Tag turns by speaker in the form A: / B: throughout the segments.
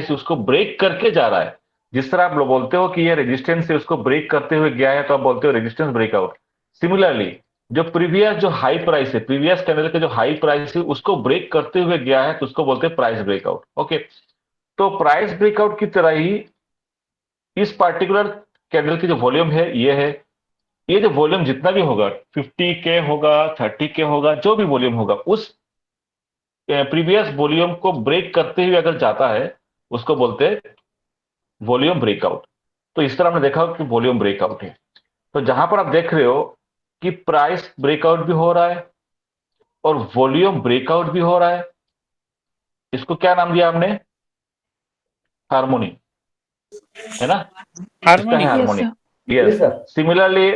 A: Price उसको break करके जा रहा है, जिस तरह आप लोग बोलते हो कि ये रेजिस्टेंस से उसको ब्रेक करते हुए गया है, तो आप बोलते हो रेजिस्टेंस ब्रेकआउट। सिमिलरली जो प्रीवियस जो हाई प्राइस है, प्रीवियस कैंडल के जो हाई प्राइस है उसको ब्रेक करते हुए गया है, तो उसको बोलते हैं प्राइस ब्रेकआउट। ओके, तो प्राइस ब्रेकआउट की तरह ही इस पार्टिकुलर कैंडल की जो वॉल्यूम है ये है, ये जो वॉल्यूम जितना भी होगा, 50K होगा, 30K होगा, जो भी वॉल्यूम होगा, उस प्रीवियस वॉल्यूम को ब्रेक करते हुए अगर जाता है उसको बोलते हैं वॉल्यूम ब्रेकआउट। तो इस तरह हमने देखा कि वॉल्यूम ब्रेकआउट है। तो जहां पर आप देख रहे हो कि प्राइस ब्रेकआउट भी हो रहा है और वॉल्यूम ब्रेकआउट भी हो रहा है, इसको क्या नाम दिया हमने? हार्मोनी, है ना? इसका है
B: harmony.
C: Yes
A: harmony.
C: Sir.
A: Yes. Similarly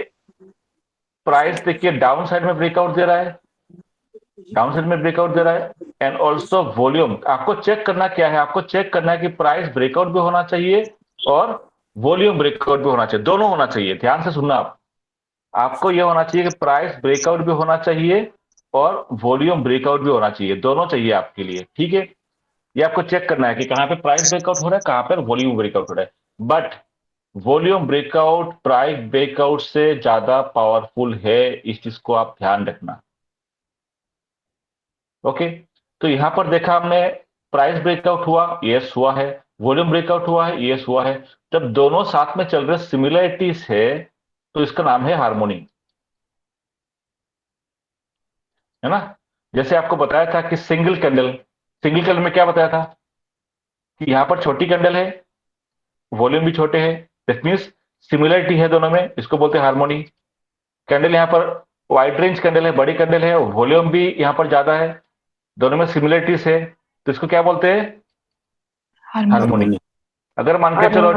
A: price देखिए डाउन साइड में ब्रेकआउट दे रहा है, डाउन साइड में ब्रेकआउट दे रहा है। एंड ऑल्सो वॉल्यूम, आपको चेक करना क्या है? आपको चेक करना है कि प्राइस ब्रेकआउट भी होना चाहिए और वॉल्यूम ब्रेकआउट भी होना चाहिए, दोनों होना चाहिए। ध्यान से सुनना आप, आपको यह होना चाहिए कि प्राइस ब्रेकआउट भी होना चाहिए और वॉल्यूम ब्रेकआउट भी होना चाहिए, दोनों चाहिए आपके लिए। ठीक है, ये आपको चेक करना है कि कहां पे प्राइस ब्रेकआउट हो रहा है, कहां पर वॉल्यूम ब्रेकआउट हो रहा है। But volume breakout price breakout से ज्यादा पावरफुल है, इस चीज को आप ध्यान रखना। ओके, तो यहां पर देखा हमने, प्राइस ब्रेकआउट हुआ, यस हुआ है, वॉल्यूम ब्रेकआउट हुआ है, यस हुआ है। जब दोनों साथ में चल रहे सिमिलरिटीज है तो इसका नाम है हार्मोनी, है ना? जैसे आपको बताया था कि सिंगल कैंडल में क्या बताया था कि यहां पर छोटी कैंडल है, वॉल्यूम भी छोटे हैं, दैट मीन्स सिमिलरिटी है दोनों में, इसको बोलते हैं हार्मोनी। कैंडल यहां पर वाइड रेंज कैंडल है, बड़ी कैंडल है, वॉल्यूम भी यहां पर ज्यादा है, दोनों में सिमिलरिटीज है, तो इसको क्या बोलते हैं?
C: हार्मोनी।
A: हार्मोनी। अगर मान के चलो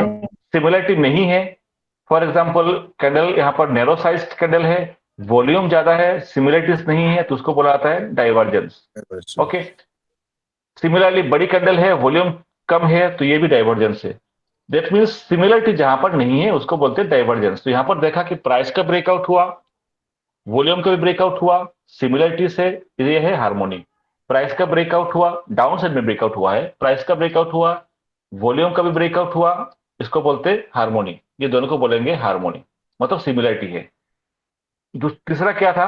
A: सिमिलरिटी नहीं है, फॉर एग्जाम्पल कैंडल यहां पर नैरो साइज कैंडल है, वॉल्यूम ज्यादा है, सिमिलरिटीज नहीं है, तो उसको बोला जाता है डाइवर्जेंस। ओके, सिमिलरली बड़ी कैंडल है, वॉल्यूम कम है, तो ये भी डाइवर्जेंस है। दैट मीन्स सिमिलरिटी जहां पर नहीं है उसको बोलते हैं डाइवर्जेंस। तो यहां पर देखा कि प्राइस का ब्रेकआउट हुआ, वॉल्यूम का भी ब्रेकआउट हुआ, सिमिलरिटी से, ये है हार्मोनी। प्राइस का ब्रेकआउट हुआ, डाउन साइड में ब्रेकआउट हुआ है, प्राइस का ब्रेकआउट हुआ, वॉल्यूम का भी ब्रेकआउट हुआ, इसको बोलते हैं हार्मोनी। ये दोनों को बोलेंगे हार्मोनी, मतलब सिमिलरिटी है। तीसरा क्या था?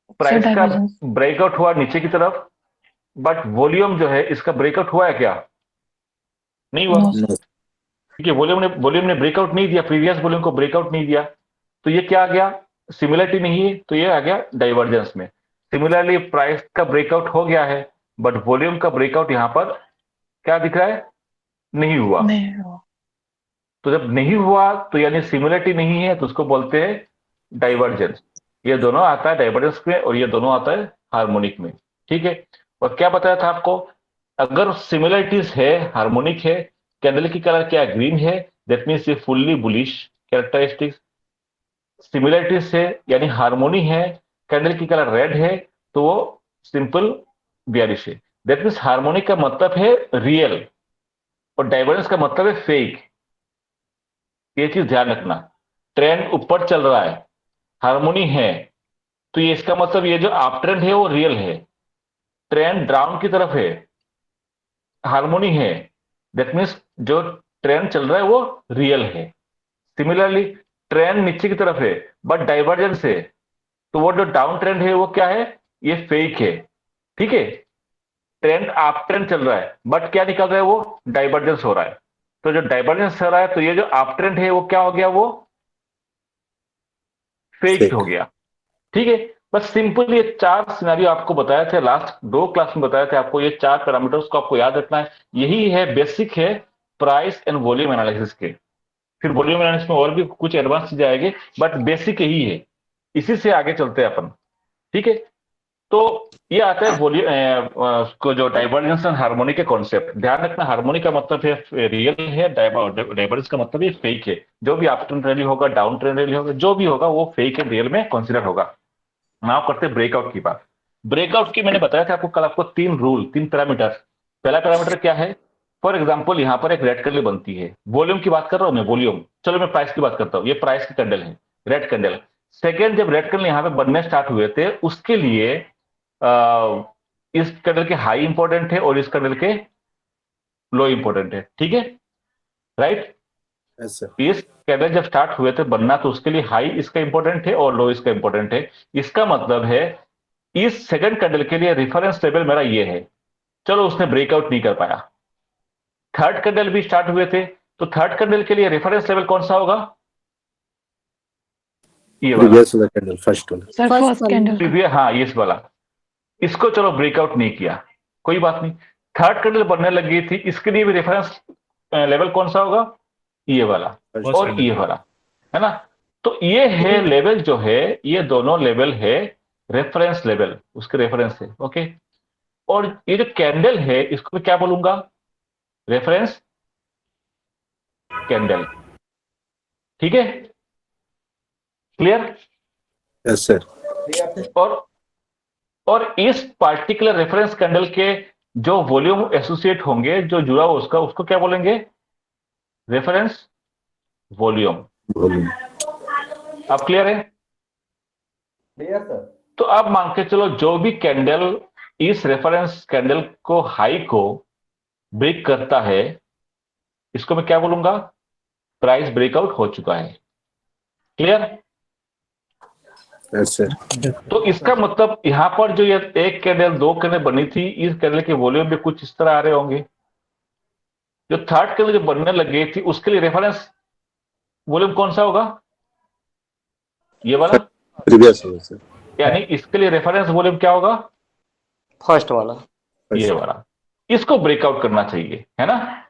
C: सर
A: प्राइस का
C: डाइवर्जेंस।
A: ब्रेकआउट हुआ नीचे की तरफ, बट वॉल्यूम जो है इसका ब्रेकआउट हुआ है क्या? नहीं हुआ,
C: नो सर।
A: क्योंकि वॉल्यूम ने ब्रेकआउट नहीं दिया, प्रीवियस वॉल्यूम को ब्रेकआउट नहीं दिया, तो ये क्या आ गया? सिमिलरिटी नहीं है, तो ये आ गया डाइवर्जेंस में। सिमिलरली प्राइस का ब्रेकआउट हो गया है, बट वॉल्यूम का ब्रेकआउट यहां पर क्या दिख रहा है? नहीं हुआ।
C: नहीं हो।
A: तो जब नहीं हुआ तो यानी सिमिलरिटी नहीं है, तो उसको बोलते हैं डाइवर्जेंस। ये दोनों आता है डाइवर्जेंस में और ये दोनों आता है हार्मोनिक में। ठीक है, और क्या बताया था आपको? अगर सिमिलरिटीज है, हार्मोनिक है, कैंडल की कलर क्या है? ग्रीन है, दैट मीन्स ये फुल्ली बुलिश कैरेक्टरिस्टिक्स। सिमिलरिटीज से यानी हार्मोनी है, कैंडल की कलर रेड है, तो वो सिंपल बियरिश है। दैट मीन्स हार्मोनिक का मतलब है रियल और डाइवर्जेंस का मतलब है फेक। ये चीज ध्यान रखना। ट्रेंड ऊपर चल रहा है, हार्मोनी है, तो ये इसका मतलब ये जो आप ट्रेंड है वो रियल है। ट्रेंड डाउन की तरफ है, हार्मोनी है, दैट मीन्स जो ट्रेंड चल रहा है वो रियल है। सिमिलरली ट्रेंड नीचे की तरफ है बट डाइवर्जेंस है, तो वो जो डाउन ट्रेंड है वो क्या है? ये फेक है। ठीक है, ट्रेंड आप ट्रेंड चल रहा है बट क्या निकल रहा है? वो डाइवर्जेंस हो रहा है। तो जो डाइवर्जेंस हो रहा है, तो ये जो आप ट्रेंड है वो क्या हो गया? वो फेक हो
B: फेक।
A: गया। ठीक है, बस सिंपल ये चार सिनेरियो आपको बताए थे, लास्ट दो क्लास में बताए थे आपको, ये चार पैरामीटर्स को आपको याद रखना है। यही है बेसिक है प्राइस एंड वॉल्यूम एनालिसिस के। फिर वॉल्यूम एनालिसिस में और भी कुछ एडवांस चीजें आएगी, बट बेसिक यही है, इसी से आगे चलते हैं अपन। ठीक है, तो ये आता है वॉल्यूम को जो डाइवर्जेंस एंड हार्मोनी के कॉन्सेप्ट। ध्यान रखना, हार्मोनी का मतलब है रियल है, डाइवर्जेंस का मतलब है फेक है। जो भी अप ट्रेंड रैली होगा, डाउन ट्रेंड रैली होगा, जो भी होगा वो फेक एंड रियल में कंसिडर होगा। नाउ करते हैं ब्रेकआउट की बात। ब्रेकआउट की मैंने बताया था आपको कल, आपको तीन रूल, तीन पैरामीटर। पहला पैरामीटर क्या है? फॉर एग्जाम्पल यहां पर एक रेड कैंडल बनती है, वॉल्यूम की बात कर रहा हूं मैं, वॉल्यूम, चलो मैं प्राइस की बात करता हूं, ये प्राइस की कैंडल है, रेड कैंडल। सेकेंड, जब रेड कैंडल यहां पे बनने स्टार्ट हुए थे उसके लिए इस कैंडल के हाई इंपॉर्टेंट है और इस कैंडल के लो इंपॉर्टेंट है, ठीक है, राइट।
B: यस सर,
A: इस कैंडल जब स्टार्ट हुए थे बनना तो उसके लिए हाई इसका इंपॉर्टेंट है और लो इसका इंपॉर्टेंट है। इसका मतलब है इस सेकंड कैंडल के लिए रेफरेंस लेवल मेरा ये है, चलो उसने ब्रेकआउट नहीं कर पाया। थर्ड कैंडल भी स्टार्ट हुए थे, तो थर्ड कैंडल के लिए रेफरेंस लेवल कौन सा होगा? ये वाला।
B: प्रीवियस वाला कैंडल, फर्स्ट वाला।
C: Sir
D: First
C: first
D: one.
C: Candle का।
A: प्रीवियस, हाँ ये वाला। इसको चलो ब्रेकआउट नहीं किया, कोई बात नहीं। थर्ड कैंडल बनने लगी थी, इसके लिए भी रेफरेंस लेवल कौन सा होगा? ये वाला
B: First
A: और
B: candle.
A: ये वाला, है ना। तो ये है लेवल जो है, ये दोनों लेवल है रेफरेंस लेवल, उसके रेफरेंस है, ओके। और ये जो कैंडल है इसको मैं क्या बोलूंगा? रेफरेंस कैंडल, ठीक है, क्लियर।
B: यस सर,
A: और और इस पार्टिकुलर रेफरेंस कैंडल के जो वॉल्यूम एसोसिएट होंगे, जो जुड़ा हो उसका, उसको क्या बोलेंगे? Reference volume.
B: वॉल्यूम।
A: अब क्लियर है?
E: Clear sir.
A: तो अब मान के चलो जो भी कैंडल इस रेफरेंस कैंडल को हाई को ब्रेक करता है, इसको मैं क्या बोलूंगा? प्राइस ब्रेकआउट हो चुका है, क्लियर।
B: यस सर,
A: तो इसका मतलब यहां पर जो ये एक कैंडल दो कैंडल बनी थी, इस कैंडल के वॉल्यूम भी कुछ इस तरह आ रहे होंगे। जो थर्ड कैंडल जो बनने लगी थी उसके लिए रेफरेंस वॉल्यूम कौन सा होगा? ये वाला।
B: प्रीवियस वाला सर,
A: यानी इसके लिए रेफरेंस वॉल्यूम क्या होगा?
E: फर्स्ट वाला।
A: ये वाला। इसको ब्रेकआउट करना चाहिए, है ना।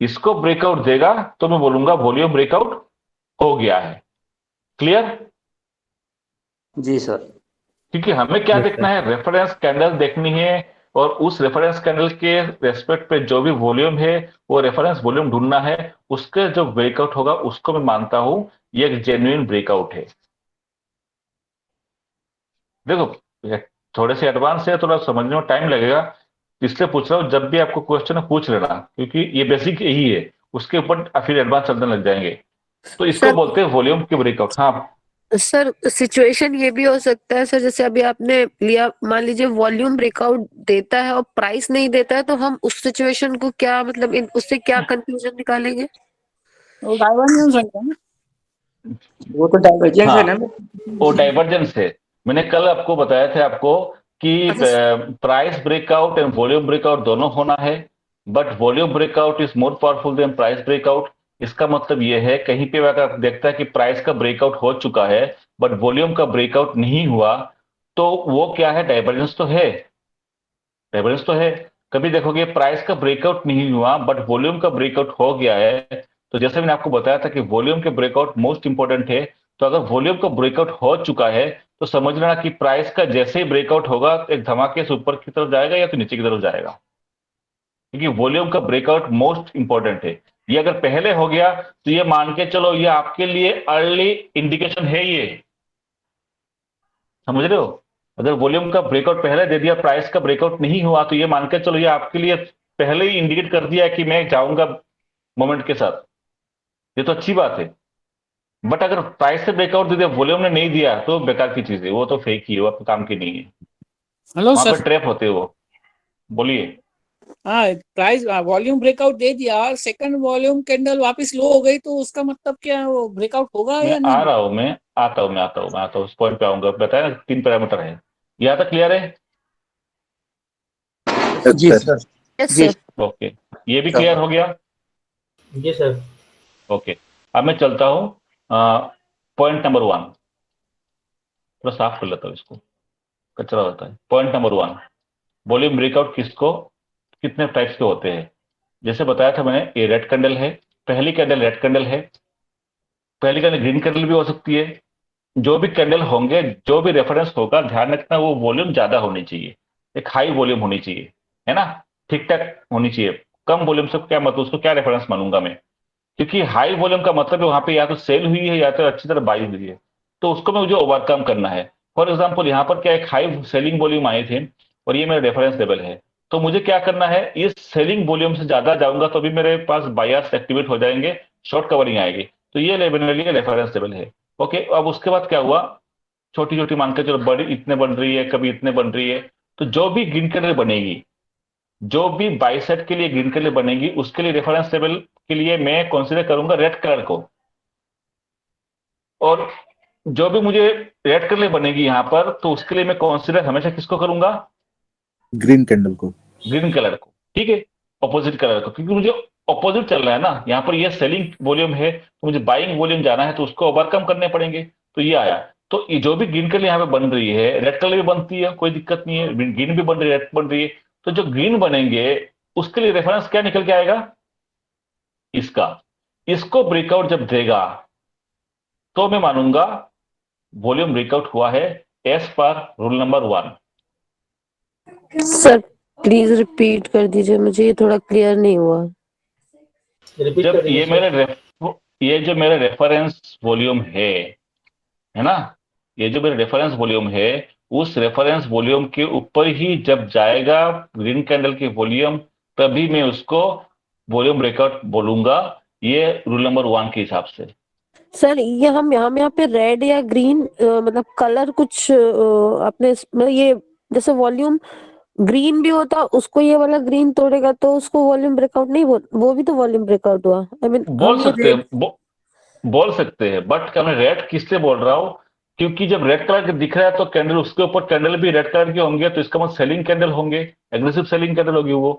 A: इसको ब्रेकआउट देगा तो मैं बोलूंगा वॉल्यूम ब्रेकआउट हो गया है, क्लियर।
E: जी सर।
A: क्योंकि हमें क्या देखना है? रेफरेंस कैंडल देखनी है, और उस रेफरेंस कैंडल के रेस्पेक्ट पे जो भी वॉल्यूम है वो रेफरेंस वॉल्यूम ढूंढना है। उसके जो ब्रेकआउट होगा उसको मैं मानता हूं ये एक जेन्युइन ब्रेकआउट है। देखो ये थोड़े से एडवांस है, थोड़ा समझने में टाइम लगेगा, इसलिए पूछ रहा हूं जब भी आपको क्वेश्चन है पूछ लेना, क्योंकि ये बेसिक यही है, उसके ऊपर फिर एडवांस चलने लग जाएंगे। तो इसको
D: सर
A: बोलते हैं वॉल्यूम की ब्रेकआउट। हाँ
D: सर सिचुएशन ये भी हो सकता है सर, जैसे अभी आपने लिया, मान लीजिए वॉल्यूम ब्रेकआउट देता है और प्राइस नहीं देता है, तो हम उस सिचुएशन को क्या मतलब उससे क्या कंक्लूजन निकालेंगे?
F: वो डाइवर्जेंस है ना।
E: वो तो डाइवर्जेंस
A: हाँ,
E: है ना।
A: वो डाइवर्जेंस है। मैंने कल आपको बताया था आपको कि price breakout and volume breakout दोनों होना है, but volume breakout is more powerful than price breakout. इसका मतलब यह है कहीं पे अगर आप देखता है कि प्राइस का ब्रेकआउट हो चुका है बट वॉल्यूम का ब्रेकआउट नहीं हुआ, तो वो क्या है? डाइवर्जेंस तो है, डाइवर्जेंस तो है। कभी देखोगे प्राइस का ब्रेकआउट नहीं हुआ बट वॉल्यूम का ब्रेकआउट हो गया है, तो जैसे मैंने आपको बताया था कि वॉल्यूम के ब्रेकआउट मोस्ट इंपॉर्टेंट है। तो अगर वॉल्यूम का ब्रेकआउट हो चुका है तो समझ लेना कि प्राइस का जैसे ही ब्रेकआउट होगा एक धमाके से ऊपर की तरफ जाएगा या तो नीचे की तरफ जाएगा, क्योंकि वॉल्यूम का ब्रेकआउट मोस्ट इंपॉर्टेंट है। ये अगर पहले हो गया तो ये मान के चलो ये आपके लिए अर्ली इंडिकेशन है, ये समझ रहे हो। अगर वॉल्यूम का ब्रेकआउट पहले दे दिया, प्राइस का ब्रेकआउट नहीं हुआ, तो ये मान के चलो ये आपके लिए पहले ही इंडिकेट कर दिया कि मैं जाऊंगा मोमेंट के साथ। ये तो अच्छी बात है। बट अगर प्राइस से ब्रेकआउट दे दिया, वॉल्यूम ने नहीं दिया, तो बेकार की चीज है, वो तो फेक ही है, वो आपके काम की नहीं है।
F: हेलो
A: वहां
F: सर।
A: पर ट्रैप होते हो। बोलिए।
F: हाँ, प्राइस वॉल्यूम ब्रेकआउट दे दिया और सेकंड वॉल्यूम कैंडल वापस लो हो गई, तो उसका मतलब क्या है? वो ब्रेकआउट होगा
A: मैं
F: या
A: आ
F: नहीं?
A: रहा हूं, मैं आता हूं, उस पॉइंट पे आऊंगा। बताया ना 3 पैरामीटर है, यहां तक क्लियर है?
E: जी सर।
D: यस
E: जी
D: सर।
A: ओके, ये भी क्लियर हो गया।
E: जी सर।
A: ओके, अब मैं चलता हूं पॉइंट नंबर 1। थोड़ा साफ कर लेता हूं इसको, कचरा होता है। पॉइंट नंबर 1, वॉल्यूम ब्रेकआउट किसको कितने टाइप्स के होते हैं? जैसे बताया था मैंने, ये रेड कैंडल है, पहली कैंडल रेड कैंडल है, पहली कैंडल ग्रीन कैंडल भी हो सकती है। जो भी कैंडल होंगे, जो भी रेफरेंस होगा, ध्यान रखना वो वॉल्यूम ज्यादा होनी चाहिए, एक हाई वॉल्यूम होनी चाहिए, है ना, ठीक ठाक होनी चाहिए। कम वॉल्यूम से क्या मतलब, उसको क्या रेफरेंस मानूंगा मैं? क्योंकि हाई वॉल्यूम का मतलब है वहां पे या तो सेल हुई है या तो अच्छी तरह बाई हुई है, तो उसको मुझे ओवरकम करना है। फॉर एग्जाम्पल यहाँ पर क्या एक हाई सेलिंग वॉल्यूम आए थे और ये मेरा रेफरेंस लेवल है, तो मुझे क्या करना है? इस सेलिंग वॉल्यूम से ज्यादा जाऊंगा तो भी मेरे पास बायर्स एक्टिवेट हो जाएंगे, शॉर्ट कवरिंग आएगी। तो ये लेवल मेरे लिए रेफरेंस लेवल है। ओके, अब उसके बाद क्या हुआ? छोटी छोटी मान के चलो, बड़ी इतने बन रही है, कभी इतने बन रही है, तो जो भी ग्रीन कैंडल बनेगी, जो भी बाई साइड के लिए ग्रीन कैंडल बनेगी, उसके लिए रेफरेंस लेवल के लिए मैं कंसीडर करूंगा रेड कलर को। और जो भी मुझे रेड कलर बनेगी यहां पर, तो उसके लिए मैं कंसीडर हमेशा किसको करूंगा?
B: ग्रीन कैंडल को।
A: ग्रीन कलर को, ठीक है, ऑपोजिट कलर को, क्योंकि मुझे ऑपोजिट चल रहा है ना यहाँ पर। ये सेलिंग वॉल्यूम है, तो मुझे बाइंग वॉल्यूम जाना है, तो उसको ओवरकम करने पड़ेंगे। तो ये आया। तो ये जो भी ग्रीन कलर यहाँ पे बन रही है, रेड कलर भी बनती है, कोई दिक्कत नहीं है, ग्रीन भी बन रही है, रेड बन रही है। तो जो ग्रीन बनेंगे उसके लिए रेफरेंस क्या निकल के आएगा? इसका। इसको ब्रेकआउट जब देगा तो मैं मानूंगा वॉल्यूम ब्रेकआउट हुआ है as per rule number 1।
D: Sir please repeat कर दीजिए, मुझे ये थोड़ा क्लियर नहीं हुआ।
E: रिपीट
A: जब
E: कर दीजिए
A: ये
E: सर।
A: ये जो मेरा रेफरेंस वॉल्यूम है ना, ये जो मेरा रेफरेंस वॉल्यूम है, उस रेफरेंस वॉल्यूम के ऊपर ही जब जाएगा ग्रीन कैंडल की वॉल्यूम, तभी मैं उसको वॉल्यूम ब्रेकआउट बोलूंगा, ये रूल नंबर 1 के हिसाब से।
D: सर ये हम यहाँ पे रेड या ग्रीन मतलब कलर कुछ अपने मतलब ये जैसे वॉल्यूम ग्रीन भी होता, उसको ये वाला ग्रीन तोड़ेगा तो उसको वॉल्यूम ब्रेकआउट नहीं वो भी तो वॉल्यूम ब्रेकआउट हुआ। आई मीन
A: बोल सकते हैं, बोल सकते हैं, बट मैं रेड किस लिए बोल रहा हूं? क्योंकि जब रेड कलर के दिख रहा है तो कैंडल, उसके ऊपर कैंडल भी रेड कलर के होंगे, तो इसका मतलब सेलिंग कैंडल होंगे, एग्रेसिव सेलिंग कैंडल होगी वो।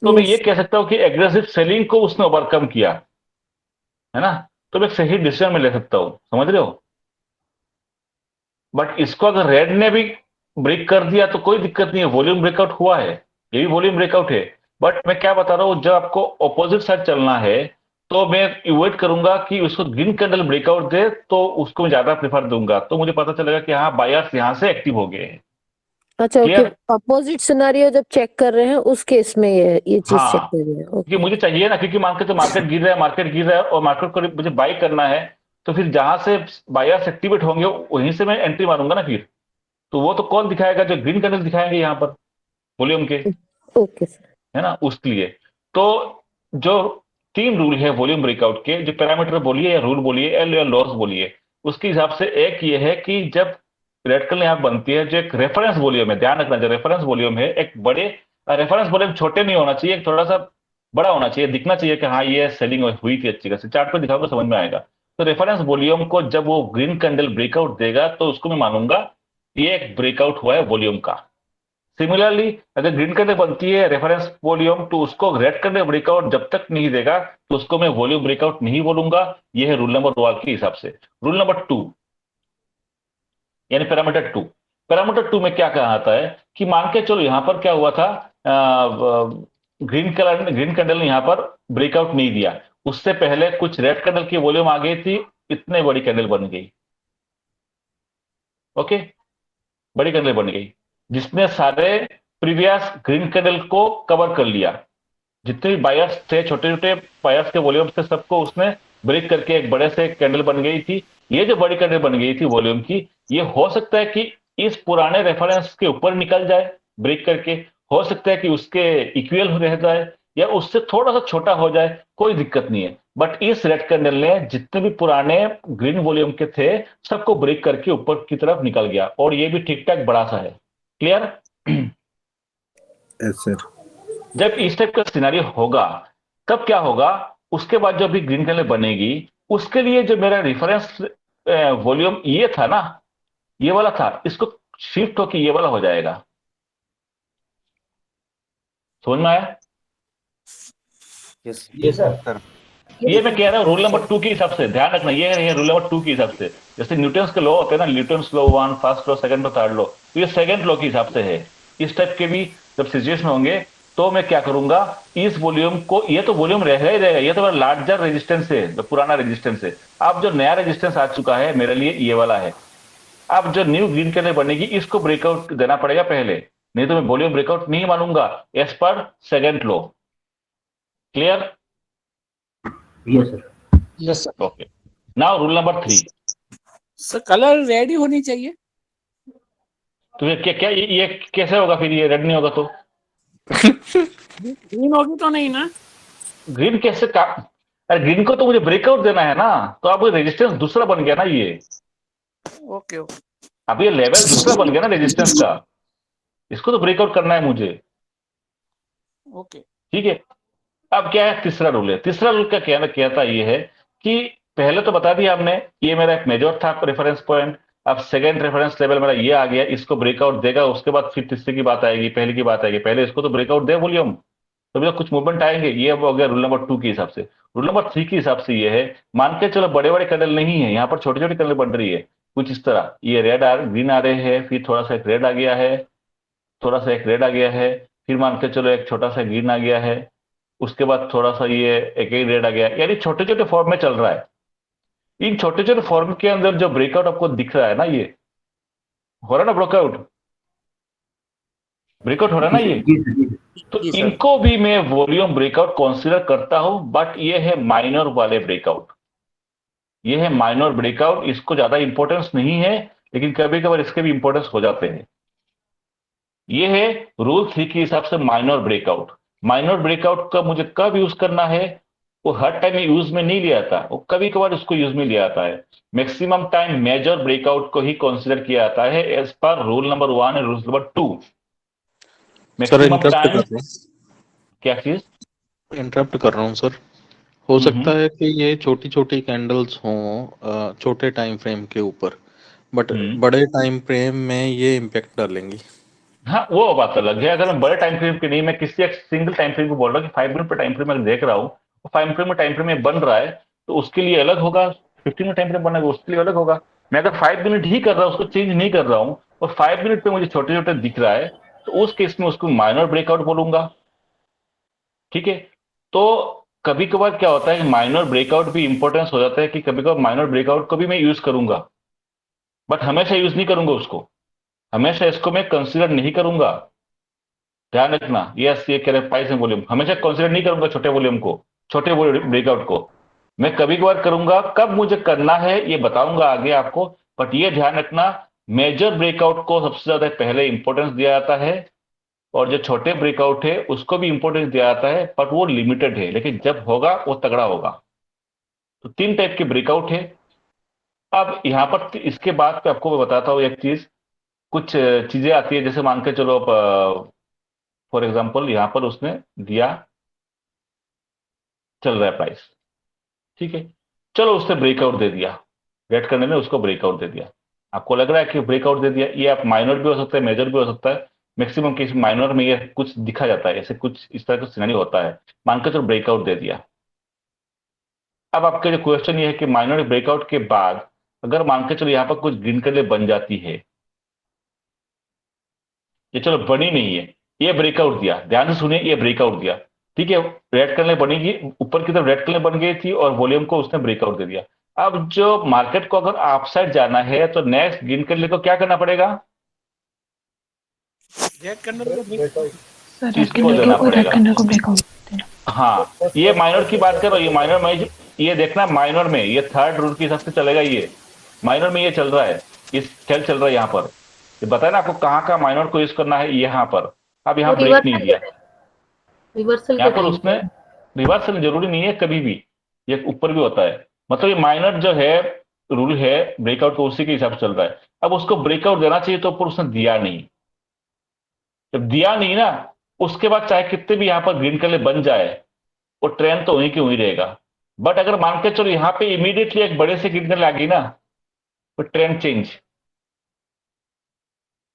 A: तो मैं ये कह सकता हूं कि एग्रेसिव सेलिंग को उसने ओवरकम किया, है ना, तो मैं सही डिसीजन में ले सकता हूं, समझ रहे हो? बट इसको अगर रेड ने भी ब्रेक कर दिया तो कोई दिक्कत नहीं है, वॉल्यूम ब्रेकआउट हुआ है, ये भी वॉल्यूम ब्रेकआउट है। बट मैं क्या बता रहा हूं, जब आपको ऑपोजिट साइड चलना है तो मैं अवॉइड करूंगा कि उसको ग्रीन कैंडल ब्रेकआउट दे, तो उसको मैं ज्यादा प्रेफर दूंगा, तो मुझे पता चलेगा कि हाँ बायर्स यहां से एक्टिव हो गए हैं।
D: अच्छा ओके,
A: क्लियर?
D: अपोजिट सिनेरियो जब चेक कर रहे हैं उस केस में ये चीज चेक
A: हाँ,
D: कर रहे हैं।
A: क्योंकि
D: ओके
A: मुझे चाहिए ना, क्योंकि मान के तो मार्केट गिर रहा है, मार्केट गिर रहा है और मार्केट को मुझे बाई करना है, तो फिर जहां से बायर्स एक्टिवेट होंगे वहीं से मैं एंट्री मारूंगा ना फिर। तो वो तो कौन दिखाएगा? जो ग्रीन कैंडल दिखाएंगे यहाँ पर वॉल्यूम के,
D: ओके सर।
A: है ना, उसके लिए। तो जो 3 रूल है वॉल्यूम ब्रेकआउट के, जो पैरामीटर बोलिए या रूल बोलिए एल या लॉस बोलिए, उसके हिसाब से एक ये है कि जब रेड कलर यहाँ बनती है, जो एक रेफरेंस वॉल्यूम है, ध्यान रखना, जो रेफरेंस वॉल्यूम है एक बड़े, रेफरेंस वॉल्यूम छोटे नहीं होना चाहिए, थोड़ा सा बड़ा होना चाहिए, दिखना चाहिए कि हाँ ये सेलिंग हुई थी अच्छी खासी, चार्ट पे दिखाओगे समझ में आएगा। तो रेफरेंस वॉल्यूम को जब वो ग्रीन कैंडल ब्रेकआउट देगा तो उसको मैं मानूंगा ये एक ब्रेकआउट हुआ है वॉल्यूम का। सिमिलरली अगर ग्रीन कैंडल बनती है रेफरेंस वॉल्यूम, तो उसको रेड कैंडल ब्रेकआउट जब तक नहीं देगा तो उसको मैं वॉल्यूम ब्रेकआउट नहीं बोलूंगा। यह है रूल नंबर 2 के हिसाब से। रूल नंबर 2 यानी पैरामीटर 2। पैरामीटर 2 में क्या कहा आता है कि मान के चलो यहां पर क्या हुआ था, ग्रीन कैंडल ने यहां पर ब्रेकआउट नहीं दिया, उससे पहले कुछ रेड कैंडल की वॉल्यूम आ गई थी, इतने बड़ी कैंडल बन गई। ओके, बड़ी कैंडल बन गई जिसने सारे प्रीवियस ग्रीन कैंडल को कवर कर लिया। जितने भी बायर्स थे, छोटे छोटे बायर्स के वॉल्यूम्स थे, सबको उसने ब्रेक करके एक बड़े से कैंडल बन गई थी। ये जो बड़ी कैंडल बन गई थी वॉल्यूम की, ये हो सकता है कि इस पुराने रेफरेंस के ऊपर निकल जाए ब्रेक करके, हो सकता है कि उसके इक्वल रह जाए या उससे थोड़ा सा छोटा हो जाए, कोई दिक्कत नहीं है। बट इस रेड कैंडल ने जितने भी पुराने ग्रीन वॉल्यूम के थे सबको ब्रेक करके ऊपर की तरफ निकल गया, और ये भी ठीक ठाक बड़ा सा है। क्लियर?
B: Yes sir.
A: जब इस टाइप का सिनेरियो होगा तब क्या होगा, उसके बाद जो भी ग्रीन कैंडल बनेगी उसके लिए जो मेरा रेफरेंस वॉल्यूम ये था ना, ये वाला था, इसको शिफ्ट होकर ये वाला हो जाएगा। समझ में आया?
B: यस
E: जी सर।
A: ये मैं कह रहा हूँ रूल नंबर 2 के हिसाब से, ध्यान रखना, ये है रूल नंबर 2 के हिसाब से। जैसे न्यूटन्स के लॉ होते हैं ना, Newton's law 1, first law, second law, third law, तो ये सेकंड लॉ के हिसाब से है। इस टाइप के भी जब सिचुएशन होंगे तो मैं क्या करूंगा, इस वॉल्यूम को, ये तो वॉल्यूम रहेगा ही रहेगा, ये तो लार्जर रेजिस्टेंस है, जो पुराना रेजिस्टेंस है। अब जो नया रेजिस्टेंस आ चुका है मेरे लिए ये वाला है। अब जो न्यू ग्रीन कैंडल बनेगी इसको ब्रेकआउट देना पड़ेगा पहले, नहीं तो मैं वॉल्यूम ब्रेकआउट नहीं मानूंगा as per second law. Clear?
E: Yes sir.
F: Yes sir.
A: Okay, now rule number 3।
F: Sir colour red ही होनी चाहिए।
A: तो ये क्या क्या ये कैसे होगा फिर, ये रेड नहीं होगा तो?
F: ग्रीन होगी तो नहीं ना?
A: ग्रीन कैसे का? अरे ग्रीन को तो मुझे ब्रेकआउट देना है ना, तो अब रेजिस्टेंस दूसरा बन गया ना ये।
F: Okay okay.
A: अब ये लेवल दूसरा बन गया ना रेजिस्टेंस का। इसको तो ब्रेकआउट करना है मुझे।
F: ओके।
A: ठीक है, अब क्या है, तीसरा रूल है। तीसरा रूल का कहता ये है कि पहले तो बता दिया हमने, ये मेरा एक मेजर था रेफरेंस पॉइंट। अब सेकंड रेफरेंस लेवल मेरा ये आ गया, इसको ब्रेकआउट देगा, उसके बाद फिर तीसरे की बात आएगी, पहले की बात आएगी। पहले इसको तो ब्रेकआउट दे वॉल्यूम, तभी तो कुछ मूवमेंट आएंगे। ये अब हो गया रूल नंबर 2 के हिसाब से। रूल नंबर 3 के हिसाब से ये है, मान के चलो बड़े बड़े कैंडल नहीं है, यहाँ पर छोटे छोटे कैंडल बन रही है कुछ इस तरह, ये ग्रीन आ रहे हैं, फिर थोड़ा सा एक रेड आ गया है, थोड़ा सा एक रेड आ गया है, फिर मान के चलो एक छोटा सा ग्रीन आ गया है, उसके बाद थोड़ा सा ये एक ही रेड आ गया, यानी छोटे छोटे फॉर्म में चल रहा है। इन छोटे छोटे फॉर्म के अंदर जो ब्रेकआउट आपको दिख रहा है ना, ये हो रहा है ना ब्रेकआउट, ब्रेकआउट हो रहा है ना ये,
E: जी सर, जी सर।
A: तो
F: जी सर।
A: इनको भी मैं वॉल्यूम ब्रेकआउट कंसीडर करता हूं, बट ये है माइनर वाले ब्रेकआउट। ये है माइनर ब्रेकआउट, इसको ज्यादा इंपॉर्टेंस नहीं है, लेकिन कभी कभार इसके भी इंपॉर्टेंस हो जाते हैं। ये है रूल 3 के हिसाब से माइनर ब्रेकआउट। माइनर ब्रेकआउट का मुझे कब यूज करना है, वो हर टाइम यूज में नहीं लिया था, वो कभी कभार उसको यूज में लिया आता है। मैक्सिमम टाइम मेजर ब्रेकआउट को ही कंसीडर किया जाता है as per rule number 1 and rule number 2।
B: Sir
A: maximum
B: interrupt
A: time
B: कर रहा
A: क्या चीज?
B: हूँ, इंटरप्ट कर रहा हूँ सर। हो सकता है कि ये छोटी छोटी कैंडल्स हों छोटे टाइम फ्रेम के ऊपर, बट बड़े टाइम फ्रेम में ये इम्पैक्ट डालेंगी।
A: हाँ, वो बात अलग है। अगर मैं बड़े टाइम फ्रेम की नहीं, मैं किसी एक सिंगल टाइम फ्रेम को बोल रहा हूँ कि 5 मिनट पर टाइम फ्रेम में देख रहा हूँ, वो 5 मिनट में बन रहा है, तो उसके लिए अलग होगा। 15 मिनट टाइम फ्रेम बनना है, उसके लिए अलग होगा। मैं अगर 5 मिनट ही कर रहा हूँ, उसको चेंज नहीं कर रहा हूँ, और 5 मिनट पे मुझे छोटे छोटे दिख रहा है, तो उस केस में उसको माइनर ब्रेकआउट बोलूंगा। ठीक है, तो कभी कभार क्या होता है, माइनर ब्रेकआउट भी इंपॉर्टेंस हो जाता है कि कभी कभार माइनर ब्रेकआउट को भी मैं यूज करूंगा, बट हमेशा यूज नहीं करूंगा उसको, हमेशा इसको मैं कंसिडर नहीं करूंगा। ध्यान रखना, ये कह रहे प्राइस एंड वॉल्यूम हमेशा कंसीडर नहीं करूंगा, छोटे वॉल्यूम को, छोटे ब्रेकआउट को मैं कभी कभार करूंगा। कब मुझे करना है ये बताऊंगा आगे आपको, बट ये ध्यान रखना, मेजर ब्रेकआउट को सबसे ज्यादा पहले इंपॉर्टेंस दिया जाता है, और जो छोटे ब्रेकआउट है उसको भी इंपॉर्टेंस दिया जाता है, बट वो लिमिटेड है, लेकिन जब होगा वो तगड़ा होगा। तो 3 टाइप के ब्रेकआउट है। अब यहां पर इसके बाद पे आपको मैं बताता हूं एक चीज, कुछ चीजें आती है, जैसे मान के चलो, फॉर एग्जाम्पल यहां पर उसने दिया, चल रहा है प्राइस, ठीक है, चलो उसने ब्रेकआउट दे दिया, वेट करने में उसको ब्रेकआउट दे दिया। आपको लग रहा है कि ब्रेकआउट दे दिया, ये आप माइनर भी हो सकता है, मेजर भी हो सकता है। मैक्सिमम केस माइनर में ये कुछ दिखा जाता है, ऐसे कुछ इस तरह का सिनेरियो होता है। मान के चलो ब्रेकआउट दे दिया। अब आपका जो क्वेश्चन ये है कि माइनर ब्रेकआउट के बाद अगर मान के चलो यहाँ पर कुछ ग्रीन कलर बन जाती है, ये चलो बनी नहीं है, ये ब्रेकआउट दिया, ध्यान से सुनिए, ये ब्रेकआउट दिया, ठीक है, रेड कलर बनेगी, ऊपर की तरफ रेड कलर बन गई थी और वॉल्यूम को उसने ब्रेकआउट दे दिया। अब जो मार्केट को अगर आप साइड जाना है, तो नेक्स्ट ग्रीन कलर को क्या करना पड़ेगा?
F: रेड कैंडल को break-
C: सर
A: इसको देना
C: रेड
A: पड़ेगा।
C: कैंडल को ब्रेकआउट देना।
A: हाँ, ये माइनर की बात करो, ये माइनर में, ये देखना माइनर में, ये थर्ड रूल के हिसाब से चलेगा। ये माइनर में ये चल रहा है, इस खेल चल रहा है यहाँ पर, ये बताया ना आपको कहाँ कहाँ माइनर को यूज करना है, यहाँ पर। अब यहाँ ब्रेक नहीं दिया,
G: रिवर्सल
A: यहाँ
G: के
A: पर
G: टाइम
A: उसने रिवर्सल जरूरी नहीं है कभी भी, ये ऊपर भी होता है। मतलब ये माइनर जो है रूल है ब्रेकआउट को, उसी के हिसाब से चल रहा है। अब उसको ब्रेकआउट देना चाहिए, तो ऊपर उसने दिया नहीं। जब दिया नहीं ना, उसके बाद चाहे कितने भी यहाँ पर ग्रीन कलर बन जाए, वो ट्रेंड तो वहीं की वहीं रहेगा। बट अगर मान के चलो यहाँ पे इमीडिएटली एक बड़े से ग्रीन कलर आ गई ना, तो ट्रेंड चेंज,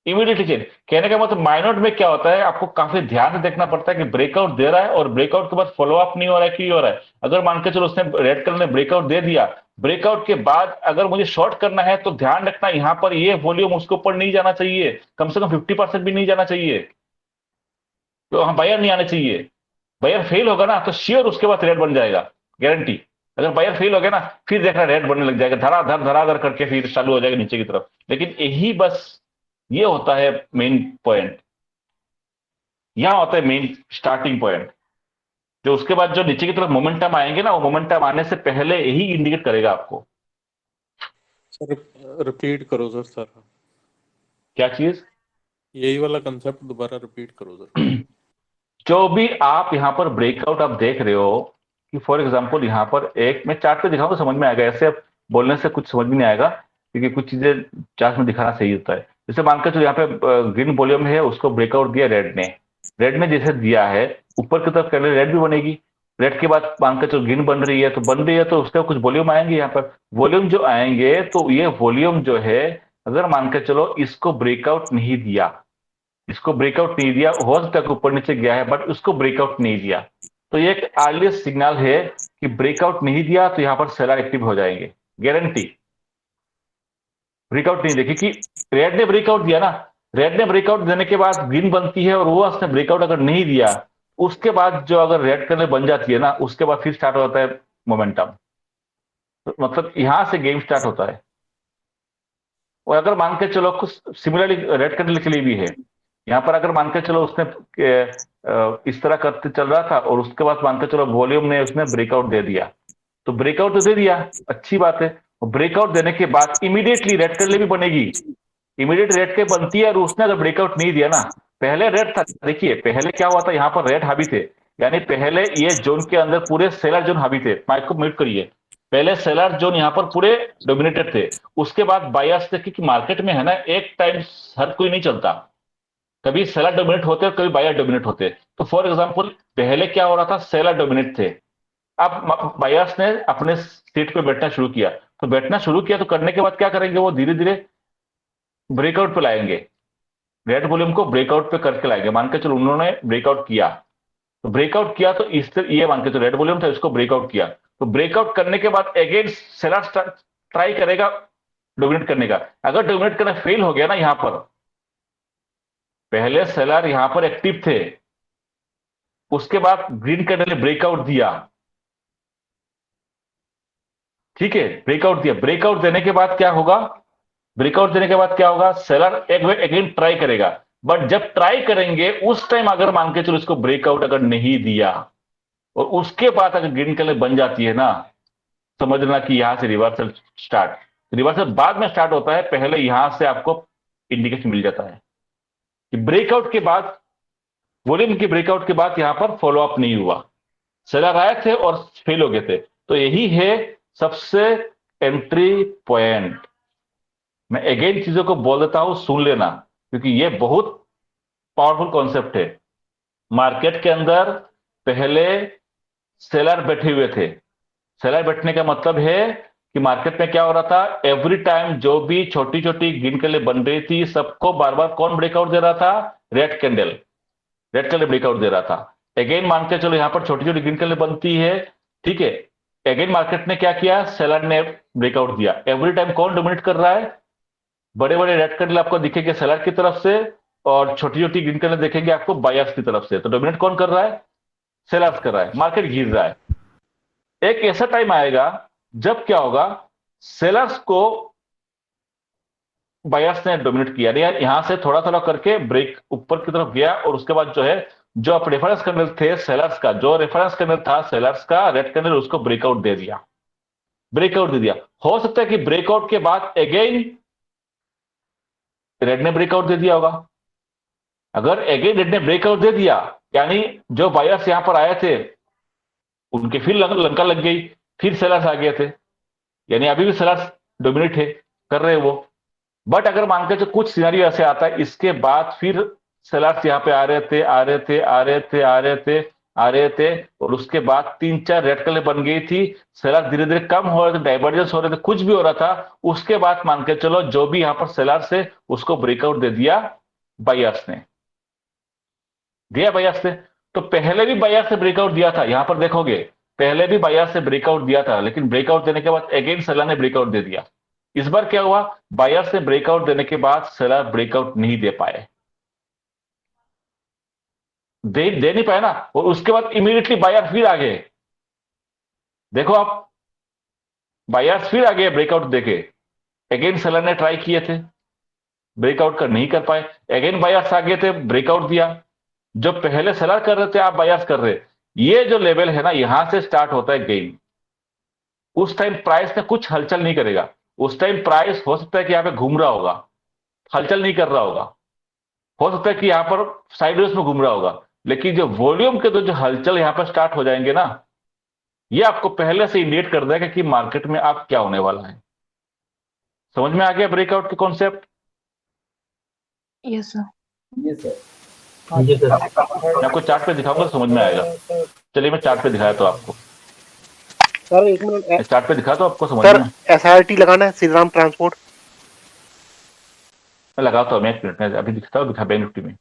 A: इमीडिएटली चेंज। कहने का मतलब माइनर में क्या होता है, आपको काफी ध्यान से देखना पड़ता है कि ब्रेकआउट दे रहा है और ब्रेकआउट के बाद फॉलो अप नहीं हो रहा है कि हो रहा है। अगर मान के चलो उसने रेड कलर ने ब्रेकआउट दे दिया, ब्रेकआउट के बाद अगर मुझे शॉर्ट करना है, तो ध्यान रखना यहां पर ये वॉल्यूम उसके ऊपर नहीं जाना चाहिए, कम से कम 50% भी नहीं जाना चाहिए, तो हम बायर नहीं आने चाहिए। बायर फेल होगा ना, तो श्योर उसके बाद रेड बन जाएगा, गारंटी। अगर बायर फेल हो गया ना, फिर देखना रेड बनने लग जाएगा, धराधर करके फिर चालू हो जाएगा नीचे की तरफ। लेकिन यही बस ये होता है मेन पॉइंट, यहां होता है मेन स्टार्टिंग पॉइंट, जो उसके बाद जो नीचे की तरफ मोमेंटम आएंगे ना, वो मोमेंटम आने से पहले यही इंडिकेट करेगा आपको।
B: सर रिपीट करो सर सारा,
A: क्या चीज?
B: यही वाला कंसेप्ट दोबारा रिपीट करो सर।
A: जो भी आप यहां पर ब्रेकआउट आप देख रहे हो, कि फॉर एग्जांपल यहां पर एक मैं चार्ट पे दिखाऊं तो समझ में आएगा, ऐसे बोलने से कुछ समझ में नहीं आएगा, क्योंकि कुछ चीजें चार्ट में दिखाना सही होता है। जैसे मानकर चलो यहाँ पे ग्रीन वॉल्यूम है, उसको ब्रेकआउट दिया रेड ने जैसे दिया है, ऊपर की तरफ कैंडल रेड भी बनेगी। रेड के बाद मानकर चलो ग्रीन बन रही है तो उसके कुछ वॉल्यूम आएंगे। यहाँ पर वॉल्यूम जो आएंगे तो ये वॉल्यूम जो है, अगर मानकर चलो इसको ब्रेकआउट नहीं दिया, हो सकता है ऊपर नीचे गया है बट उसको ब्रेकआउट नहीं दिया, तो ये एक अर्लीस्ट सिग्नल है कि ब्रेकआउट नहीं दिया तो यहां पर सेलर एक्टिव हो जाएंगे, गारंटी। ब्रेकआउट नहीं देखिए कि रेड ने ब्रेकआउट दिया ना, रेड ने ब्रेकआउट देने के बाद ग्रीन बनती है, और वो उसने ब्रेकआउट अगर नहीं दिया, उसके बाद जो अगर रेड कलर बन जाती है ना, उसके बाद फिर स्टार्ट होता है मोमेंटम। तो मतलब यहां से गेम स्टार्ट होता है। और अगर मान के चलो कुछ सिमिलरली रेड कलर के लिए भी है, यहां पर अगर मान के चलो उसने इस तरह करते चल रहा था और उसके बाद मान के चलो वॉल्यूम ने उसने ब्रेकआउट दे दिया, तो ब्रेकआउट तो दे दिया, अच्छी बात है। ब्रेकआउट देने के बाद इमीडिएटली रेड कलर भी बनेगी, इमीडिएट रेड के बनती है, और उसने अगर ब्रेकआउट नहीं दिया ना, पहले रेड था, देखिए पहले क्या हुआ था, यहाँ पर रेड हावी थे, यानी पहले ये जोन के अंदर पूरे सेलर जोन हावी थे। माइक को म्यूट करिए। पहले सेलर जोन यहाँ पर पूरे डोमिनेटेड थे, उसके बाद बायर्स थे, क्योंकि मार्केट में है ना एक टाइम हर कोई नहीं चलता, कभी सेलर डोमिनेट होते और कभी बायर डोमिनेट होते। तो फॉर एग्जांपल पहले क्या हो रहा था, सेलर डोमिनेट थे, अब बायर्स ने अपने सीट पे बैठना शुरू किया, तो बैठना शुरू किया तो करने के बाद क्या करेंगे, वो धीरे धीरे ब्रेकआउट पे लाएंगे, रेड वॉल्यूम को ब्रेकआउट पे करके लाएंगे। मान के चलो उन्होंने ब्रेकआउट किया, तो ब्रेकआउट किया तो इस ये मान के चलो रेड वॉल्यूम था, इसको ब्रेकआउट किया, तो ब्रेकआउट करने के बाद अगेन सेलर ट्राई करेगा डोमिनेट करने का। अगर डोमिनेट करना फेल हो गया ना, यहां पर पहले सेलर यहां पर एक्टिव थे, उसके बाद ग्रीन कैंडल ने ब्रेकआउट दिया, ठीक है, ब्रेकआउट दिया, ब्रेकआउट देने के बाद क्या होगा, सेलर एक बार अगेन ट्राई करेगा, बट जब ट्राई करेंगे उस टाइम अगर मान के चलो इसको ब्रेकआउट अगर नहीं दिया और उसके बाद अगर ग्रीन कलर बन जाती है ना, समझना कि यहां से रिवर्सल बाद में स्टार्ट होता है, पहले यहां से आपको इंडिकेशन मिल जाता है कि ब्रेकआउट के बाद, वॉल्यूम के ब्रेकआउट के बाद यहां पर फॉलो अप नहीं हुआ, सेलर आए थे और फेल हो गए थे। तो यही है सबसे एंट्री पॉइंट। मैं अगेन चीजों को बोल देता हूं, सुन लेना, क्योंकि ये बहुत पावरफुल कॉन्सेप्ट है। मार्केट के अंदर पहले सेलर बैठे हुए थे, सेलर बैठने का मतलब है कि मार्केट में क्या हो रहा था, एवरी टाइम जो भी छोटी छोटी ग्रीन कैंडल बन रही थी, सबको बार बार कौन ब्रेकआउट दे रहा था, रेड कैंडल ब्रेकआउट दे रहा था। अगेन मान के चलो यहां पर छोटी छोटी ग्रीन कैंडल बनती है, ठीक है, अगेन मार्केट ने क्या किया, सेलर ने ब्रेकआउट दिया। एवरी टाइम कौन डोमिनेट कर रहा है, बड़े बड़े रेड कैंडल आपको दिखेंगे सेलर की तरफ से, और छोटी छोटी ग्रीन कैंडल देखेंगे आपको बायर्स की तरफ से। तो डोमिनेट कौन कर रहा है, सेलर्स कर रहा है, मार्केट गिर रहा है। एक ऐसा टाइम आएगा जब क्या होगा, सेलर्स को बायर्स ने डोमिनेट किया, यहां से थोड़ा थोड़ा करके ब्रेक ऊपर की तरफ गया, और उसके बाद जो है, जो आप रेफरेंस कैंडल थे सेलर्स का, जो रेफरेंस कैंडल था सेलर्स का, रेड कैंडल, उसको ब्रेकआउट दे दिया, हो सकता है कि ब्रेकआउट के बाद अगेन रेड ने ब्रेकआउट दे दिया होगा। अगर अगेन रेड ने ब्रेकआउट दे दिया, यानी जो बायर्स यहां पर आए थे उनके फिर लंका लग गई, फिर सेलर्स आ गए थे, यानी अभी भी सेलर्स डोमिनेट है, कर रहे हैं वो। बट अगर मान के जो कुछ सिनेरियो ऐसे आता है, इसके बाद फिर सेलर्स यहाँ पे आ रहे थे, और उसके बाद 3-4 रेड कलर बन गई थी, सेलर धीरे धीरे कम हो रहे थे, डाइवर्जेंस हो रहे थे, कुछ भी हो रहा था, उसके बाद मान के चलो जो भी यहाँ पर सेलर्स है उसको ब्रेकआउट दे दिया बायर्स ने, तो पहले भी बायर्स ने ब्रेकआउट दिया था, यहां पर देखोगे पहले भी बायर्स ने ब्रेकआउट दिया था, लेकिन ब्रेकआउट देने के बाद अगेन सेलर ने ब्रेकआउट दे दिया। इस बार क्या हुआ, बायर्स ने ब्रेकआउट देने के बाद सेलर ब्रेकआउट नहीं दे पाए, दे नहीं पाए ना, और उसके बाद इमीडिएटली बायर फिर आ गए। देखो आप, बायर्स फिर आ गए ब्रेकआउट देके, अगेन सेलर ने ट्राई किए थे, ब्रेकआउट कर नहीं कर पाए, अगेन बायर्स आ गए थे, ब्रेकआउट दिया। जो पहले सेलर कर रहे थे, आप बायर्स कर रहे, ये जो लेवल है ना, यहां से स्टार्ट होता है गेम। उस टाइम प्राइस में कुछ हलचल नहीं करेगा, उस टाइम प्राइस हो सकता है कि यहां पे घूम रहा होगा, हलचल नहीं कर रहा होगा, हो सकता है कि यहां पर साइडवेज में घूम रहा होगा, लेकिन जो वॉल्यूम के जो हलचल यहां पर स्टार्ट हो जाएंगे ना, ये आपको पहले से इंडिकेट कर देगा कि मार्केट में आप क्या होने वाला है। समझ में आ गया ब्रेकआउट के कॉन्सेप्ट?
C: Yes sir.
E: ये सर।
A: मैं आपको चार्ट पे दिखाऊंगा तो समझ में आएगा। चलिए मैं चार्ट पे दिखाया तो आपको,
H: सर एक मिनट
A: चार्ट पे दिखा तो आपको समझ
H: सर,
A: में।
H: SRT लगाना है, श्रीराम ट्रांसपोर्ट।
A: मैं लगाता हूँ, मैं 1 मिनट में अभी दिखता हूँ, दिखा बैंक निफ्टी में।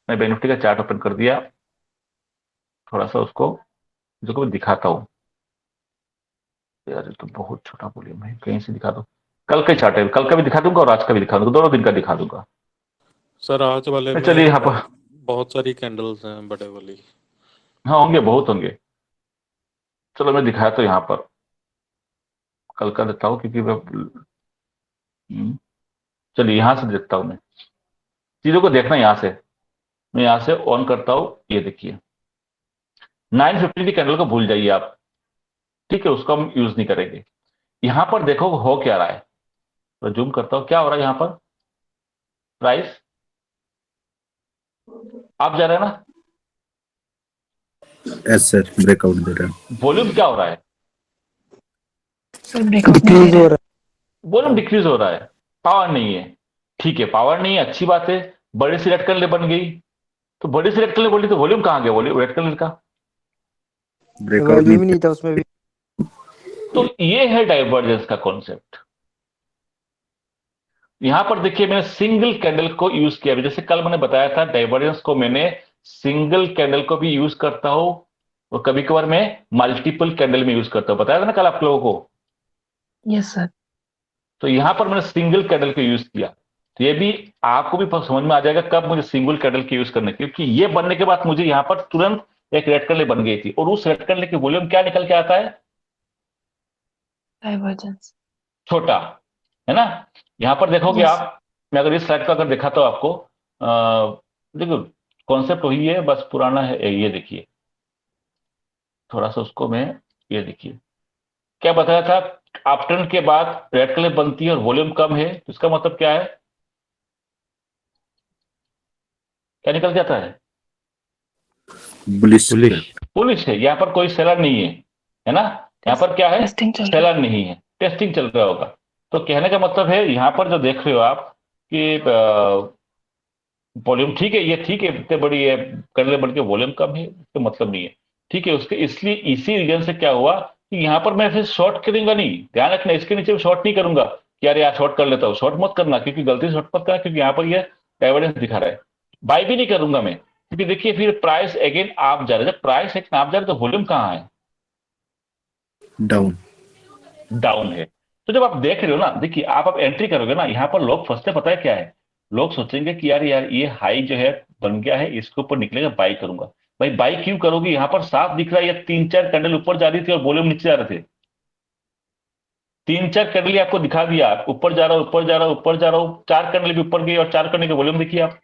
A: मैं बैंक निफ्टी का चार्ट ओपन कर दिया, थोड़ा सा उसको जो मैं दिखाता हूँ। यार ये तो बहुत छोटा वॉल्यूम है, कहीं से दिखा दो। कल का चार्ट है, कल का भी दिखा दूंगा और आज का भी दिखा दूंगा, दोनों दिन का दिखा दूंगा।
B: सर आज वाले
A: तो
B: में
A: चलिए यहाँ पर
B: बहुत सारी कैंडल्स हैं बड़े वाली।
A: हाँ होंगे, बहुत होंगे। चलो मैं दिखाया तो यहाँ पर कल का देता हूँ, क्योंकि चलिए यहाँ से देखता हूँ। मैं चीजों को देखना यहाँ से, मैं यहाँ से ऑन करता हूँ। ये देखिए 950 की कैंडल को भूल जाइए आप, ठीक है, उसको हम यूज नहीं करेंगे। यहां पर देखो हो क्या रहा है, तो जूम करता हूं, क्या हो रहा है यहां पर। प्राइस आप जा रहे हैं ना,
I: यस सर, ब्रेकआउट दे रहा है।
A: वॉल्यूम क्या हो रहा है,
C: सर ब्रेकआउट नहीं दे रहा है।
A: वॉल्यूम डिक्रीज हो रहा है, पावर नहीं है। ठीक है, पावर नहीं है, अच्छी बात है। बड़ी सी रेड कलर बन गई, तो बड़ी सी रेड कलर बोली तो वॉल्यूम कहां गया, वॉल्यूम रेड कलर का,
I: ब्रेकआउट नहीं
H: था उसमें भी।
A: तो ये है डाइवर्जेंस का कॉन्सेप्ट। यहां पर देखिए मैंने सिंगल कैंडल को यूज किया, जैसे कल मैंने बताया था डाइवर्जेंस को मैंने सिंगल कैंडल को भी यूज करता हूं, और कभी कभार मैं मल्टीपल कैंडल में यूज करता हूं, बताया था ना कल आप लोगों को।
C: Yes sir.
A: तो यहां पर मैंने सिंगल कैंडल को यूज किया, तो ये भी आपको भी समझ में आ जाएगा कब मुझे सिंगल कैंडल के यूज करने की, क्योंकि ये बनने के बाद मुझे यहां पर तुरंत एक रेड कैंडल बन गई थी, और उस रेड कैंडल की वॉल्यूम क्या निकल के आता है,
C: डाइवर्जेंस।
A: छोटा, है ना। यहां पर देखोगे
C: Yes.
A: आप, मैं अगर इस स्लाइड को अगर दिखाता हूं आपको, देखो कॉन्सेप्ट वही है, बस पुराना है। ये देखिए थोड़ा सा उसको मैं, ये देखिए क्या बताया था, अपटर्न के बाद रेड कलर बनती है और वॉल्यूम कम है, तो इसका मतलब क्या है, क्या निकल जाता है,
I: बुलिश।
A: पुलिस है। यहाँ पर कोई सेलर नहीं है ना, यहाँ पर क्या है,
C: टेस्टिंग चल रहा
A: सेलर नहीं है, टेस्टिंग चल रहा होगा। तो कहने का मतलब है यहाँ पर जो देख रहे हो आप कि वॉल्यूम ठीक है, ये ठीक है, इतने बड़ी है करले बढ़ के वॉल्यूम कम है, तो मतलब नहीं है, ठीक है उसके। इसलिए इसी रीजन से क्या हुआ कि यहाँ पर मैं फिर शॉर्ट करूंगा नहीं, ध्यान रखना, इसके नीचे भी शॉर्ट नहीं करूंगा कि यार यार शॉर्ट कर लेता हूँ, शॉर्ट मत करना, क्योंकि गलती से शॉर्ट मत करना, क्योंकि यहाँ पर ये डाइवर्जेंस दिखा रहा है। बाय भी नहीं करूंगा मैं, क्योंकि देखिए फिर प्राइस अगेन आप जा रहे हैं, जब प्राइस एक आप जा रहे तो वॉल्यूम कहाँ है,
I: डाउन।
A: डाउन है। तो जब आप देख रहे हो ना, देखिए आप एंट्री करोगे ना, यहाँ पर लोग फंसते पता है क्या है, लोग सोचेंगे कि यार यार ये हाई जो है बन गया है, इसके ऊपर निकलेगा, बाई करूंगा। भाई बाई क्यों करोगे, यहाँ पर साफ दिख रहा है ये 3-4 कैंडल ऊपर जा रही थी और वॉल्यूम नीचे जा रहे थे। 3-4 कैंडल ही आपको दिखा दिया, ऊपर जा रहा हूं, ऊपर जा रहा हूं, ऊपर जा रहा हूं, 4 कैंडल भी ऊपर गई और 4 कैंडल के वॉल्यूम देखिए आप,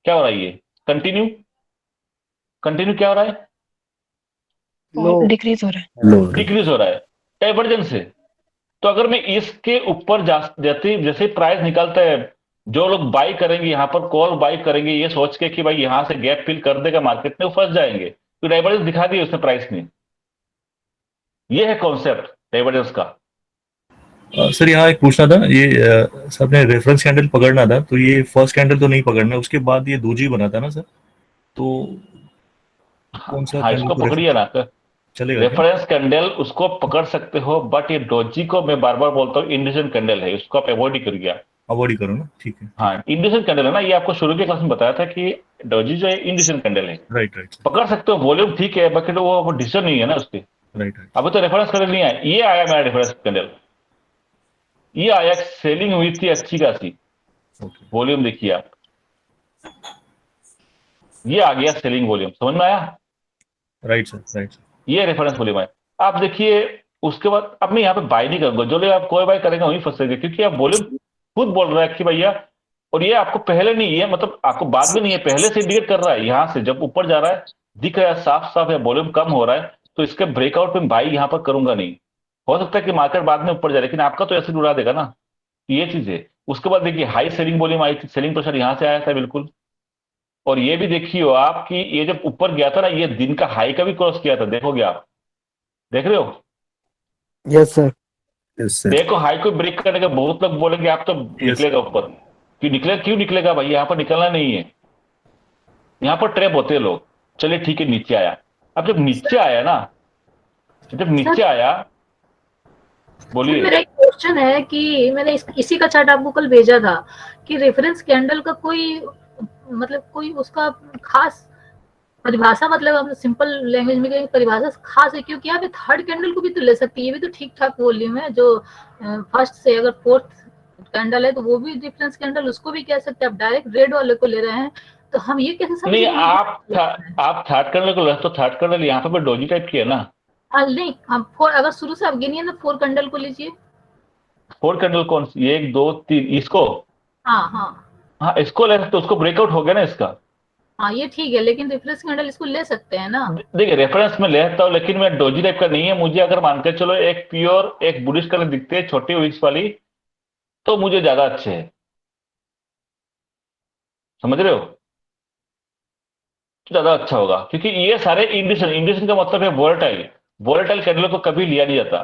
A: क्या हो रहा है, ये कंटिन्यू, कंटिन्यू क्या हो रहा है,
C: डिक्रीज हो रहा है।
I: लो।
A: डिक्रीज हो रहा है, डाइवर्जेंस है। तो अगर मैं इसके ऊपर जाते जैसे प्राइस निकलता है, जो लोग बाई करेंगे यहाँ पर कॉल बाई करेंगे ये सोच के कि भाई यहां से गैप फिल कर देगा मार्केट में, वो फंस जाएंगे, तो डाइवर्जेंस दिखा दिया उसने प्राइस ने। ये है कॉन्सेप्ट डाइवर्जेंस का।
J: सर यहाँ एक पूछना था, ये सर ने रेफरेंस कैंडल पकड़ना था, तो ये फर्स्ट कैंडल तो नहीं पकड़ना, उसके बाद ये दोजी बना था ना सर, तो कौन सा
A: हाँ
J: कैंडल
A: इसको
J: को
A: पकड़िए ना,
J: चलेगा क्या?
A: रेफरेंस कैंडल उसको पकड़ सकते हो, बट ये डोजी को मैं बार बार बोलता हूँ इंडिसेंट कैंडल है, उसको आप अवॉइड ही करिए आप।
J: अवॉइड ही करो ना, ठीक है।
A: हाँ इंडिसेंट कैंडल है ना, ये आपको शुरू के क्लास में बताया था कि डोजी जो है इंडिसेंट कैंडल है,
J: राइट राइट
A: पकड़ सकते हो, वॉल्यूम ठीक है, बट वो डिसीजन नहीं है ना उसके।
J: Right right.
A: अभी तो रेफरेंस कैंडल नहीं आया, ये आया मेरा रेफरेंस कैंडल, ये आया, सेलिंग हुई थी अच्छी खासी,
J: ओके
A: वॉल्यूम देखिए आप, ये आ गया सेलिंग वॉल्यूम, समझ में आया,
J: राइट सर, राइट सर।
A: ये रेफरेंस वॉल्यूम है। आप देखिए उसके बाद अब मैं यहाँ पे बाय नहीं करूंगा, जो लोग आप कोई बाय करेंगे वहीं फंसेंगे, क्योंकि आप वॉल्यूम खुद बोल रहा है कि भैया, और ये आपको पहले नहीं है, मतलब आपको बाद में नहीं है, पहले से इंडिकेट कर रहा है, यहाँ से जब ऊपर जा रहा है दिख रहा है साफ साफ है, वॉल्यूम कम हो रहा है, तो इसके ब्रेकआउट में बाई यहाँ पर करूंगा नहीं। हो सकता है कि मार्केट बाद में ऊपर जाए, लेकिन आपका तो ऐसे उड़ा देगा ना, ये चीज है। उसके बाद देखिए हाई सेलिंग वॉल्यूम आई थी, सेलिंग प्रेशर यहाँ से आया था बिल्कुल, और ये भी देखिए आप कि ये जब ऊपर गया था ना, ये दिन का हाई का भी क्रॉस किया था, देखोगे आप, देख रहे हो,
H: यस सर।
I: Yes sir.
A: देखो हाई को ब्रेक करने के बहुत लोग बोलेंगे आप तो निकलेगा ऊपर, क्यों निकलेगा भाई, यहाँ पर निकलना नहीं है, यहाँ पर ट्रैप होते हैं लोग। चलिए ठीक है, नीचे आया। अब जब नीचे आया ना, जब नीचे आया, बोलिए।
G: मेरा एक क्वेश्चन है कि मैंने इसी का चार्ट आपको कल भेजा था कि रेफरेंस कैंडल का कोई मतलब कोई उसका खास परिभाषा, मतलब हम सिंपल लैंग्वेज में कहें परिभाषा खास है, क्योंकि आप थर्ड कैंडल को भी तो ले सकते हैं, ये भी तो ठीक ठाक वॉल्यूम है। जो फर्स्ट से अगर फोर्थ कैंडल है तो वो भी डिफरेंस कैंडल, उसको भी कह सकते हैं। आप डायरेक्ट रेड वाले को ले रहे हैं तो हम ये कैसे समझेंगे?
A: नहीं, आप थर्ड कैंडल को ले तो थर्ड कैंडल यहाँ पे डोजी टाइप की है ना।
G: नहीं, हम फोर, अगर शुरू से आप गिनिए ना, 4 कैंडल को लीजिए।
A: 4 कैंडल कौन सी, 1 2 3, इसको? हाँ, इसको ले तो उसको ब्रेकआउट हो गया ना इसका।
G: हाँ, ये ठीक है, लेकिन रेफरेंस कैंडल इसको ले सकते हैं ना।
A: देखिए, रेफरेंस में ले सकता हूँ, लेकिन मैं डोजी टाइप का नहीं है। मुझे अगर मान के चलो एक प्योर एक बुलिश कलर दिखते है छोटी विक्स वाली, तो मुझे ज्यादा अच्छे है, समझ रहे हो, तो ज्यादा अच्छा होगा। क्योंकि ये सारे इंडिकेशन का मतलब है वोलेटाइल। वोलेटाइल कैंडल को कभी लिया नहीं जाता।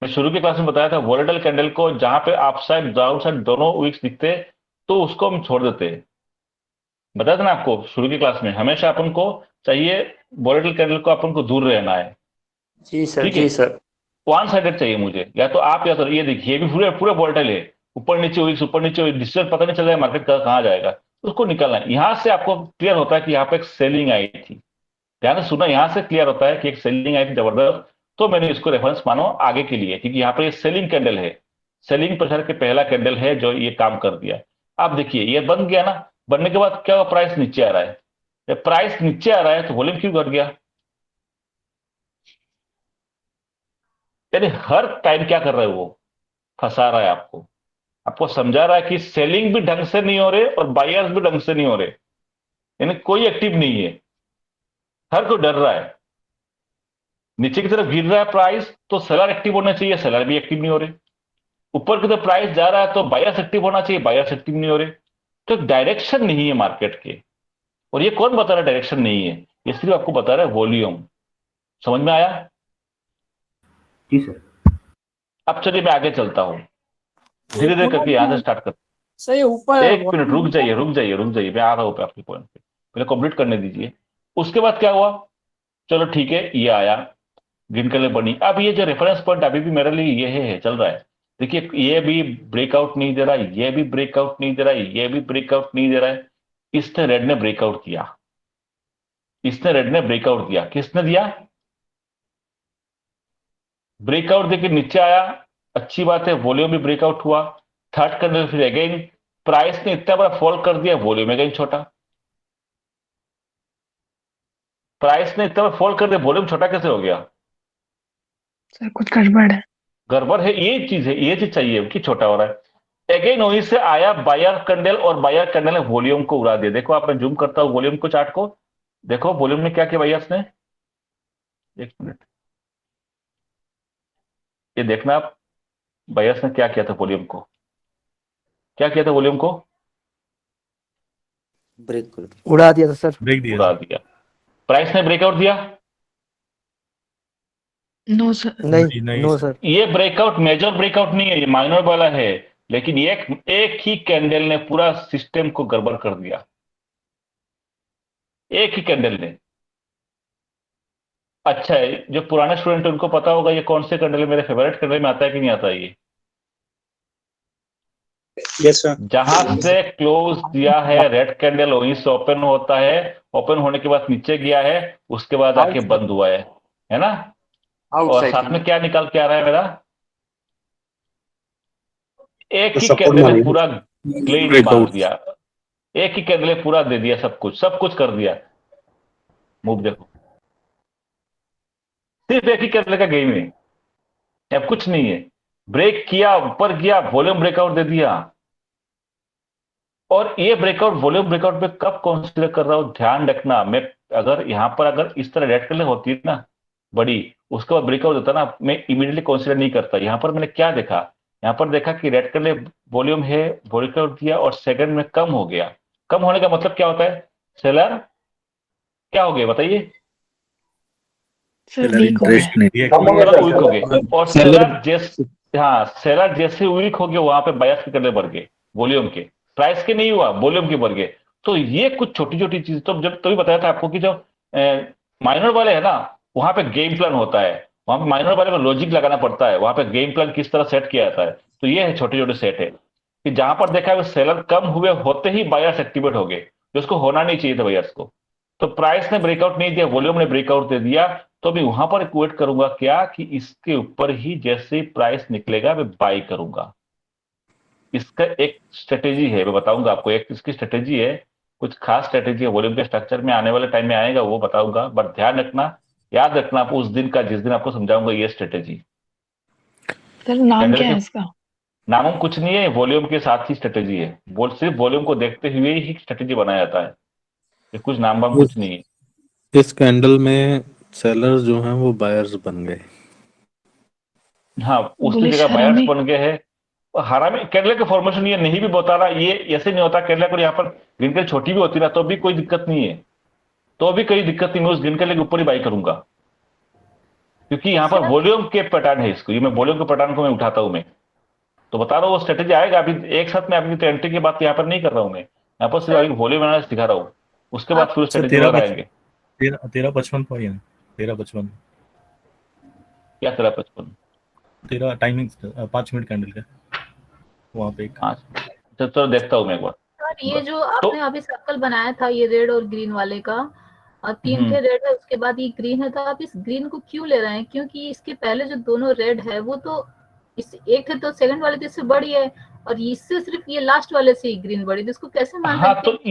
A: मैं शुरू के क्लास में बताया था, वोलेटाइल कैंडल को जहां पे अप साइड डाउन साइड दोनों विक्स दिखते तो उसको हम छोड़ देते हैं। बताया था ना आपको शुरू की क्लास में, हमेशा अपन को चाहिए वोलेटाइल कैंडल को अपन को दूर रहना है।
E: जी सर,
A: ठीक है,
E: जी सर।
A: वन साइडेड चाहिए मुझे, या तो आप या तो ये देखिए, ये भी पूरे पूरे वोलेटाइल है, ऊपर नीचे हुई, ऊपर नीचे हुई, डिसीजन पता नहीं चल रहा है मार्केट कहाँ जाएगा, उसको निकालना है। यहां से आपको क्लियर होता है कि यहाँ पे एक सेलिंग आई थी, ध्यान से सुना, यहां से क्लियर होता है कि एक सेलिंग आई थी जबरदस्त, तो मैंने इसको रेफरेंस मानो आगे के लिए, क्योंकि यहाँ पे ये सेलिंग कैंडल है, सेलिंग प्रेशर के पहला कैंडल है जो ये काम कर दिया। अब देखिए ये बन गया ना, बनने के बाद क्या हुआ, प्राइस नीचे आ रहा है। जब प्राइस नीचे आ रहा है तो वॉल्यूम क्यों घट गया? यानी हर टाइम क्या कर रहा है वो, फंसा रहा है आपको, आपको समझा रहा है कि सेलिंग भी ढंग से नहीं हो रहे और बायर्स भी ढंग से नहीं हो रहे, यानी कोई एक्टिव नहीं है, हर कोई डर रहा है। नीचे की तरफ गिर रहा है प्राइस तो सेलर एक्टिव होना चाहिए, सेलर भी एक्टिव नहीं हो रहे। ऊपर की तरफ प्राइस जा रहा है तो बायर्स एक्टिव होना चाहिए, बायर्स एक्टिव नहीं हो रहे। तो डायरेक्शन नहीं है मार्केट के। और ये कौन बता रहा है डायरेक्शन नहीं है? ये सिर्फ आपको बता रहा है वॉल्यूम। समझ में आया?
E: जी सर।
A: अब चलिए मैं आगे चलता हूं, धीरे धीरे करके यहां से स्टार्ट करता
F: सही ऊपर
A: हूं। एक मिनट रुक जाइए, रुक जाइए, रुक जाइए, मैं आ रहा हूं पे आपके पॉइंट पे, पहले कंप्लीट करने दीजिए। उसके बाद क्या हुआ, चलो ठीक है, ये आया, ग्रीन कलर बनी। अब ये जो रेफरेंस पॉइंट अभी भी मेरे लिए ये है, चल रहा है। देखिए ये भी ब्रेकआउट नहीं दे रहा, ये भी ब्रेकआउट नहीं दे रहा, ये भी ब्रेकआउट नहीं दे रहा है। इसने रेड ने ब्रेकआउट किया, इसने रेड ने ब्रेकआउट दिया। किसने दिया? ब्रेकआउट देके नीचे आया, अच्छी बात है, वॉल्यूम भी ब्रेकआउट हुआ। थर्ड कैंडल फिर अगेन प्राइस ने इतना बड़ा फॉल कर दिया, वॉल्यूम अगेन छोटा। प्राइस ने इतना बड़ा फॉल कर दिया, वॉल्यूम छोटा कैसे हो गया?
C: सर कुछ गड़बड़ है।
A: गड़बड़ है, ये चीज है, ये चीज चाहिए कि छोटा हो रहा है। अगेन वहीं से आया बायर कैंडल, और बायर कैंडल ने वॉल्यूम को उड़ा दिया। देखो आप, मैं जूम करता हूं वॉल्यूम को, चार्ट को देखो, वॉल्यूम में क्या किया बायर्स ने। एक मिनट, ये देखना आप, बायर्स ने क्या किया था वॉल्यूम को, क्या किया था वॉल्यूम को?
E: ब्रेक कर
H: उड़ा दिया था सर।
J: ब्रेक दिया
A: उड़ा दिया। प्राइस ने ब्रेकआउट दिया?
C: No sir.
H: नहीं,
J: नहीं
H: नो
J: सर।
H: सर।
A: ये ब्रेकआउट मेजर ब्रेकआउट नहीं है, ये माइनर वाला है। लेकिन एक ही कैंडल ने पूरा सिस्टम को गड़बड़ कर दिया, एक ही कैंडल ने। अच्छा है, जो पुराने स्टूडेंट उनको पता होगा ये कौन से कैंडल मेरे फेवरेट कैंडल में आता है कि नहीं आता है ये।
E: Yes sir.
A: जहां से क्लोज दिया है रेड कैंडल वहीं से ओपन होता है, ओपन होने के बाद नीचे गया है, उसके बाद आके बंद हुआ है ना। और साथ में क्या निकाल के आ रहा है मेरा, एक ही कैंडल ने पूरा क्लीन मार दिया, एक ही कैंडल ने पूरा दे दिया, सब कुछ कर दिया। मूव देखो, सिर्फ एक ही कैंडल का गेम है, अब कुछ नहीं है। ब्रेक किया, ऊपर गया, वॉल्यूम ब्रेकआउट दे दिया। और ये ब्रेकआउट वॉल्यूम ब्रेकआउट पे कब कंसीडर कर रहा हूं, ध्यान रखना। मैं अगर यहां पर अगर इस तरह रेड कलर होती है ना बड़ी, उसके बाद ब्रेकआउट होता ना, मैं इमीडिएटली कंसीडर नहीं करता। यहां पर मैंने क्या देखा, यहां पर देखा कि रेड कलर वॉल्यूम है, ब्रेकआउट दिया और सेकंड में कम हो गया। कम होने का मतलब क्या होता है, सेलर क्या हो गया बताइए?
C: सर वीक हो गया।
I: इंटरेस्ट नहीं।
A: सेलर वीक हो गए, और सेलर जैसे, हाँ सेलर जैसे वीक हो गए वहां पे बायर्स के कैंडल बढ़ गए। वॉल्यूम के, प्राइस के नहीं हुआ, वॉल्यूम के बढ़ गए। तो ये कुछ छोटी छोटी चीज, तो जब तभी बताया था आपको कि जो माइनर वाले है ना, वहां पे गेम प्लान होता है, वहां पे माइनर वाले में लॉजिक लगाना पड़ता है, वहां पे गेम प्लान किस तरह सेट किया जाता है। तो ये है छोटे छोटे सेट है कि जहां पर देखा है सेलर कम हुए होते ही बायर्स एक्टिवेट हो गए, जो उसको होना नहीं चाहिए था बायर्स को। तो प्राइस ने ब्रेकआउट नहीं दिया, वॉल्यूम ने ब्रेकआउट दे दिया, तो मैं वहां पर वेट करूंगा क्या कि इसके ऊपर ही जैसे प्राइस निकलेगा मैं बाई करूंगा। इसका एक स्ट्रेटेजी है, मैं बताऊंगा आपको, एक इसकी स्ट्रेटेजी है, कुछ खास स्ट्रेटेजी है, वॉल्यूम के स्ट्रक्चर में आने वाले टाइम में आएगा वो बताऊंगा, बट ध्यान रखना, याद रखना आप उस दिन का जिस दिन आपको समझाऊंगा ये स्ट्रेटेजी।
C: सर नाम
A: कैंडल
C: क्या है
A: के
C: इसका?
A: नाम कुछ नहीं है, वॉल्यूम के साथ ही स्ट्रेटेजी है, सिर्फ वॉल्यूम को देखते हुए ही स्ट्रेटेजी बनाया जाता है, ये कुछ नाम वाम कुछ नहीं है।
B: इस कैंडल में सेलर्स जो हैं वो बायर्स बन गए।
A: हाँ, उसकी
C: बुलिश
A: जगह बायर्स
C: हरामी।
A: बन गए हैं। हरामी कैंडल के फॉर्मेशन ये नहीं भी बता रहा, ये ऐसे नहीं होता, कैंडल को यहाँ पर ग्रीन कैंडल छोटी भी होती ना तो भी कोई दिक्कत नहीं है, तो भी कोई दिक्कत नहीं, मैं उस ग्रीन कैंडल के ऊपर ही बाई करूंगा, क्योंकि यहाँ पर वॉल्यूम के पैटर्न है इसको, ये मैं वॉल्यूम के पैटर्न को मैं उठाता हूं, मैं तो बता रहा हूँ वो स्ट्रेटेजी आएगा। अभी एक साथ में आपकी एंट्री की बात यहाँ पर नहीं कर रहा हूँ, मैं यहाँ पर सिर्फ अभी वॉल्यूम एनालिसिस दिखा रहा हूँ, उसके बाद फिर स्ट्रेटेजी वगैरह आएंगे।
J: 13:55 पर ही है, 13:55
A: क्या 13:55?
J: 13 टाइमिंग 5 मिनट कैंडल का वहां पे एक।
A: हाँ तो देखता हूँ मैं एक बार।
G: सर ये जो आपने अभी सर्कल बनाया था ये रेड और ग्रीन वाले का, और 3 थे रेड है उसके बाद ये ग्रीन है, तो आप इस ग्रीन को क्यों ले रहे हैं? क्योंकि इसके पहले जो दोनों रेड है वो तो इस एक है तो सेकंड वाले तो इससे बड़ी है, और इससे सिर्फ ये लास्ट वाले से ही ग्रीन बड़ी, तो इसको कैसे मान
A: हाँ
G: सकते
A: तो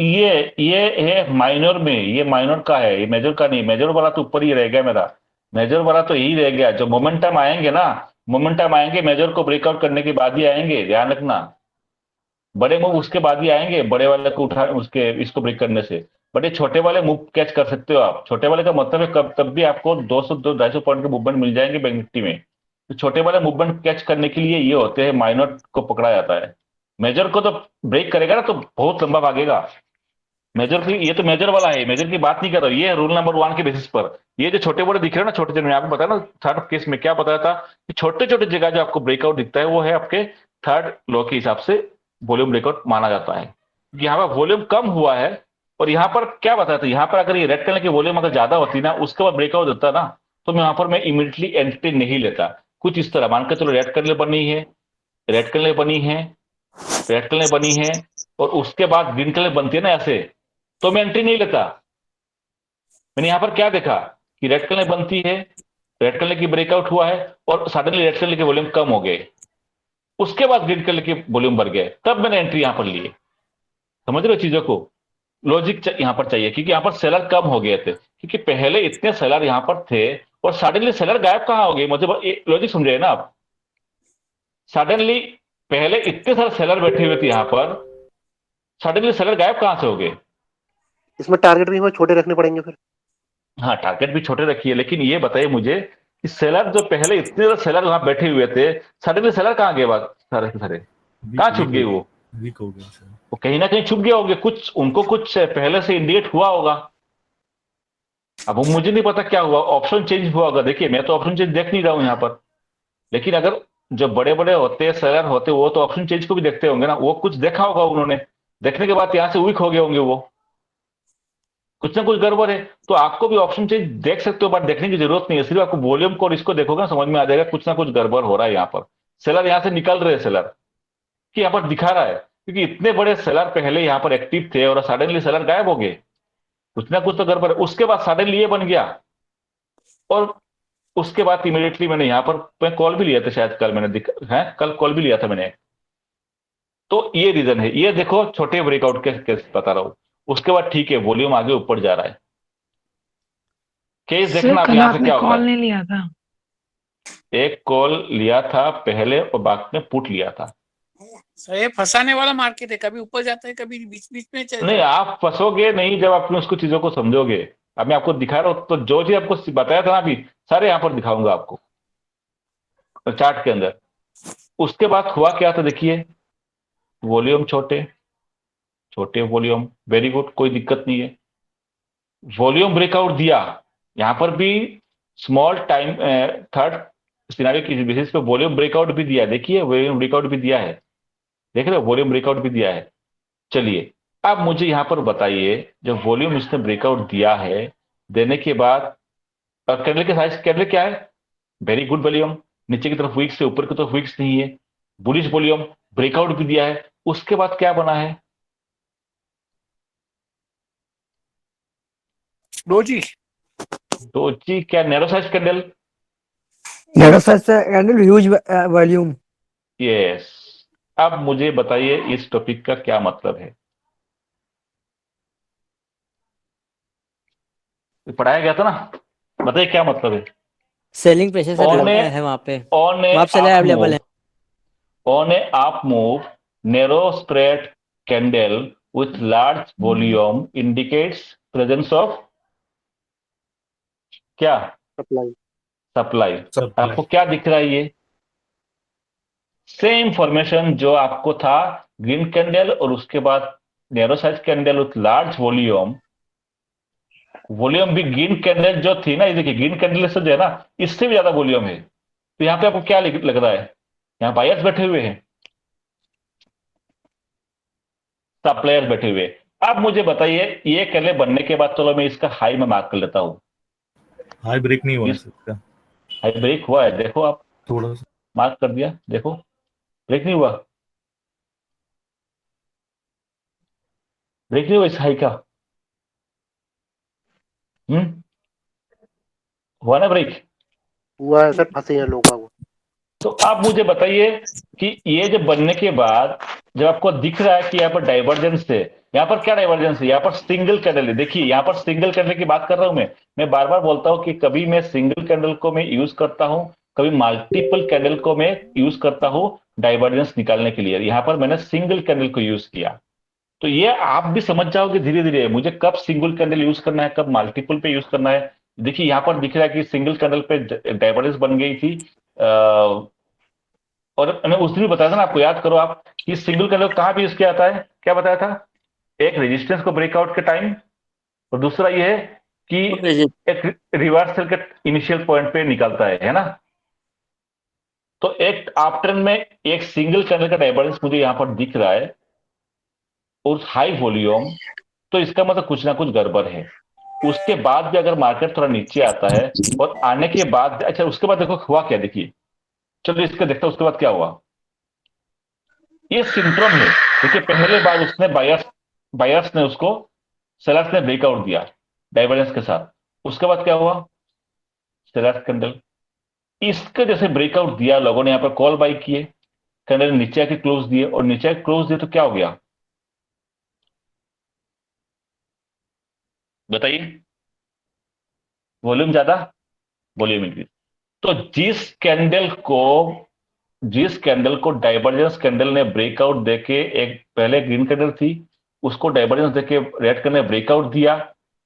A: ये है माइनर में, ये माइनर का है, ये मेजर का नहीं, मेजर वाला तो ऊपर ही रह गया मेरा, मेजर वाला तो यही रह गया। जो मोमेंटम आएंगे ना, मोमेंटम आएंगे मेजर को ब्रेकआउट करने के बाद ही आएंगे, ध्यान रखना, बड़े मूव उसके बाद ही आएंगे, बड़े वाले को उठा उसके इसको ब्रेक करने से। बट ये छोटे वाले मूव कैच कर सकते हो आप, छोटे वाले का मतलब है कब तब भी आपको 200-250 पॉइंट के मूवमेंट मिल जाएंगे बैंक निफ्टी में। तो छोटे वाले मूवमेंट कैच करने के लिए ये होते हैं, माइनर को पकड़ा जाता है, मेजर को तो ब्रेक करेगा ना तो बहुत लंबा भागेगा। मेजर की ये तो मेजर वाला है, मेजर की बात नहीं कर रहा हूं, ये रूल नंबर 1 के बेसिस पर। ये जो छोटे बड़े दिख रहे हैं ना, छोटे जन में आपको बताया ना थर्ड केस में क्या बताया था कि छोटे छोटे जगह जो आपको ब्रेकआउट दिखता है वो है आपके थर्ड लो के हिसाब से वॉल्यूम ब्रेकआउट माना जाता है। यहाँ पर वॉल्यूम कम हुआ है, और यहाँ पर क्या बताया था, यहाँ पर अगर ये रेड कलर की वॉल्यूम अगर ज्यादा होती ना उसके बाद ब्रेकआउट देता ना, तो मैं यहाँ पर मैं इमीडिएटली एंट्री नहीं लेता। कुछ इस तरह मान के चलो, रेड कलर बनी है, रेड कलर बनी है, रेड कलर बनी है, और उसके बाद ग्रीन कलर बनती है ना ऐसे, तो मैं एंट्री नहीं लेता। मैंने यहां पर क्या देखा कि रेड कलर बनती है, रेड कलर की ब्रेकआउट हुआ है, और सडनली रेड कलर के वॉल्यूम कम हो गए, उसके बाद ग्रीन कलर के वॉल्यूम बढ़ गए, तब मैंने एंट्री यहां पर लिए। समझ रहे हो चीजों को, लॉजिक यहां पर चाहिए, क्योंकि यहां पर सेलर कम हो गए थे, क्योंकि पहले इतने सेलर यहां पर थे और सडनली सेलर गायब कहां हो गए, मतलब लॉजिक समझे ना आप। सडनली पहले इतने सारे सेलर बैठे हुए थे यहां पर, सडनली सेलर गायब कहां से हो गए?
H: इसमें टारगेट भी हमें छोटे रखने पड़ेंगे फिर।
A: हाँ टारगेट भी छोटे रखिए, लेकिन ये बताइए मुझे कि सेलर जो पहले इतने सारे सेलर वहां बैठे हुए थे, सडनली सेलर कहां गए? बात सारे के सारे कहां छुप गए? वो
J: वीक हो गया सर,
A: वो कहीं ना कहीं छुप गए होंगे, कुछ उनको कुछ पहले से इंडिकेट हुआ होगा। अब वो मुझे नहीं पता क्या हुआ, ऑप्शन चेंज हुआ होगा। देखिए मैं तो ऑप्शन चेंज देख नहीं रहा हूं यहाँ पर, लेकिन अगर जो बड़े बड़े होते हैं सेलर होते वो तो ऑप्शन चेंज को भी देखते होंगे ना, वो कुछ देखा होगा उन्होंने, देखने के बाद यहाँ से वीक हो गए होंगे, वो कुछ ना कुछ गड़बड़ है। तो आपको भी ऑप्शन चेंज देख सकते हो, बट देखने की जरूरत नहीं है, सिर्फ आपको वॉल्यूम को और इसको देखोगे ना समझ में आ जाएगा कुछ ना कुछ गड़बड़ हो रहा है। यहाँ पर सेलर यहाँ से निकल रहे हैं, सेलर कि यहाँ पर दिखा रहा है, क्योंकि इतने बड़े सेलर पहले यहाँ पर एक्टिव थे और सडनली सेलर गायब हो गए, कुछ ना कुछ तो गड़बड़ है। उसके बाद सडनली ये बन गया, और उसके बाद इमीडिएटली मैंने यहाँ पर मैं कॉल भी लिया था, शायद कल मैंने कल कॉल भी लिया था मैंने। तो ये रीजन है, ये देखो छोटे ब्रेकआउट के बता रहा हूं। उसके बाद ठीक है वॉल्यूम आगे ऊपर जा रहा है, केस देखना आप
C: कल
A: यहाँ से
C: आपने
A: क्या होगा।
C: कॉल नहीं लिया था?
A: एक कॉल लिया था पहले और बाद में पुट लिया था।
F: सर ये फंसाने वाला मार्केट है, कभी ऊपर जाता है कभी बीच बीच में चल
A: नहीं
F: जाता है।
A: आप फंसोगे नहीं जब आपने उसको चीजों को समझोगे। अब मैं आपको दिखा रहा हूं, तो जो चीज आपको बताया था ना अभी सारे यहाँ पर दिखाऊंगा आपको चार्ट के अंदर। उसके बाद हुआ क्या था देखिए, वॉल्यूम छोटे छोटे वॉल्यूम, वेरी गुड, कोई दिक्कत नहीं है। वॉल्यूम ब्रेकआउट दिया, यहां पर भी स्मॉल टाइम थर्ड सिनेरियो की बेसिस पे वॉल्यूम ब्रेकआउट भी दिया, देखिए वॉल्यूम ब्रेकआउट भी दिया है। देख रहे हो, वॉल्यूम ब्रेकआउट भी दिया है। चलिए अब मुझे यहां पर बताइए, जब वॉल्यूम इसने ब्रेकआउट दिया है, देने के बाद कैंडल के साइज, कैंडल क्या है, वेरी गुड वॉल्यूम, नीचे की तरफ वीक्स है, ऊपर की तरफ वीक्स नहीं है, बुलिश वॉल्यूम, ब्रेकआउट भी दिया है। उसके बाद क्या बना है,
F: डोजी
A: डोजी क्या, narrow size candle,
K: narrow size candle, huge volume.
A: Yes. अब मुझे बताइए इस टॉपिक का क्या मतलब है, पढ़ाया गया था ना, बताइए क्या मतलब है।
K: सेलिंग प्रेशर सर
A: ऑन ए
K: है वहाँ पे,
A: ऑन ए
K: वहाँ पे सेलर
A: आप
K: अवेलेबल
A: मूव,
K: है।
A: on a up move, narrow spread candle with large volume indicates presence of क्या,
H: सप्लाई।
A: सप्लाई।
J: सप्लाई।
A: आपको क्या दिख रहा है, ये सेम फॉर्मेशन जो आपको था, ग्रीन कैंडल और उसके बाद narrow size candle with large volume. Volume भी ग्रीन कैंडल जो थी ना, ये देखिए ग्रीन कैंडल से जो है ना, इससे भी ज्यादा वॉल्यूम है। तो यहाँ पे आपको क्या लग रहा है, यहाँ बायर्स बैठे हुए हैं, सप्लायर्स बैठे हुए। अब मुझे बताइए, ये कैंडल बनने के बाद, चलो मैं इसका हाई में मार्क कर लेता हूं,
J: हाई ब्रेक नहीं हुआ
A: इस
J: सकता,
A: हाई ब्रेक हुआ है, देखो आप,
J: थोड़ा सा।
A: मार्क कर दिया, देखो ब्रेक नहीं हुआ, ब्रेक नहीं हुआ इस हाई का, हुआ ना ब्रेक।
H: हुआ है सर, फंसे हैं लोग बाग।
A: तो आप मुझे बताइए कि ये जब बनने के बाद, जब आपको दिख रहा है कि यहाँ पर डाइवर्जेंस है, यहाँ पर क्या डाइवर्जेंस है, यहाँ पर सिंगल कैंडल है। देखिए यहाँ पर सिंगल कैंडल की बात कर रहा हूं मैं बार बार बोलता हूं कि कभी मैं सिंगल कैंडल को मैं यूज करता हूं, कभी मल्टीपल कैंडल को मैं यूज करता हूं डाइवर्जेंस निकालने के लिए। यहाँ पर मैंने सिंगल कैंडल को यूज किया, तो ये आप भी समझ जाओगे धीरे धीरे मुझे कब सिंगल कैंडल यूज करना है, कब मल्टीपल पे यूज करना है। देखिए यहाँ पर दिख रहा है कि सिंगल कैंडल पे डाइवर्जेंस बन गई थी, और मैंने उस दिन भी बताया था ना, आपको याद करो आप, कि सिंगल कैंडल कहां पे यूज किया जाता है, क्या बताया था, एक रेजिस्टेंस को ब्रेकआउट के टाइम, और दूसरा ये है कि एक रिवर्सल के इनिशियल पॉइंट पे निकलता है ना। तो एक आफ्टर में एक सिंगल कैंडल का डाइवर्जेंस मुझे यहां पर दिख रहा है और हाई वॉल्यूम, तो इसका मतलब कुछ ना कुछ गड़बड़ है। उसके बाद भी अगर मार्केट थोड़ा नीचे आता है, और आने के बाद, अच्छा उसके बाद देखो हुआ क्या, देखिए चलो इसका देखता हूं उसके बाद क्या हुआ। ये सिंड्रोम है, देखिए पहले बार उसने बायर्स ने उसको, सेलर्स ने ब्रेकआउट दिया डाइवर्जेंस के साथ, उसके बाद क्या हुआ, सेलर्स कैंडल, इसके जैसे ब्रेकआउट दिया, लोगों ने यहां पर कॉल बाई किए, कैंडल नीचे आके क्लोज दिए, और नीचे आके क्लोज दिए तो क्या हो गया, बताइए, वॉल्यूम ज्यादा, वॉल्यूम इंक्रीज। तो जिस कैंडल को डाइवर्जेंस कैंडल ने ब्रेकआउट देके, एक पहले ग्रीन कैंडल थी, उसको डाइवर्जेंस देके रेड कैंडल ने ब्रेकआउट दिया,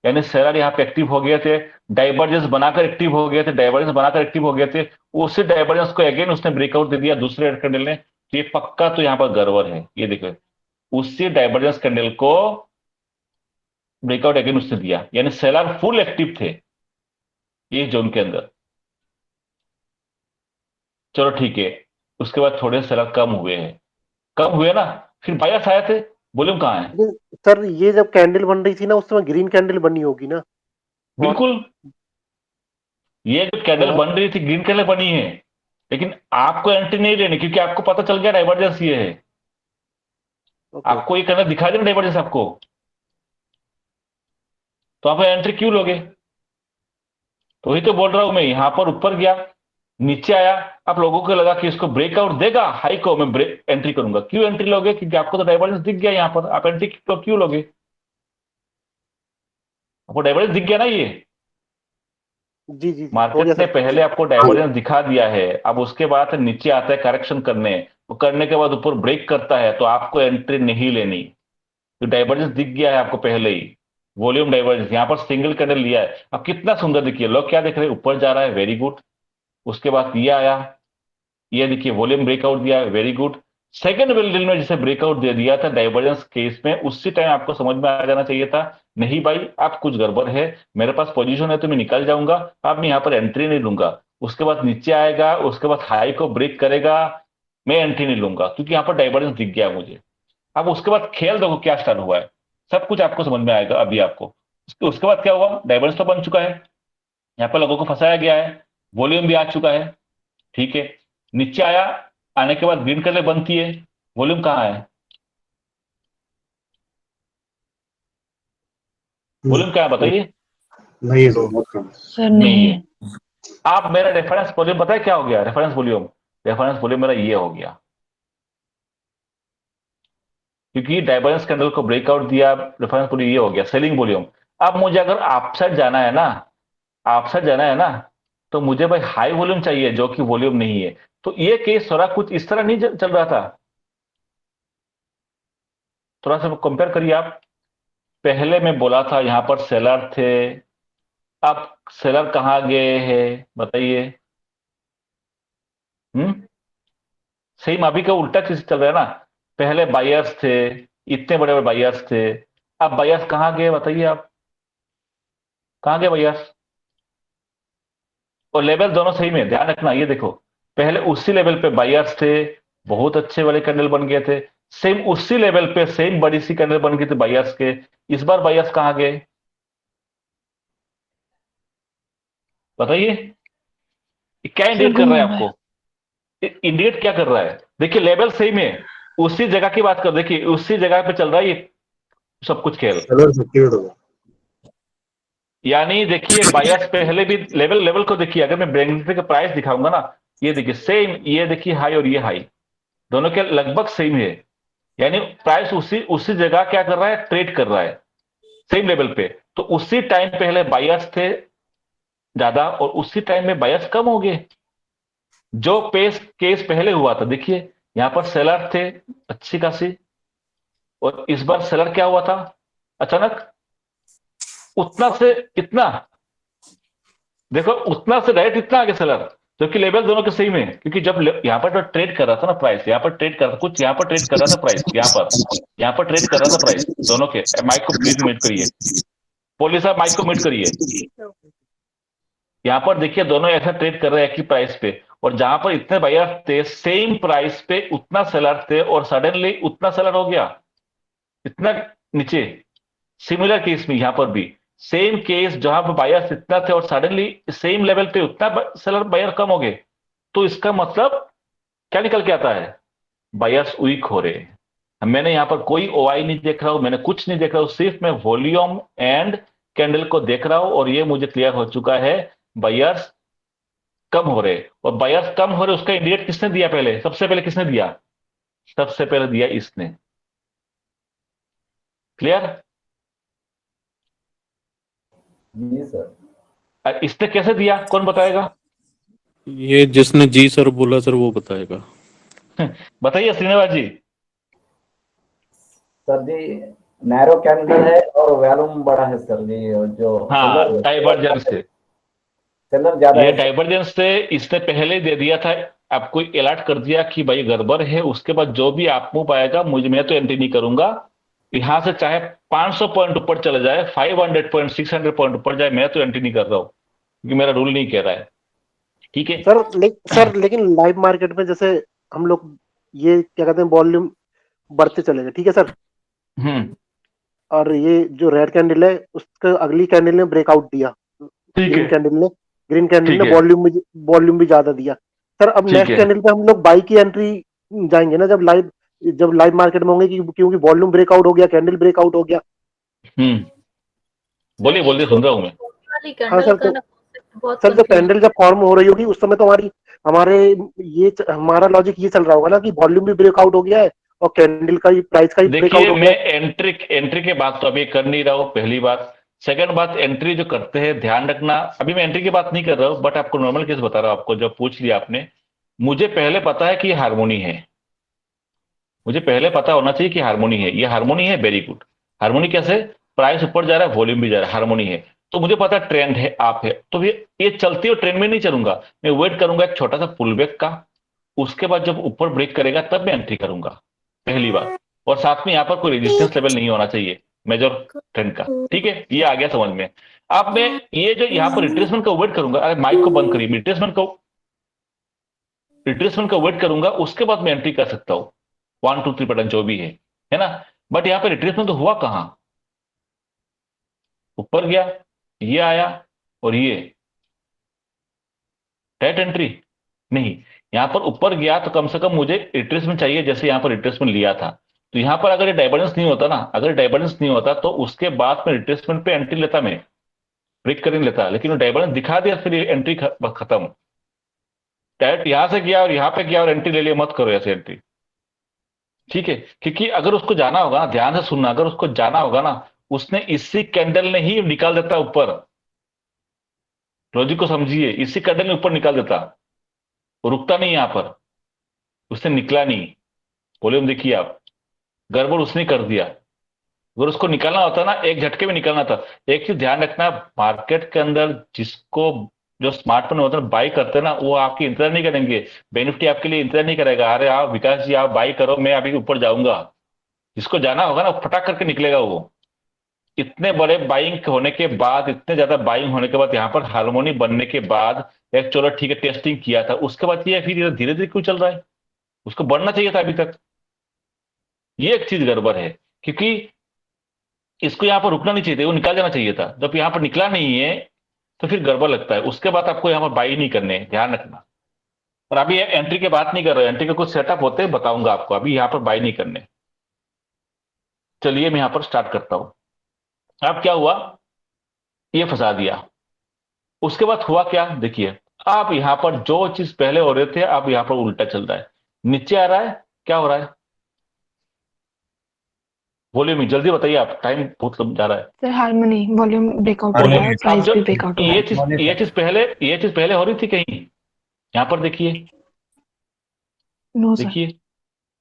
A: यानी सेलर यहाँ पे एक्टिव हो गए थे, डाइवर्जेंस बनाकर एक्टिव हो गए थे, डाइवर्जेंस बनाकर एक्टिव हो गए थे, उसी डाइवर्जेंस को अगेन उसने ब्रेकआउट दे दिया दूसरे रेड कैंडल ने। तो ये पक्का तो यहाँ पर गड़बड़ है, ये देखो उसी डाइवर्जेंस कैंडल को ब्रेकआउट अगेन उसने दिया, यानी सेलर फुल एक्टिव थे ये जोन के अंदर। चलो ठीक है, उसके बाद थोड़े सेलर कम हुए हैं, कम हुए ना, फिर बायर्स आए थे, वॉल्यूम कहाँ है,
H: सर ये जब कैंडल बन रही थी ना, उस समय ग्रीन कैंडल बनी होगी ना।
A: बिल्कुल, ये जो कैंडल बन रही थी ग्रीन कैंडल बनी है, लेकिन आपको एंट्री नहीं लेनी, क्योंकि आपको पता चल गया डाइवर्जेंस ये है, आपको ये कैंडल दिखा देना डाइवर्जेंस आपको, तो आप एंट्री क्यों लोगे। तो वही तो बोल रहा हूं मैं, यहां पर ऊपर गया, नीचे आया, आप लोगों को लगा कि इसको ब्रेकआउट देगा हाई को, मैं ब्रेक एंट्री करूंगा। क्यों एंट्री लोगे, क्योंकि आपको तो डाइवर्जेंस दिख गया यहां पर, आप एंट्री तो क्यों लोगे, आपको डाइवर्जेंस दिख गया ना, ये
H: जी जी
A: मार्केट ने पहले आपको डाइवर्जेंस दिखा दिया है, अब उसके बाद नीचे आता है करेक्शन करने, वो करने के बाद ऊपर ब्रेक करता है, तो आपको एंट्री नहीं लेनी, तो डाइवर्जेंस दिख गया है आपको पहले ही, वॉल्यूम डाइवर्जेंस, यहां पर सिंगल कैंडल लिया है। अब कितना सुंदर देखिए, लोग क्या देख रहे हैं, ऊपर जा रहा है, वेरी गुड, उसके बाद ये आया, ये देखिए वॉल्यूम ब्रेकआउट दिया है, वेरी गुड, सेकंड कैंडल में जिसे ब्रेकआउट दे दिया था डाइवर्जेंस केस में, उसी टाइम आपको समझ में आ जाना चाहिए था, नहीं भाई आप कुछ गड़बड़ है, मेरे पास पोजीशन है तो मैं निकल जाऊंगा, अब मैं यहां पर एंट्री नहीं लूंगा। उसके बाद नीचे आएगा, उसके बाद हाई को ब्रेक करेगा, मैं एंट्री नहीं लूंगा क्योंकि यहाँ पर डाइवर्जेंस दिख गया मुझे। अब उसके बाद खेल देखो क्या स्टार्ट हुआ है, सब कुछ आपको समझ में आएगा अभी आपको। उसके बाद क्या हुआ, डाइवर्जेंस तो बन चुका है, यहाँ पर लोगों को फंसाया गया है, वॉल्यूम भी आ चुका है, ठीक है। नीचे आया, आने के बाद ग्रीन कलर बनती है, वॉल्यूम कहाँ है, वॉल्यूम क्या है बताइए?
I: नहीं है सर, बहुत कम।
C: सर नहीं है।
A: आप मेरा रेफरेंस वॉल्यूम पता है क्या हो गया? रेफरेंस वॉल्यूम मेरा ये हो गया, क्योंकि डाइवर्जेंस कैंडल को ब्रेकआउट दिया, रेफरेंस वॉल्यूम ये हो गया, सेलिंग वॉल्यूम। अब मुझे अगर अपसाइड जाना है ना, अपसाइड जाना है ना, तो मुझे भाई हाई वॉल्यूम चाहिए जो कि वॉल्यूम नहीं है। तो ये केस थोड़ा कुछ इस तरह नहीं चल रहा था, थोड़ा सा कंपेयर करिए आप। पहले मैं बोला था यहां पर सेलर थे, अब सेलर कहां गए हैं बताइए? सेम अभी का उल्टा चीज चल रहा है ना, पहले बायर्स थे, इतने बड़े बड़े बायर्स थे, अब बायर्स कहां गए बताइए आप, कहां गए बायर्स? और लेवल दोनों सही में, ध्यान रखना, ये देखो पहले उसी लेवल पे बायर्स थे, बहुत अच्छे वाले कैंडल बन गए थे, सेम उसी लेवल पे सेम बड़ी सी कैंडल बन गई थी बायर्स के। इस बार बायर्स कहां गए बताइए? क्या इंडिकेट कर रहा है आपको? इंडिकेट क्या कर रहा है? देखिए लेवल सही में, उसी जगह की बात कर, देखिए उसी जगह पे चल रहा है ये सब कुछ खेल। यानी देखिए बायर्स पहले भी लेवल को देखिए, अगर मैं बैंक निफ्टी का प्राइस दिखाऊंगा ना, ये देखिए सेम, ये देखिए हाई और ये हाई दोनों के लगभग सेम है, यानी प्राइस उसी उसी जगह क्या कर रहा है, ट्रेड कर रहा है सेम लेवल पे। तो उसी टाइम पहले बायर्स थे ज्यादा और उसी टाइम में बायर्स कम हो गए। जो केस पहले हुआ था, देखिए यहां पर सेलर थे अच्छी खासी, और इस बार सेलर क्या हुआ था अचानक, उतना से इतना, देखो उतना से डायरेक्ट इतना आगे सेलर, जबकि लेवल दोनों के सही में। क्योंकि जब यहां पर ट्रेड कर रहा था ना प्राइस, यहां पर ट्रेड कर रहा था कुछ, यहां पर ट्रेड कर रहा था प्राइस, यहां पर ट्रेड कर रहा था प्राइस दोनों के। माइक को प्लीज म्यूट करिए, पोलिस साहब माइक को म्यूट करिए। यहां पर देखिए दोनों ऐसा ट्रेड कर रहे हैं कि प्राइस पे, और जहां पर इतने बायर थे सेम प्राइस पे उतना सेलर थे, और सडनली उतना सेलर हो गया इतना नीचे। सिमिलर केस में यहां पर भी सेम केस, जहां पर बायर्स इतना थे और सडनली सेम लेवल पे उतना सेलर बायर कम हो गए। तो इसका मतलब क्या निकल के आता है, बायर्स वीक हो रहे हैं। मैंने यहां पर कोई ओआई नहीं देख रहा हूं, मैंने कुछ नहीं देख रहा हूं, सिर्फ मैं वॉल्यूम एंड कैंडल को देख रहा हूं, और ये मुझे क्लियर हो चुका है बायर्स कम हो रहे। और बायर्स कम हो रहे उसका इंडिकेट किसने दिया? पहले सबसे पहले किसने दिया? सबसे पहले दिया इसने। क्लियर?
E: जी सर।
A: इसने कैसे दिया, कौन बताएगा?
B: ये जिसने जी सर बोला सर वो बताएगा।
A: बताइए श्रीनिवास जी।
E: सर जी नैरो कैंडल है और वॉल्यूम बड़ा है सर जी, जो
A: हाँ डाइवर्जेंस से,
E: सेलर ज्यादा
A: ये
E: है।
A: डाइवर्जेंस से इसने पहले दे दिया था, आपको अलर्ट कर दिया कि भाई गड़बड़ है। उसके बाद जो भी आप मूव आएगा मैं तो एंट्री नहीं करूंगा, यहां से चाहे 500 पॉइंट ऊपर चले जाए, 500 पॉइंट 600 पॉइंट ऊपर जाए, मैं तो एंट्री नहीं कर रहा हूं, क्योंकि मेरा रूल नहीं कह रहा है। ठीक है
H: सर लेकिन लाइव मार्केट में जैसे हम लोग ये क्या कहते हैं, वॉल्यूम बढ़ते चलेगा, ठीक है सर। और ये जो रेड कैंडल है उसका अगली कैंडल ने ब्रेकआउट दिया, ग्रीन कैंडल ने वॉल्यूम भी ज्यादा दिया सर। अब नेक्स्ट कैंडल पे हम लोग बाई की एंट्री जाएंगे ना, जब लाइव मार्केट में होंगे, क्योंकि वॉल्यूम ब्रेकआउट हो गया, कैंडल ब्रेकआउट हो गया।
A: बोलिए सुन रहा हूं मैं।
H: हाँ सर जब कैंडल जब फॉर्म हो रही होगी उस समय तो हमारा लॉजिक ये चल रहा होगा ना कि वॉल्यूम भी ब्रेकआउट हो गया है और कैंडल का ही प्राइस का ही ब्रेकआउट हो गया।
A: मैं एंट्री के बात तो अभी कर नहीं रहा हूं, पहली बात। सेकंड बात, एंट्री जो करते हैं ध्यान रखना, अभी मैं एंट्री की बात नहीं कर रहा हूं, बट आपको नॉर्मल केस बता रहा हूं। आपको जब पूछ लिया आपने, मुझे पहले पता है कि हार्मोनी है, मुझे पहले पता होना चाहिए कि हार्मोनी है, ये हार्मोनी है, वेरी गुड। हार्मोनी कैसे? प्राइस ऊपर जा रहा है, वॉल्यूम भी जा रहा है, हार्मोनी है। तो मुझे पता ट्रेंड है, आप है, तो ये चलती हुई ट्रेंड में नहीं चलूंगा, मैं वेट करूंगा एक छोटा सा पुलबैक का, उसके बाद जब ऊपर ब्रेक करेगा तब मैं एंट्री करूंगा, पहली बात। और साथ में यहां पर कोई रेजिस्टेंस लेवल नहीं होना चाहिए मेजर ट्रेंड का, ठीक है, ये आ गया समझ में। अब मैं ये जो यहां पर रिट्रेसमेंट का वेट करूंगा, अरे माइक को बंद करिए, रिट्रेसमेंट का वेट करूंगा, उसके बाद मैं एंट्री कर सकता हूं, 1 2 3 पैटर्न जो भी है ना। बट यहाँ पे रिट्रेसमेंट तो हुआ कहां, ऊपर गया, ये आया और ये टाइट एंट्री नहीं, यहां पर ऊपर गया तो कम से कम मुझे रिट्रेसमेंट चाहिए, जैसे यहां पर रिट्रेसमेंट लिया था। तो यहां पर अगर ये डाइवर्जेंस नहीं होता ना, अगर डाइवर्जेंस नहीं होता तो उसके बाद में रिट्रेसमेंट पे एंट्री लेता, मैं ब्रेक कर नहीं लेता, लेकिन वो डाइवर्जेंस दिखा दिया, फिर एंट्री खत्म। डायरेक्ट यहां से गया और यहां पे गया और एंट्री ले लिया, मत करो ऐसे एंट्री, ठीक है। क्योंकि अगर उसको जाना होगा ना, ध्यान से सुनना, अगर उसको जाना होगा ना, उसने इसी कैंडल ने ही निकाल देता ऊपर, लॉजिक को समझिए, इसी कैंडल ने ऊपर निकाल देता, वो रुकता नहीं यहां पर, उसने निकला नहीं। वॉल्यूम देखिए आप, गड़बड़ उसने कर दिया। अगर उसको निकालना होता ना, एक झटके में निकालना था। एक चीज ध्यान रखना, मार्केट के अंदर जिसको, जो स्मार्टफोन होता है बाई करते हैं ना, वो आपकी इंतजार नहीं करेंगे, बेनिफिट आपके लिए इंतजार नहीं करेगा, अरे आप विकास जी आप बाई करो, मैं अभी ऊपर जाऊंगा। जिसको जाना होगा ना, फटाक करके निकलेगा वो। इतने बड़े बाइंग होने के बाद, इतने ज्यादा बाइंग होने के बाद, यहाँ पर हार्मोनी बनने के बाद, एक चलो ठीक है टेस्टिंग किया था, उसके बाद ये फिर धीरे धीरे क्यों चल रहा है, उसको बढ़ना चाहिए था अभी तक। ये एक चीज गड़बड़ है, क्योंकि इसको यहां पर रुकना नहीं चाहिए था, वो निकाल जाना चाहिए था। जब यहां पर निकला नहीं है तो फिर गड़बड़ लगता है, उसके बाद आपको यहां पर बाई नहीं करने, ध्यान रखना। और अभी एंट्री की बात नहीं कर रहे, एंट्री के कुछ सेटअप होते हैं, बताऊंगा आपको, अभी यहां पर बाई नहीं करने। चलिए मैं यहां पर स्टार्ट करता हूं। अब क्या हुआ, ये फंसा दिया। उसके बाद हुआ क्या देखिए, आप यहां पर जो चीज पहले हो रहे थे, अब यहां पर उल्टा चल रहा है, नीचे आ रहा है, क्या हो रहा है, वॉल्यूम जल्दी बताइए आप, टाइम बहुत कम जा रहा है।
C: सर हार्मनी वॉल्यूम ब्रेकआउट हो रहा है,
J: हार्मोनी
A: अब
C: प्राइस
A: जो
C: भी ब्रेकआउट हो रहा है।
A: ये चीज पहले हो रही थी कहीं, यहां पर देखिए,
C: नो सर।
A: देखिए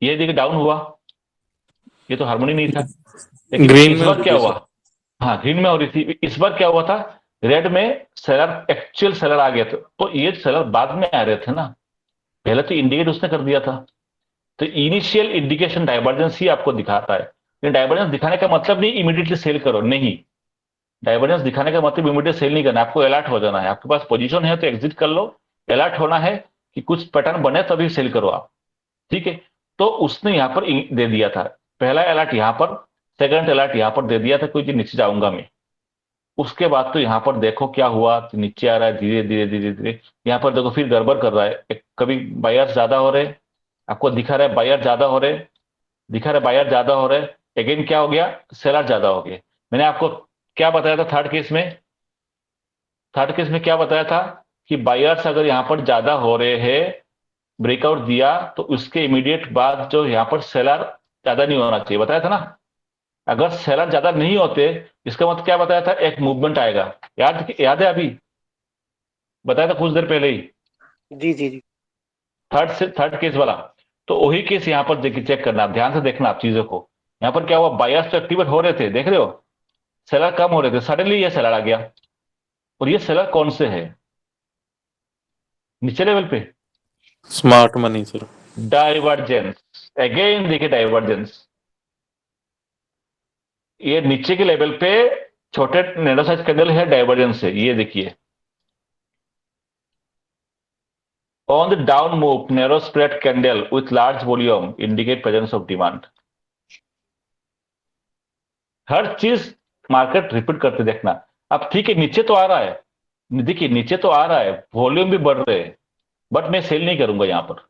A: ये देखिए डाउन हुआ, ये तो हार्मोनी नहीं था। लेकिन
B: ग्रीन
A: इस
B: में
A: बार
B: हो
A: क्या
B: रही है
A: हुआ, हाँ ग्रीन में हो रही थी, इस बार क्या हुआ था, रेड में सेलर, एक्चुअल सेलर आ गया था। तो ये सेलर बाद में आ रहे थे ना, पहले तो इंडिकेट उसने कर दिया था। तो इनिशियल इंडिकेशन डाइवर्जेंस ही आपको दिखाता है। लेकिन डाइवर्जेंस दिखाने का मतलब नहीं इमीडिएटली सेल करो, नहीं, डाइवर्जेंस दिखाने का मतलब इमीडिएट सेल नहीं करना, आपको अलर्ट हो जाना है। आपके पास पोजीशन है तो एग्जिट कर लो, अलर्ट होना है कि कुछ पैटर्न बने तभी सेल करो आप, ठीक है। तो उसने यहां पर दे दिया था, पहला अलर्ट यहां पर, सेकंड अलर्ट यहां पर दे दिया था, कोई जी नीचे जाऊंगा मैं। उसके बाद तो यहां पर देखो क्या हुआ, तो नीचे आ रहा है धीरे धीरे धीरे धीरे, यहां पर देखो फिर गड़बड़ कर रहा है। कभी बायर्स ज्यादा हो रहे, आपको दिखा रहा है बायर ज्यादा हो रहे, दिखा रहा है बायर ज्यादा हो रहे, अगेन क्या हो गया, सेलर ज्यादा हो गए। मैंने आपको क्या बताया था थर्ड केस में, थर्ड केस में क्या बताया था कि बायर्स अगर यहां पर ज्यादा हो रहे हैं, ब्रेकआउट दिया, तो उसके इमीडिएट बाद जो यहां पर सेलर ज्यादा नहीं होना चाहिए, बताया था ना। अगर सेलर ज्यादा नहीं होते, इसका मतलब क्या बताया था, एक मूवमेंट आएगा, याद है अभी बताया था कुछ देर पहले ही,
H: जी जी जी।
A: थर्ड केस वाला। तो वही केस यहां पर देखिए, चेक करना, ध्यान से देखना आप चीजों को। यहां पर क्या हुआ, बायर्स तो एक्टिवेट हो रहे थे, देख रहे हो, सेलर कम हो रहे थे, सडनली ये सेलर आ गया। और ये सेलर कौन से है, नीचे लेवल पे,
B: smart money sir.
A: Divergence, again देखिए डाइवर्जेंस, ये नीचे के लेवल पे छोटे नैरो साइज कैंडल है, डाइवर्जेंस है, ये देखिए। On the down move, narrow spread candle with large volume indicate presence of demand. हर चीज मार्केट रिपीट करते देखना। अब ठीक है, नीचे तो आ रहा है, देखिए नीचे तो आ रहा है, वॉल्यूम भी बढ़ रहे हैं, बट मैं सेल नहीं करूंगा यहां पर,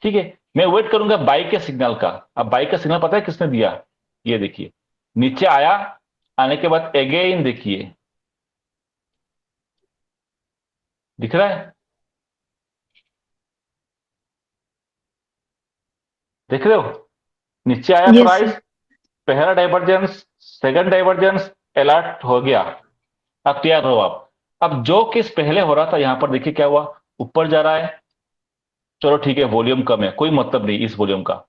A: ठीक है। मैं वेट करूंगा बाई के सिग्नल का। अब बाई का सिग्नल पता है किसने दिया, ये देखिए, नीचे आया, आने के बाद अगेन देखिए, दिख रहा है, देख रहे हो, नीचे आया
C: Yes,
A: प्राइस,
C: sir.
A: पहला डाइवर्जेंस, सेकंड डाइवर्जेंस, अलर्ट हो गया, अब तैयार हो आप। अब जो केस पहले हो रहा था, यहां पर देखिए क्या हुआ, ऊपर जा रहा है, चलो ठीक है वॉल्यूम कम है, कोई मतलब नहीं इस वॉल्यूम का,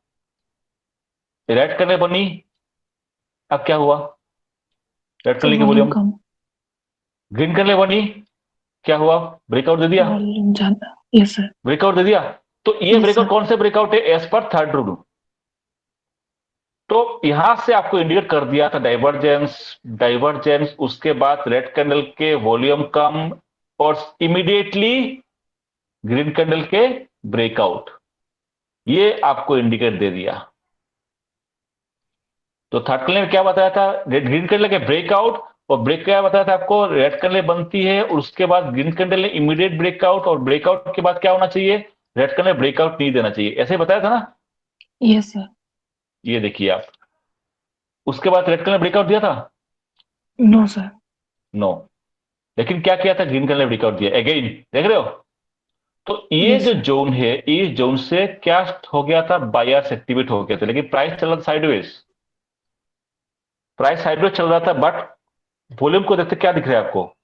A: रेड करने बनी, अब क्या हुआ, रेड
C: सर
A: करने की
C: वॉल्यूम
A: वॉल्यूम,
C: कम,
A: ग्रीन करने बनी, क्या हुआ, ब्रेकआउट दे दिया,
C: वॉल्यूम ज्यादा। Yes sir.
A: ब्रेकआउट दे दिया। तो ये
C: Yes,
A: ब्रेकआउट
C: sir.
A: कौन से ब्रेकआउट है, एज पर थर्ड रूल। तो यहां से आपको इंडिकेट कर दिया था डाइवर्जेंस, डाइवर्जेंस, उसके बाद रेड कैंडल के वॉल्यूम कम, और इमीडिएटली ग्रीन कैंडल के ब्रेकआउट, ये आपको इंडिकेट दे दिया। तो थर्ड कैंडल में क्या बताया था, ग्रीन कैंडल के ब्रेकआउट, और ब्रेक क्या बताया था आपको, रेड कैंडल बनती है और उसके बाद ग्रीन कैंडल ने इमीडिएट ब्रेकआउट, और ब्रेकआउट के बाद क्या होना चाहिए, रेड कैंडल ब्रेकआउट नहीं देना चाहिए, ऐसे बताया था ना।
C: Yes sir.
A: ये देखिए आप, उसके बाद रेड कैंडल ब्रेकआउट दिया था,
C: नो सर।
A: नो, लेकिन क्या किया था, ग्रीन कैंडल ब्रेकआउट दिया अगेन, देख रहे हो। तो ये
C: Yes,
A: जो
C: sir.
A: जोन है, इस जोन से क्या हो गया था, बायर्स एक्टिवेट हो गए थे, लेकिन प्राइस चल रहा था साइडवेज, प्राइस साइडवेज चल रहा था, बट वॉल्यूम को देखते क्या दिख रहा है आपको,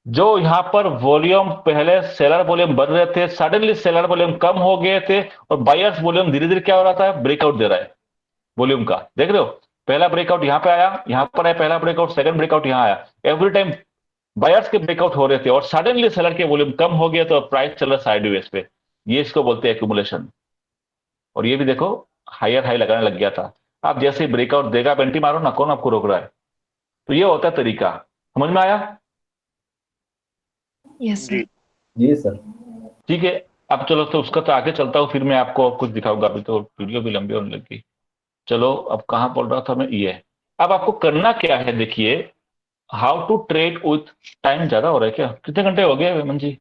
A: जो यहां पर वॉल्यूम पहले सेलर वॉल्यूम बढ़ रहे थे, सडनली सेलर वॉल्यूम कम हो गए थे, और बायर्स वॉल्यूम धीरे धीरे क्या हो रहा था, ब्रेकआउट दे रहा है वॉल्यूम का, देख रहे हो। पहला ब्रेकआउट यहां पे आया, यहां पर आया पहला ब्रेकआउट, सेकंड ब्रेकआउट यहां आया, एवरी टाइम बायर्स के ब्रेकआउट हो रहे थे, और सडनली सेलर के वॉल्यूम कम हो गया, तो प्राइस चल रहा साइडवेज पे, ये इसको बोलते हैं एक्यूमुलेशन। और ये भी देखो हायर हाई लगाने लग गया था। आप जैसे ब्रेकआउट देगा, आप एंट्री मारो ना, कौन आपको रोक रहा है। तो ये होता है तरीका, समझ में आया।
C: Yes sir.
E: जी सर।
A: ठीक है, अब चलो तो उसका तो आगे चलता हूँ, फिर मैं आपको और कुछ दिखाऊंगा, अभी तो वीडियो भी लंबी होने लगी। चलो अब कहाँ बोल रहा था मैं, ये अब आपको करना क्या है, देखिए how to trade with time. ज्यादा हो रहा है क्या, कितने घंटे हो गए हेमंत जी?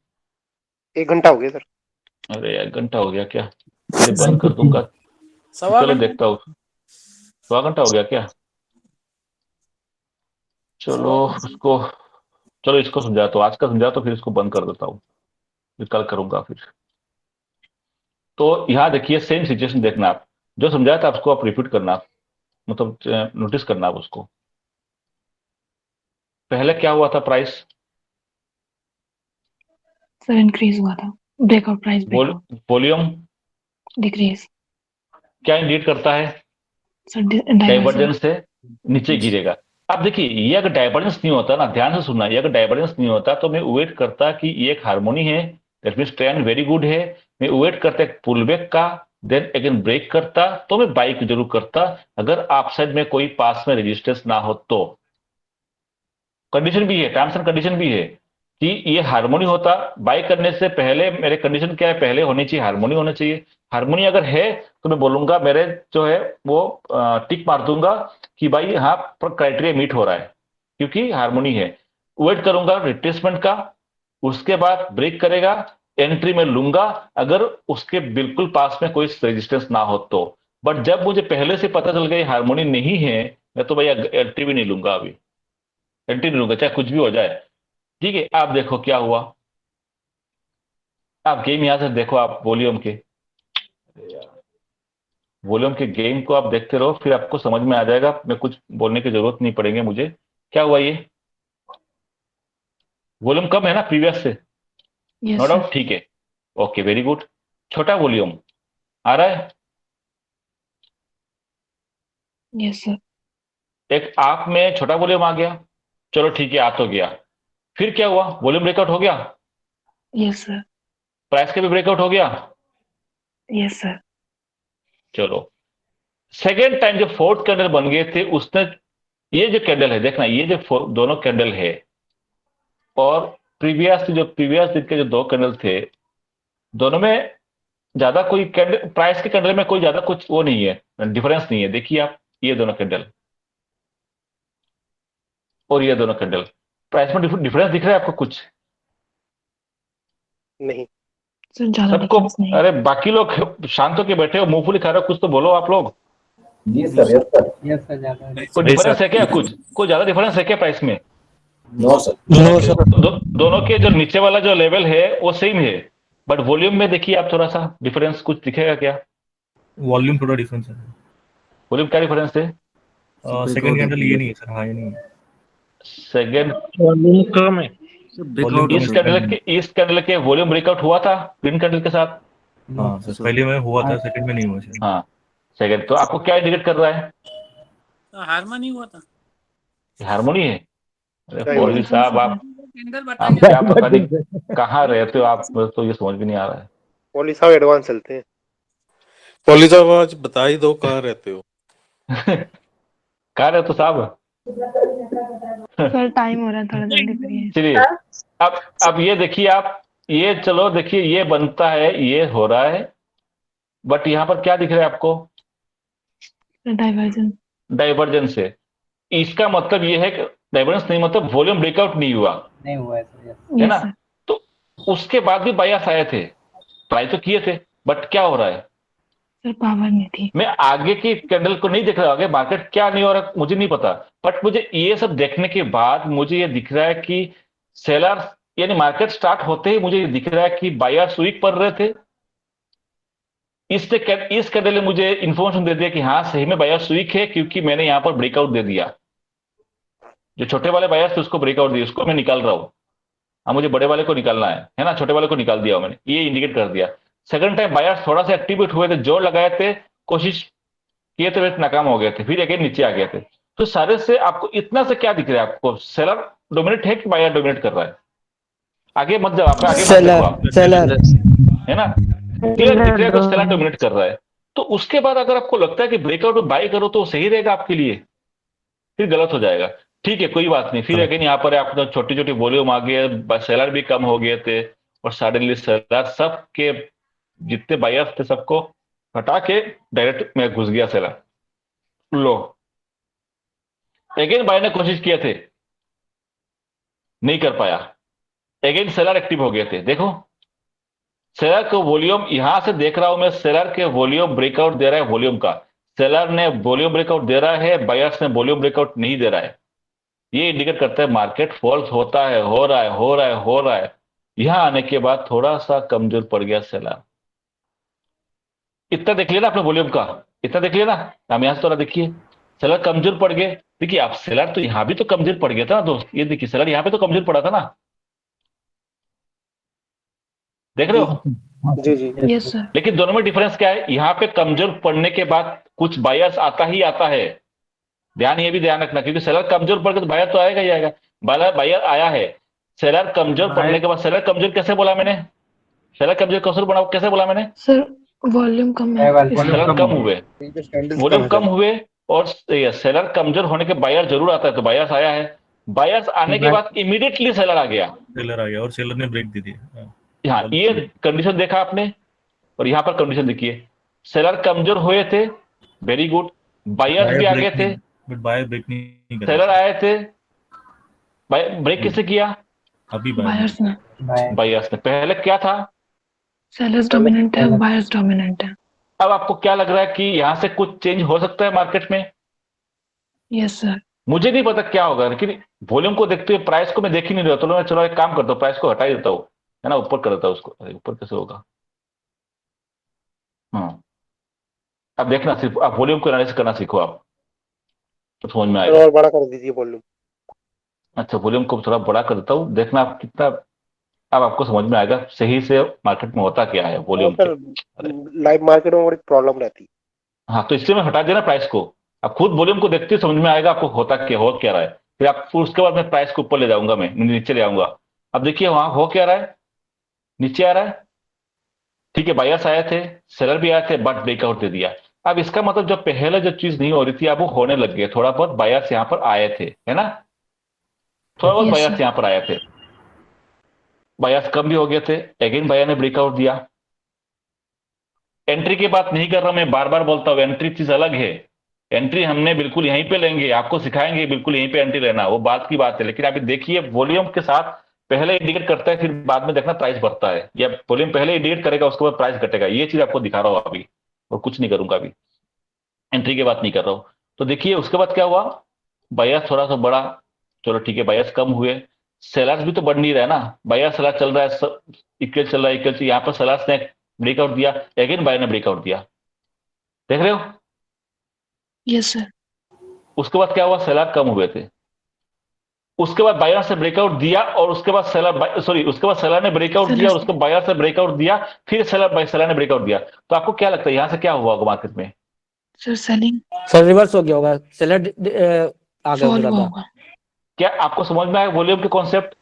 H: 1 घंटा हो गया सर।
A: अरे 1 घंटा हो गया क्या, ये बंद कर दूंगा,
F: सवा
A: चलो
F: घंटा
A: देखता हूँ। 1.25 घंटा हो गया क्या, चलो उसको, चलो इसको समझा, तो आज का समझा, तो फिर इसको बंद कर देता हूँ, फिर कल करूंगा फिर। तो यहाँ देखिए सेम सिचुएशन देखना, आप जो समझाया था उसको आप रिपीट करना, मतलब नोटिस करना आप उसको। पहले क्या हुआ था, प्राइस
C: सर इंक्रीज हुआ था, breakout price breakout,
A: volume
C: decrease
A: क्या इंडिकेट करता है,
C: सर, डाइवर्जेंस।
A: डाइवर्जेंस से नीचे गिरेगा। अब देखिए ये अगर डाइवर्जेंस नहीं होता ना, ध्यान से सुनना, ये अगर डाइवर्जेंस नहीं होता तो मैं वेट करता कि ये एक हार्मोनी है, that means trend very good है, मैं वेट करता एक पुलबैक का, देन अगेन ब्रेक करता, तो मैं बाई जरूर करता, अगर आप साइड में कोई पास में रेजिस्टेंस ना हो तो। कंडीशन भी है, टर्म्स एंड कंडीशन भी है कि ये हार्मोनी होता, बाय करने से पहले मेरे कंडीशन क्या है, पहले होनी चाहिए हार्मोनी होना चाहिए। हार्मोनी अगर है तो मैं बोलूंगा, मेरे जो है वो टिक मार दूंगा कि भाई हाँ पर क्राइटेरिया मीट हो रहा है, क्योंकि हार्मोनी है। वेट करूंगा रिट्रेसमेंट का, उसके बाद ब्रेक करेगा, एंट्री में लूंगा अगर उसके बिल्कुल पास में कोई रेजिस्टेंस ना हो तो। बट जब मुझे पहले से पता चल गया हार्मोनी नहीं है, मैं तो भैया एंट्री भी नहीं लूंगा, अभी एंट्री नहीं लूंगा, चाहे कुछ भी हो जाए। ठीक है, आप देखो क्या हुआ, आप गेम यहां से देखो, आप वॉल्यूम के गेम को आप देखते रहो, फिर आपको समझ में आ जाएगा, मैं कुछ बोलने की जरूरत नहीं पड़ेंगे मुझे। क्या हुआ, ये वॉल्यूम कम है ना प्रीवियस से,
C: यस
A: नो
C: सर।
A: डाउट, ठीक है, ओके वेरी गुड। छोटा वॉल्यूम आ रहा है,
C: यस सर।
A: एक आप में छोटा वॉल्यूम आ गया, चलो ठीक है, आ तो गया। फिर क्या हुआ, वॉल्यूम ब्रेकआउट हो गया,
C: यस सर।
A: प्राइस का भी ब्रेकआउट हो गया,
C: यस सर।
A: चलो सेकेंड टाइम जो फोर्थ कैंडल बन गए थे उसने, ये जो कैंडल है देखना, ये जो दोनों कैंडल है और प्रीवियस दिन के जो 2 कैंडल थे, दोनों में ज्यादा कोई कैंडल, प्राइस के कैंडल में कोई ज्यादा कुछ वो नहीं है, डिफरेंस नहीं है। देखिए आप, ये दोनों कैंडल और ये दोनों कैंडल, प्राइस में डिफरेंस दिख रहा है आपको कुछ?
H: नहीं
C: सर ज्यादा
A: सबको,
C: डिफरेंस नहीं।
A: अरे बाकी लोग शांत होके बैठे हो, मुंहफुली खा रहे हो, कुछ तो बोलो आप लोग।
E: जी sir, yes sir.
K: Yes sir, ज्यादा
A: कोई डिफरेंस है क्या, कुछ कोई ज्यादा डिफरेंस है क्या प्राइस में?
E: No sir.
K: No sir.
A: दोनों के जो नीचे वाला जो लेवल है वो सेम है, बट वॉल्यूम में देखिए आप थोड़ा सा डिफरेंस कुछ दिखेगा क्या?
J: वॉल्यूम थोड़ा डिफरेंस है।
A: वॉल्यूम क्या डिफरेंस है?
J: सेकंड कैंडल ये नहीं है सर, हाँ ये नहीं है,
A: सेकेंड
B: वॉल्यूम कम है।
J: वॉल्यूम कम है।
A: इस कैंडल के वॉल्यूम ब्रेकआउट हुआ था ग्रीन कैंडल के साथ।
J: हाँ सर, पहले में हुआ था, सेकंड में नहीं हुआ सर।
A: हाँ सेकेंड, तो आपको क्या इंडिकेट कर रहा है,
F: हार्मनी हुआ था,
A: हार्मोनी है? अरे
H: क्या
A: मौलवी
H: हुआ?
A: साहब,
F: कैंडल
A: आप
F: बताइए।
A: क्या पता नहीं कहाँ रहते हो आप, तो ये समझ में नहीं आ रहा है।
H: मौलवी साहब एडवांस चलते हैं।
B: पॉली साहब आज बता ही दो कहाँ रहते हो।
A: कहाँ रहते हो साहब?
C: सर टाइम हो रहा है, थोड़ा जल्दी करिए।
A: चलिए अब ये देखिए आप, ये चलो देखिए, ये बनता है, ये हो रहा है, बट यहां पर क्या दिख रहा है आपको?
C: डाइवर्जेंस।
A: डाइवर्जेंस है। इसका मतलब ये है कि डाइवर्जेंस नहीं, मतलब वॉल्यूम ब्रेकआउट नहीं हुआ,
E: नहीं हुआ है सर,
A: है
C: यस
A: ना?
C: सर।
A: तो उसके बाद भी बायर्स आए थे, ट्राई तो किए थे, बट क्या हो रहा है?
C: सर पावर नहीं थी।
A: मैं आगे की कैंडल को नहीं देख रहा, आगे मार्केट क्या नहीं हो रहा मुझे नहीं पता, बट मुझे ये सब देखने के बाद मुझे ये दिख रहा है कि सेलर, यानी मार्केट स्टार्ट होते ही मुझे ये दिख रहा है कि बायर्स वीक पड़ रहे थे। इस कैंडल ने मुझे इंफॉर्मेशन दे दिया कि हाँ सही में बायर्स वीक है, क्योंकि मैंने यहां पर ब्रेकआउट दे दिया। जो छोटे वाले बायर्स थे उसको ब्रेकआउट दिया, उसको मैं निकाल रहा हूं। अब मुझे बड़े वाले को निकालना है ना? छोटे वाले को निकाल दिया मैंने, ये इंडिकेट कर दिया। सेकंड टाइम बायर्स थोड़ा सा एक्टिवेट हुए थे, जोर लगाए थे, कोशिश किए थे, बस नाकाम हो गए थे, फिर अगेन नीचे आ गए थे। तो सारे से आपको इतना से क्या दिख रहा है? आपको सेलर डोमिनेट है कि बायर डोमिनेट कर रहा है? आगे मत जाओ, आप आगे मत देखो आप,
K: सेलर
A: है ना? क्लियर दिख रहा है कि सेलर डोमिनेट कर रहा है। तो उसके बाद अगर आपको लगता है कि ब्रेकआउट में बाय करो तो सही रहेगा आपके लिए, फिर गलत हो जाएगा। ठीक है, कोई बात नहीं। फिर अगेन यहाँ पर आपको छोटी छोटी वॉल्यूम आ गए, सेलर भी कम हो गए थे, और सडनली सेलर सबके जितने बायर्स थे सबको हटा के डायरेक्ट में घुस गया सेलर। लो, अगेन बायर ने कोशिश किए थे, नहीं कर पाया, अगेन सेलर एक्टिव हो गए थे। देखो सेलर को वॉल्यूम यहां से देख रहा हूं मैं, सेलर के वॉल्यूम ब्रेकआउट दे रहा है, वॉल्यूम का सेलर ने वॉल्यूम ब्रेकआउट दे रहा है, बायर्स ने वॉल्यूम ब्रेकआउट नहीं दे रहा है। ये इंडिकेट करता है मार्केट फॉल्स होता है, हो रहा है, हो रहा है, हो रहा है। यहां आने के बाद थोड़ा सा कमजोर पड़ गया सेलर। इतना देख लिया ना आपने वॉल्यूम का, इतना देख लिया ना? हम यहां से थोड़ा देखिए, सेलर कमजोर पड़ गए। देखिए आप, सेलर तो यहां भी तो कमजोर पड़ गया था ना दोस्त, ये देखिए सेलर यहां पे तो कमजोर पड़ा था ना, देख रहे हो?
H: जी जी
C: यस सर।
A: लेकिन दोनों में डिफरेंस क्या है? यहां पे कमजोर पड़ने के बाद कुछ बायर्स आता ही आता है, ध्यान, ये भी ध्यान रखना, क्योंकि सेलर कमजोर पड़ गया तो बायर तो आएगा ही आएगा। बायर आया है, सेलर कमजोर पड़ने के बाद, सेलर कमजोर कैसे बोला मैंने? सेलर कमजोर कमजोर बना कैसे बोला मैंने?
C: सर वॉल्यूम कम है
A: सेलर कम हुए, वॉल्यूम कम हुए, और सेलर कमजोर होने के बायर जरूर आता है, तो बायर्स आया है। बायर्स आने के बाद इमीडिएटली सेलर आ गया,
J: सेलर आ गया और सेलर ने ब्रेक दे दिया।
A: हाँ ये कंडीशन देखा आपने, और यहां पर कंडीशन देखिए, सेलर कमजोर हुए थे, वेरी गुड, बायर्स भी आ गए थे,
J: बट बायर ब्रेक नहीं कर
A: सेलर आए थे। ब्रेक किसने किया?
J: अभी
C: बायर्स में।
A: बायर्स ने। पहले क्या था?
C: सेलर्स डोमिनेंट है, बायर्स डोमिनेंट है।
A: अब आपको क्या लग रहा है कि यहां से कुछ चेंज हो सकता है मार्केट में?
C: Yes sir.
A: मुझे नहीं पता क्या होगा, लेकिन वॉल्यूम को देखते हुए प्राइस को मैं देख ही नहीं रहा, तो मैं चलो एक काम करता हूँ, प्राइस को हटा ही देता हूँ, है ना, ऊपर कर देता हूँ उसको। अरे ऊपर कैसे होगा? हाँ, अब देखना, सिर्फ आप वॉल्यूम को एनालिसिस करना सीखो आप, तो समझ में आएगा।
H: और बड़ा कर दीजिए वॉल्यूम।
A: अच्छा, वॉल्यूम को थोड़ा बड़ा कर देता हूँ, देखना आप कितना, अब आपको समझ में आएगा सही से मार्केट में होता क्या है वॉल्यूम
H: सर
A: के।
H: लाइव मार्केट में बड़ी प्रॉब्लम रहती है।
A: हाँ, तो इसलिए मैं हटा देना प्राइस को, आप खुद वॉल्यूम को देखते समझ में आएगा आपको होता क्या, हो क्या रहा है। फिर आप उसके बाद मैं प्राइस को ऊपर ले जाऊंगा, मैं नीचे ले आऊंगा। अब देखिए वहां हो क्या रहा है, नीचे आ रहा है, ठीक है, बायर्स आए थे, सेलर भी आए थे, बट ब्रेकआउट दे दिया। अब इसका मतलब जो पहले जो चीज नहीं हो रही थी अब वो होने लग गई, थोड़ा बहुत बायर्स यहां पर आए थे, है ना? थोड़ा बहुत
C: Yes,
A: बायर्स
C: sir.
A: यहां पर आए थे, बायर्स कम भी हो गए थे, अगेन बायर ने ब्रेकआउट दिया। एंट्री की बात नहीं कर रहा, मैं बार बार बोलता हूं, एंट्री चीज अलग है। एंट्री हमने बिल्कुल यहीं पे लेंगे, आपको सिखाएंगे बिल्कुल यहीं पे एंट्री लेना, वो बात की बात है। लेकिन अभी देखिए वॉल्यूम के साथ पहले इंडिकेट करता है, फिर बाद में देखना प्राइस बढ़ता है, या वॉल्यूम पहले इंडिकेट करेगा उसके बाद प्राइस घटेगा। ये चीज आपको दिखा रहा हूं अभी, और कुछ नहीं करूंगा अभी, एंट्री की बात नहीं कर रहा हूं। तो देखिए उसके बाद क्या हुआ, बायर्स थोड़ा सा बढ़ा, चलो ठीक है, बायर्स कम हुए, सेलर्स भी तो बढ़ नहीं रहा है ना, बायर्स सेलर चल रहा है, इक्वल चल रहा है, इक्वल। यहाँ पर सेलर्स ने ब्रेकआउट दिया, अगेन बायर ने ब्रेकआउट दिया, देख रहे हो?
C: Yes sir.
A: उसके बाद क्या हुआ, सेलर कम हुए थे, उसके बाद बायर से ब्रेकआउट दिया, और उसके बाद सेलर, सॉरी, उसके बाद सेलर ने ब्रेकआउट दिया, और उसके बायर से ब्रेकआउट दिया, फिर सेलर ने ब्रेकआउट दिया। तो आपको क्या लगता है यहां से क्या हुआ होगा मार्केट में?
C: सर सेलिंग
K: सर रिवर्स हो गया होगा, सेलर आ गया
C: फॉल
K: ज्यादा।
C: होगा।
A: क्या आपको समझ में आया वॉल्यूम के कॉन्सेप्ट?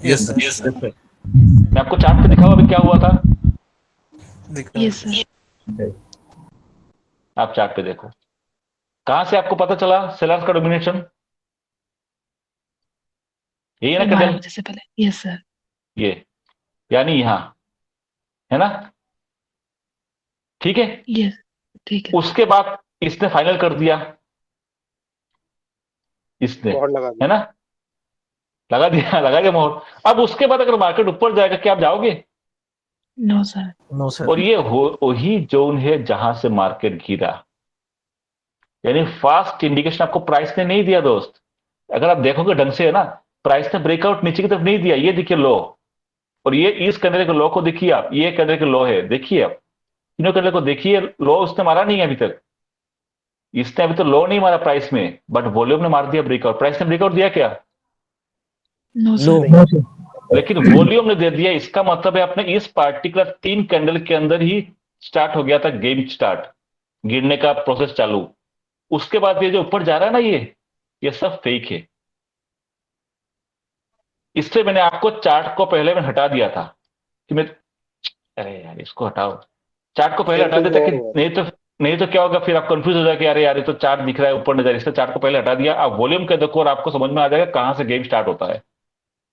J: Yes sir.
A: मैं आपको चार्ट पे दिखाऊं अभी क्या हुआ था,
C: यस सर।
A: आप चार्ट पे देखो, कहां से आपको पता चला सेलर्स का डोमिनेशन? यही है ना
C: सर 12
A: कैंडल,
C: बजे से पहले। Yes sir.
A: ये यानी यहां, है ना? ठीक है,
C: यस, ठीक है।
A: उसके बाद इसने फाइनल कर दिया, इसने,
H: मोहर लगा
A: है ना, लगा दिया, लगा दिया मोहर। अब उसके बाद अगर मार्केट ऊपर जाएगा, क्या आप जाओगे?
C: No sir.
K: No sir.
A: और ये वही जोन है जहां से मार्केट गिरा। यानी फास्ट इंडिकेशन आपको प्राइस ने नहीं दिया दोस्त। अगर आप देखोगे ढंग से, है ना, प्राइस ने ब्रेकआउट नीचे की तरफ नहीं दिया। ये देखिए लो, और ये इस कैंडल के लो को देखिए आप, ये कैंडल के लो है, देखिए आप, तीनों कैंडल को देखिए, लो उसने मारा नहीं है अभी तक। इसने अभी तो लो नहीं मारा प्राइस में, बट वॉल्यूम ने मार दिया ब्रेकआउट। प्राइस ने ब्रेकआउट दिया क्या?
C: No
K: no.
C: सर।
A: लेकिन वॉल्यूम ने दे दिया। इसका मतलब है अपने इस पार्टिकुलर 3 कैंडल के अंदर ही स्टार्ट हो गया था गेम स्टार्ट, गिरने का प्रोसेस चालू। उसके बाद ये जो ऊपर जा रहा है ना, ये सब फेक है। इससे मैंने आपको चार्ट को पहले में हटा दिया था कि मैं, अरे यार इसको हटाओ, चार्ट को पहले
H: सेल
A: हटा
H: पे
A: देता कि
H: मोहर हुआ।
A: नहीं तो क्या होगा, फिर आप कंफ्यूज हो जाएंगे, अरे यार ये तो चार्ट दिख रहा है ऊपर नजर, इससे चार्ट को पहले हटा दिया। आप वॉल्यूम के देखो और आपको समझ में आ जाएगा कहां से गेम स्टार्ट होता है।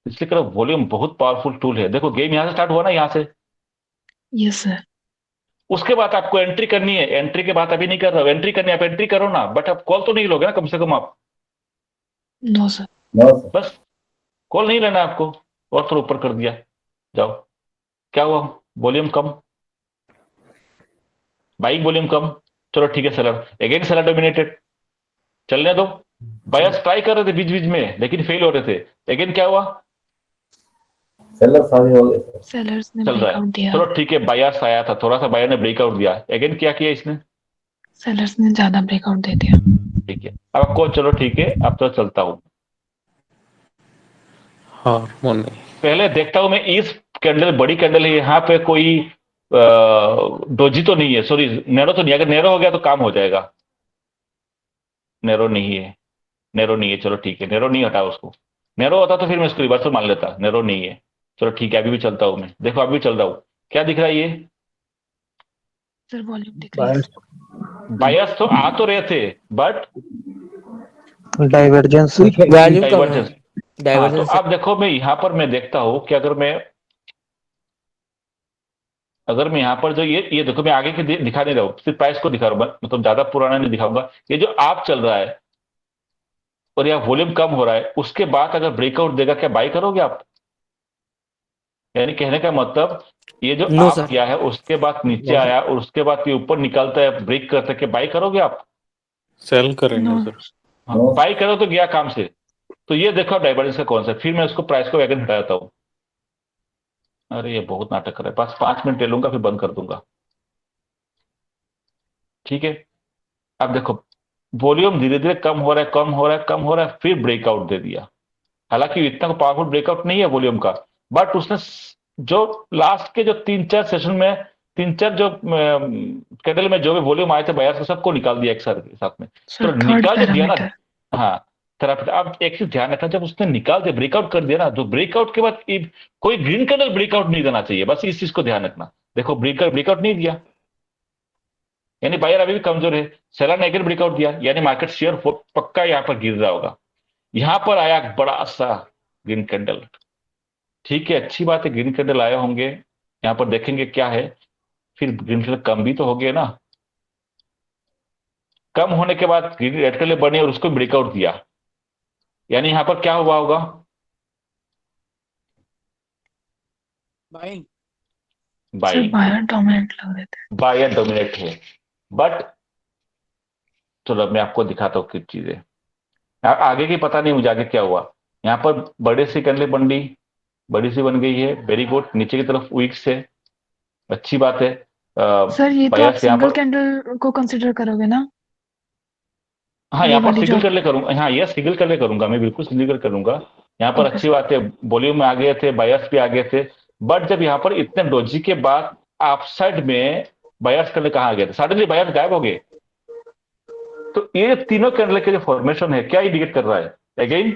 A: इसलिए करो, वॉल्यूम बहुत पावरफुल टूल है। देखो गेम यहां से स्टार्ट हुआ ना, यहां से।
C: Yes sir.
A: उसके बाद आपको एंट्री करनी है। एंट्री के बाद अभी नहीं कर रहा हूं, एंट्री करनी है, आप एंट्री करो ना, बट आप कॉल तो नहीं लोगे ना कम से कम आप।
C: No sir.
E: No sir.
A: बस कॉल नहीं लेना आपको। और थोड़ा ऊपर कर दिया, जाओ, क्या हुआ? वॉल्यूम कम, बाइक वॉल्यूम कम। चलो ठीक है, सेलर अगेन, सेलर डोमिनेटेड, चलने दो। बायर्स ट्राई कर रहे थे बीच बीच में, लेकिन फेल हो रहे थे। अगेन क्या हुआ?
E: सेलर सारी हो गए सर।
C: सेलर्स ने
A: चल रहा है,
C: ब्रेकआउट दिया।
A: चलो ठीक है, बायर्स आया था, थोड़ा सा बायर ने ब्रेकआउट दिया। अगेन क्या किया इसने?
C: सेलर्स ने ज्यादा ब्रेकआउट दे दिया।
A: ठीक है, अब आपको, चलो ठीक है, अब तो चलता हूं,
B: हार्मोनी।
A: पहले देखता हूं मैं इस कैंडल, बड़ी कैंडल है, यहाँ पे कोई डोजी तो नहीं है, सॉरी नैरो तो नहीं। अगर नैरो हो गया तो काम हो जाएगा। नैरो नहीं है, नैरो नहीं है, चलो ठीक है, नैरो नहीं हटा उसको। नैरो होता तो फिर मैं इसको रिवर्सल मान लेता। नैरो नहीं है, चलो ठीक है, अभी भी चलता हूं मैं। देखो अभी भी चल रहा हूं, क्या दिख रहा है ये?
C: सर वॉल्यूम दिख रही है।
A: बायर्स तो आ तो रहे थे, बट
K: डाइवर्जेंस वॉल्यूम कम है।
A: डाइवर्जेंस। हाँ, तो
K: डाइवर्जेंस।
A: अब देखो मैं यहां पर मैं देखता हूं कि अगर मैं यहां पर जो ये देखो, मैं आगे के दिखा नहीं रहा हूं, सिर्फ प्राइस को दिखा रहा हूं, मतलब ज्यादा पुराना नहीं दिखाऊंगा। ये जो आप चल रहा है और यहाँ वॉल्यूम कम हो रहा है, उसके बाद अगर ब्रेकआउट देगा, क्या बाई करोगे आप? यानी कहने का मतलब, ये जो
K: नो
A: आप
K: सर।
A: किया है उसके बाद नीचे
K: नो सर।
A: आया और उसके बाद ये ऊपर निकलता है, ब्रेक करता है, क्या बाई करोगे आप?
B: सेल करेंगे
C: नो।
B: सर।
A: हाँ, बाई करो तो गया काम से। तो ये देखो डाइवर्जेंस का कौन सा, फिर मैं उसको प्राइस को वैगन हटा देता हूं। अरे ये बहुत नाटक कर रहा है, बस 5 मिनट ले लूंगा फिर बंद कर दूंगा। ठीक है, अब देखो वॉल्यूम धीरे धीरे कम हो रहा है, कम हो रहा है, कम हो रहा है, फिर ब्रेकआउट दे दिया। हालांकि इतना पावरफुल ब्रेकआउट नहीं है वॉल्यूम का, बट उसने जो लास्ट के जो 3-4 सेशन में, 3-4 जो कैंडल में जो भी वॉल्यूम आए थे बायर्स के, सबको निकाल दिया एक साथ में। तो
C: सर थर्ड
A: निकाल जो दिया ना,
C: पैरामीटर।
A: हाँ, थेरापी। अब एक चीज ध्यान रखना, जब उसने निकाल दिया, ब्रेकआउट कर दिया ना, तो ब्रेकआउट के बाद कोई ग्रीन कैंडल ब्रेकआउट नहीं देना चाहिए, बस इस चीज को ध्यान रखना। देखो ब्रेकआउट नहीं दिया, यानी बायर अभी भी कमजोर है। सेलर ने अगेन ब्रेकआउट दिया, यानी मार्केट शेयर पक्का यहां पर गिर रहा होगा। यहां पर आया बड़ा सा ग्रीन कैंडल, ठीक है, अच्छी बात है, ग्रीन कैंडल आए होंगे। यहां पर देखेंगे क्या है, फिर ग्रीन कैंडल कम भी तो हो गए ना। कम होने के बाद ग्रीन रेड कैंडल बनी और उसको ब्रेकआउट दिया, यानी यहां पर क्या हुआ होगा?
F: Buying.
C: Sir
A: buy,
C: buyer dominant लग रहे थे।
A: बायर डोमिनेट है। बट चलो मैं आपको दिखाता हूँ कुछ चीजें। आगे की पता नहीं मुझे, आगे क्या हुआ। यहाँ पर बड़े सी कैंडल बन गई, बड़ी सी बन गई है, वेरी गुड। नीचे की तरफ वीक से, अच्छी बात है।
C: सर ये तो आप
A: बायर्स यहाँ
C: सिंगल
A: पर,
C: कैंडल को कंसिडर करोगे ना?
A: हाँ
C: ये
A: यहाँ पर
C: वाली जो
A: सिंगल कर ले करूंगा, हाँ ये सिंगल कर ले करूंगा, मैं बिल्कुल सिंगल करूंगा। यहाँ पर
C: ओके
A: अच्छी
C: सर।
A: बात है, वॉल्यूम में आ गए थे, बायर्स भी आ गए थे। बट जब यहाँ पर इतने डोजी के बाद आप साइड में बायर्स करने कहाँ आ गए थे, सडनली बायर्स गायब हो गए। तो ये तीनों कैंडल के जो फॉर्मेशन है, क्या इंडिकेट कर रहा है? अगेन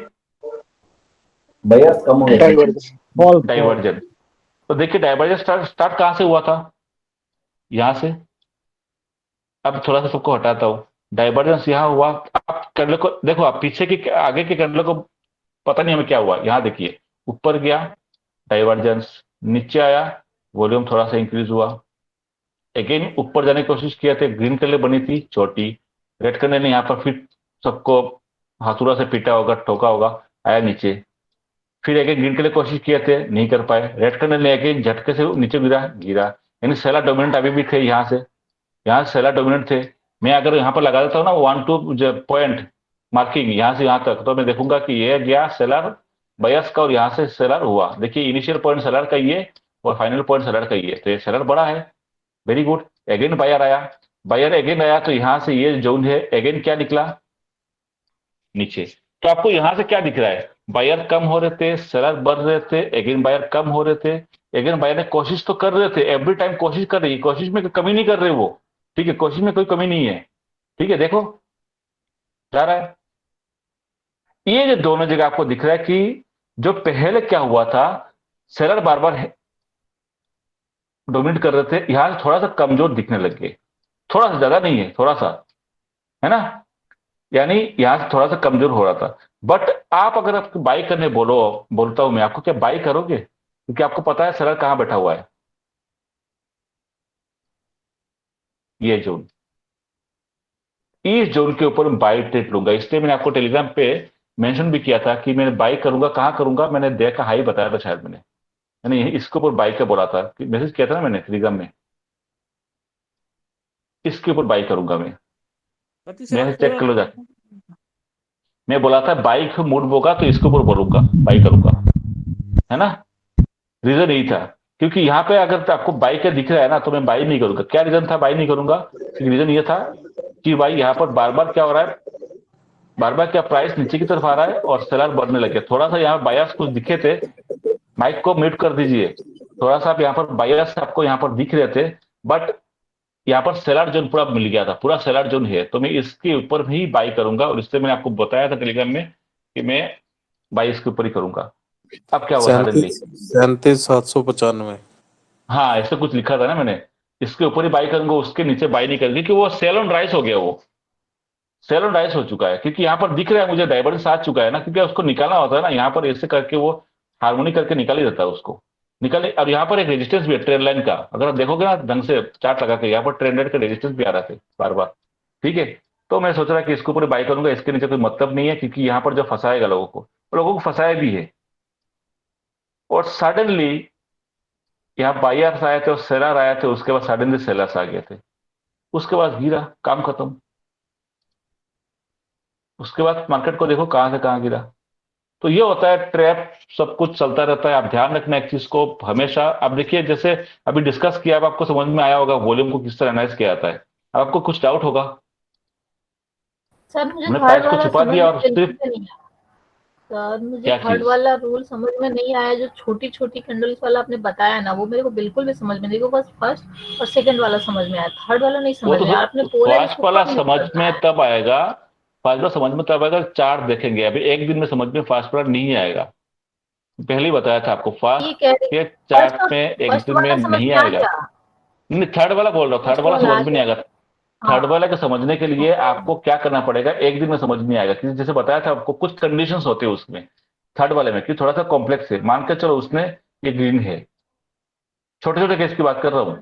E: बायर्स कम हो गए।
C: डाइवर्जेंस।
A: डाइवर्जेंस। तो देखिए डाइवर्जेंस स्टार्ट कहाँ से हुआ था? यहां से। अब थोड़ा सा सबको हटाता हूं, डाइवर्जेंस यहां हुआ। आप कैंडल को देखो, आप पीछे की आगे के कैंडल को पता नहीं हमें क्या हुआ। यहां देखिए, ऊपर गया डाइवर्जेंस, नीचे आया, वॉल्यूम थोड़ा सा इंक्रीज हुआ, अगेन ऊपर जाने की कोशिश किया थे, ग्रीन कलर बनी थी छोटी, रेड कलर ने यहाँ पर फिर सबको हाथुरा से पीटा होगा, ठोका होगा, आया नीचे, फिर अगेन ग्रीन कलर कोशिश किए थे, नहीं कर पाए, रेड कलर ने अगेन झटके से नीचे गिरा, यानी सेलर डोमिनेंट अभी भी थे, यहाँ से सेलर डोमिनेंट थे। मैं अगर यहाँ पर लगा देता हूँ ना 1-2 पॉइंट मार्किंग यहाँ से यहाँ तक, तो मैं देखूंगा कि ये गया सेलर बायर्स का और यहाँ से सेलर हुआ। देखिए इनिशियल पॉइंट सेलर का ये और फाइनल पॉइंट सेलर का ये, तो ये सेलर बड़ा है, वेरी गुड। अगेन बायर आया, बायर अगेन आया, तो यहाँ से ये जोन है, अगेन क्या निकला नीचे। तो आपको यहाँ से क्या दिख रहा है, बायर कम हो रहे थे, सेलर बढ़ रहे थे, अगेन बायर कम हो रहे थे, अगेन बायर ने कोशिश तो कर रहे थे, एवरी टाइम कोशिश कर रही है, कोशिश में कमी नहीं कर रहे वो, ठीक है, कोशिश में कोई कमी नहीं है, ठीक है, देखो जा रहा है। ये जो दोनों जगह आपको दिख रहा है कि जो पहले क्या हुआ था, सेलर बार बार डोमिनेट कर रहे थे, यहां से थोड़ा सा कमजोर दिखने लग गए, थोड़ा सा, ज्यादा नहीं है, थोड़ा सा, है ना, यानी यहां से थोड़ा सा कमजोर हो रहा था। बट आप अगर आपको बाई करने बोलता हूं मैं आपको, क्या बाई करोगे? क्योंकि आपको पता है सेलर कहां बैठा हुआ है, ये जोन, इस जोन के ऊपर मैं बाई ट्रेड लूंगा। इसलिए मैंने आपको टेलीग्राम पे मेंशन भी किया था कि मैं बाई करूंगा, कहां करूंगा, मैंने देखा हाई बताया था शायद मैंने इसके ऊपर बाई का बोला था, मैसेज किया था ना मैंने टेलीग्राम में, इसके ऊपर बाई करूंगा मैं चेक कर लो जाके, मैं बोला था बाई का मूड होगा तो इसके ऊपर बोलूंगा, बाई करूंगा, है ना। रीजन यही था, क्योंकि यहाँ पे अगर आपको बाई का दिख रहा है ना, तो मैं बाई नहीं करूंगा। क्या रीजन था बाई नहीं करूंगा? रीजन ये था कि भाई यहाँ पर बार बार क्या हो रहा है, बार बार क्या प्राइस नीचे की तरफ आ रहा है और सेलर बढ़ने लगे। थोड़ा सा यहाँ बायर्स कुछ दिखे थे, माइक को म्यूट कर दीजिए, थोड़ा सा आप यहाँ पर बायर्स आपको यहाँ पर दिख रहे थे, बट यहाँ पर सेलर जोन पूरा मिल गया था, पूरा सेलर जोन है, तो मैं इसके ऊपर भी बाई करूंगा। और इससे मैंने आपको बताया था टेलीग्राम में कि मैं बाई इसके ऊपर ही करूंगा। अब क्या हुआ सडनली
B: 37,795,
A: हाँ ऐसा कुछ लिखा था ना मैंने, इसके ऊपर ही बाई करूंगा, उसके नीचे बाई नहीं करूंगी, क्योंकि वो सेल ऑन राइस हो गया, वो सेल ऑन राइस हो चुका है, क्योंकि यहाँ पर दिख रहा है मुझे डाइवर्जेंस आ चुका है ना, क्योंकि उसको निकालना होता है ना, यहाँ पर ऐसे करके वो हार्मोनी करके निकाल ही देता है उसको निकाले। और यहाँ पर एक रेजिस्टेंस भी है ट्रेंड लाइन का, अगर आप देखोगे ना ढंग से चार्ट लगा के, यहाँ पर ट्रेंड लाइन का रेजिस्टेंस भी आ रहा था बार बार, ठीक है। तो मैं सोच रहा कि इसके ऊपर बाई करूंगा, इसके नीचे कोई मतलब नहीं है, क्योंकि यहाँ पर जो फंसाएगा लोगों को फंसाया भी है। और सडनली यहाँ बायर्स आए थे और सेलर आए थे, उसके बाद सडनली सेलर्स आ गए थे, उसके बाद गिरा, काम खत्म। उसके बाद मार्केट को देखो कहां से कहां गिरा। तो ये होता है ट्रैप, सब कुछ चलता रहता है। आप ध्यान रखना एक चीज को हमेशा। अब देखिए जैसे अभी डिस्कस किया, अब आपको समझ में आया होगा वॉल्यूम को किस तरह एनालाइज किया जाता है। अब आपको कुछ डाउट होगा,
G: सर मुझे
A: हमने
G: थर्ड
A: प्राइस को
G: वाला
A: छुपा
G: समझ
A: दिया
G: में
A: और
G: बिल्कुल
A: सिर्फ
G: नहीं आया। सर मुझे
A: क्या
G: थर्ड
A: चीज,
G: वाला रूल समझ में नहीं आया, जो छोटी छोटी कैंडल्स वाला आपने बताया ना, वो मेरे को बिल्कुल भी समझ में नहीं, बस फर्स्ट और सेकंड वाला समझ में आया, थर्ड वाला नहीं
A: वो
G: समझ
A: तो
G: में आया। आपने बोला
A: फास्ट
G: इसको
A: वाला
G: कब यूज
A: समझ
G: करना
A: में
G: है।
A: तब आएगा, फास्ट वाला समझ में तब आएगा चार्ट देखेंगे। अभी एक दिन में समझ में फास्ट वाला नहीं आएगा, पहले ही बताया था आपको,
G: ये
A: फास्ट
G: कह रही
A: के
G: फर्स्ट
A: चार्ट
G: और
A: में एक
G: फर्स्ट
A: दिन में
G: वाला समझ
A: नहीं
G: में आ
A: आएगा।
G: गया,
A: नहीं थर्ड वाला बोल रहा हूँ, थर्ड
G: फर्स्ट
A: वाला
G: वाला
A: समझ
G: आ
A: में नहीं
G: गया।
A: आएगा।
G: हाँ
A: थर्ड वाले को समझने के लिए
G: ओके।
A: आपको क्या करना पड़ेगा, एक दिन में समझ में आएगा। क्योंकि जैसे बताया था आपको कुछ कंडीशंस होते हैं उसमें, थर्ड वाले में, कि थोड़ा सा कॉम्प्लेक्स है। मान के चलो उसने ये ग्रीन है, छोटे छोटे केस की बात कर रहा हूं,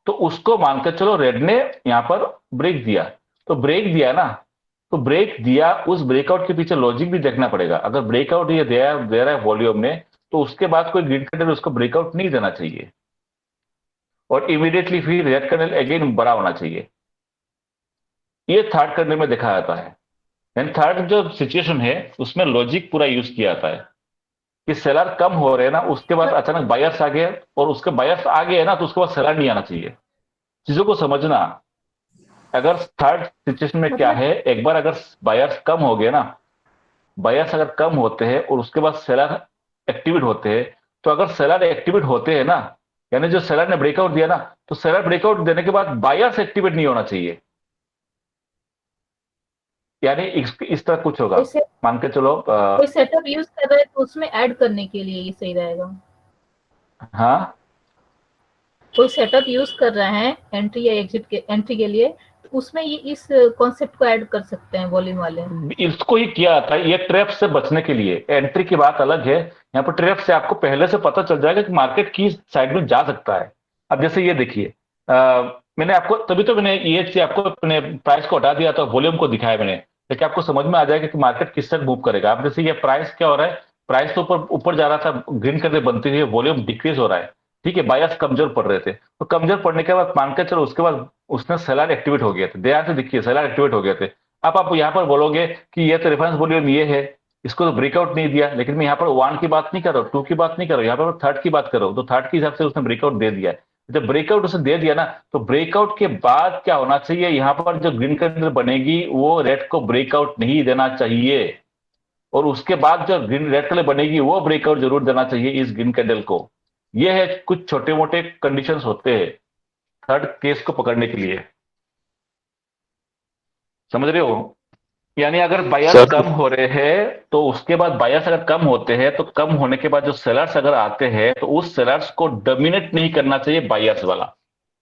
A: तो उसको मान के चलो रेड ने यहाँ पर ब्रेक दिया, तो ब्रेक दिया ना, तो ब्रेक दिया, उस ब्रेकआउट के पीछे लॉजिक भी देखना पड़ेगा। अगर ब्रेकआउट ये दे रहा है वॉल्यूम में, तो उसके बाद कोई ग्रीन कैंडल उसको ब्रेकआउट नहीं देना चाहिए, और इमीडिएटली फिर रेड कैंडल अगेन बड़ा होना चाहिए। ये थर्ड कैंडल में देखा जाता है। यानी थर्ड जो सिचुएशन है उसमें लॉजिक पूरा यूज किया जाता है कि सेलर कम हो रहे हैं ना, उसके बाद अचानक बायर्स आ गए, और उसके बायर्स आ गए ना, तो उसके बाद सेलर नहीं आना चाहिए। चीजों को समझना। अगर थर्ड सिचुएशन में क्या
G: मतलब
A: है, एक बार अगर बायर्स कम हो गए ना, बायर्स अगर कम होते हैं और उसके बाद सेलर एक्टिवेट होते हैं, तो अगर सेलर एक्टिवेट होते हैं ना, यानी जो सेलर ने ब्रेकआउट दिया ना, तो सेलर ब्रेकआउट देने के बाद बायर्स एक्टिवेट नहीं होना चाहिए। यानी इस तरह कुछ होगा,
G: कोई
A: मान के चलो
G: कोई सेटअप यूज कर रहे हैं तो उसमें ऐड करने के लिए ये सही रहेगा।
A: हाँ
G: कोई सेटअप यूज कर रहे हैं एंट्री या एग्जिट के एंट्री के लिए, उसमें ये इस कॉन्सेप्ट को ऐड कर सकते हैं वॉल्यूम वाले।
A: इसको ही किया था, ये ट्रैप से बचने के लिए। एंट्री की बात अलग है, यहाँ पर ट्रैप से आपको पहले से पता चल जाएगा कि मार्केट किस साइड में जा सकता है। अब जैसे ये देखिए, मैंने आपको तभी तो मैंने ये चीज आपको अपने प्राइस को हटा दिया था, वॉल्यूम को दिखाया मैंने, ताकि आपको समझ में आ जाएगा कि मार्केट किस तरह मूव करेगा। अब जैसे ये प्राइस क्या हो रहा है, प्राइस तो ऊपर ऊपर जा रहा था, ग्रीन कलर बनती हुई, वॉल्यूम डिक्रीज हो रहा है, ठीक है, बायर्स कमजोर पड़ रहे थे। तो कमजोर पड़ने के बाद मान के चलो उसके बाद उसने सेलर एक्टिवेट हो गए थे, ध्यान से देखिए सेलर एक्टिवेट हो गए थे। अब आप यहाँ पर बोलोगे कि ये तो रेफरेंस वॉल्यूम ये है, इसको तो ब्रेकआउट नहीं दिया, लेकिन मैं यहाँ पर 1 की बात नहीं कर रहा हूँ, 2 की बात नहीं कर रहा हूँ, यहाँ पर थर्ड की बात कर रहा हूँ। तो थर्ड के हिसाब से उसने ब्रेकआउट दे दिया है। जब ब्रेकआउट उसने दे दिया ना, तो ब्रेकआउट के बाद क्या होना चाहिए, यहाँ पर जो ग्रीन कैंडल बनेगी वो रेड को ब्रेकआउट नहीं देना चाहिए, और उसके बाद जो ग्रीन रेड कलर बनेगी वो ब्रेकआउट जरूर देना चाहिए इस ग्रीन कैंडल को। ये है कुछ छोटे मोटे कंडीशंस होते हैं थर्ड केस को पकड़ने के लिए, समझ रहे हो? यानी अगर बायर्स कम हो रहे हैं तो उसके बाद बायर्स अगर कम होते हैं तो कम होने के बाद जो सेलर्स अगर आते हैं तो उस सेलर्स को डोमिनेट नहीं करना चाहिए बायर्स वाला।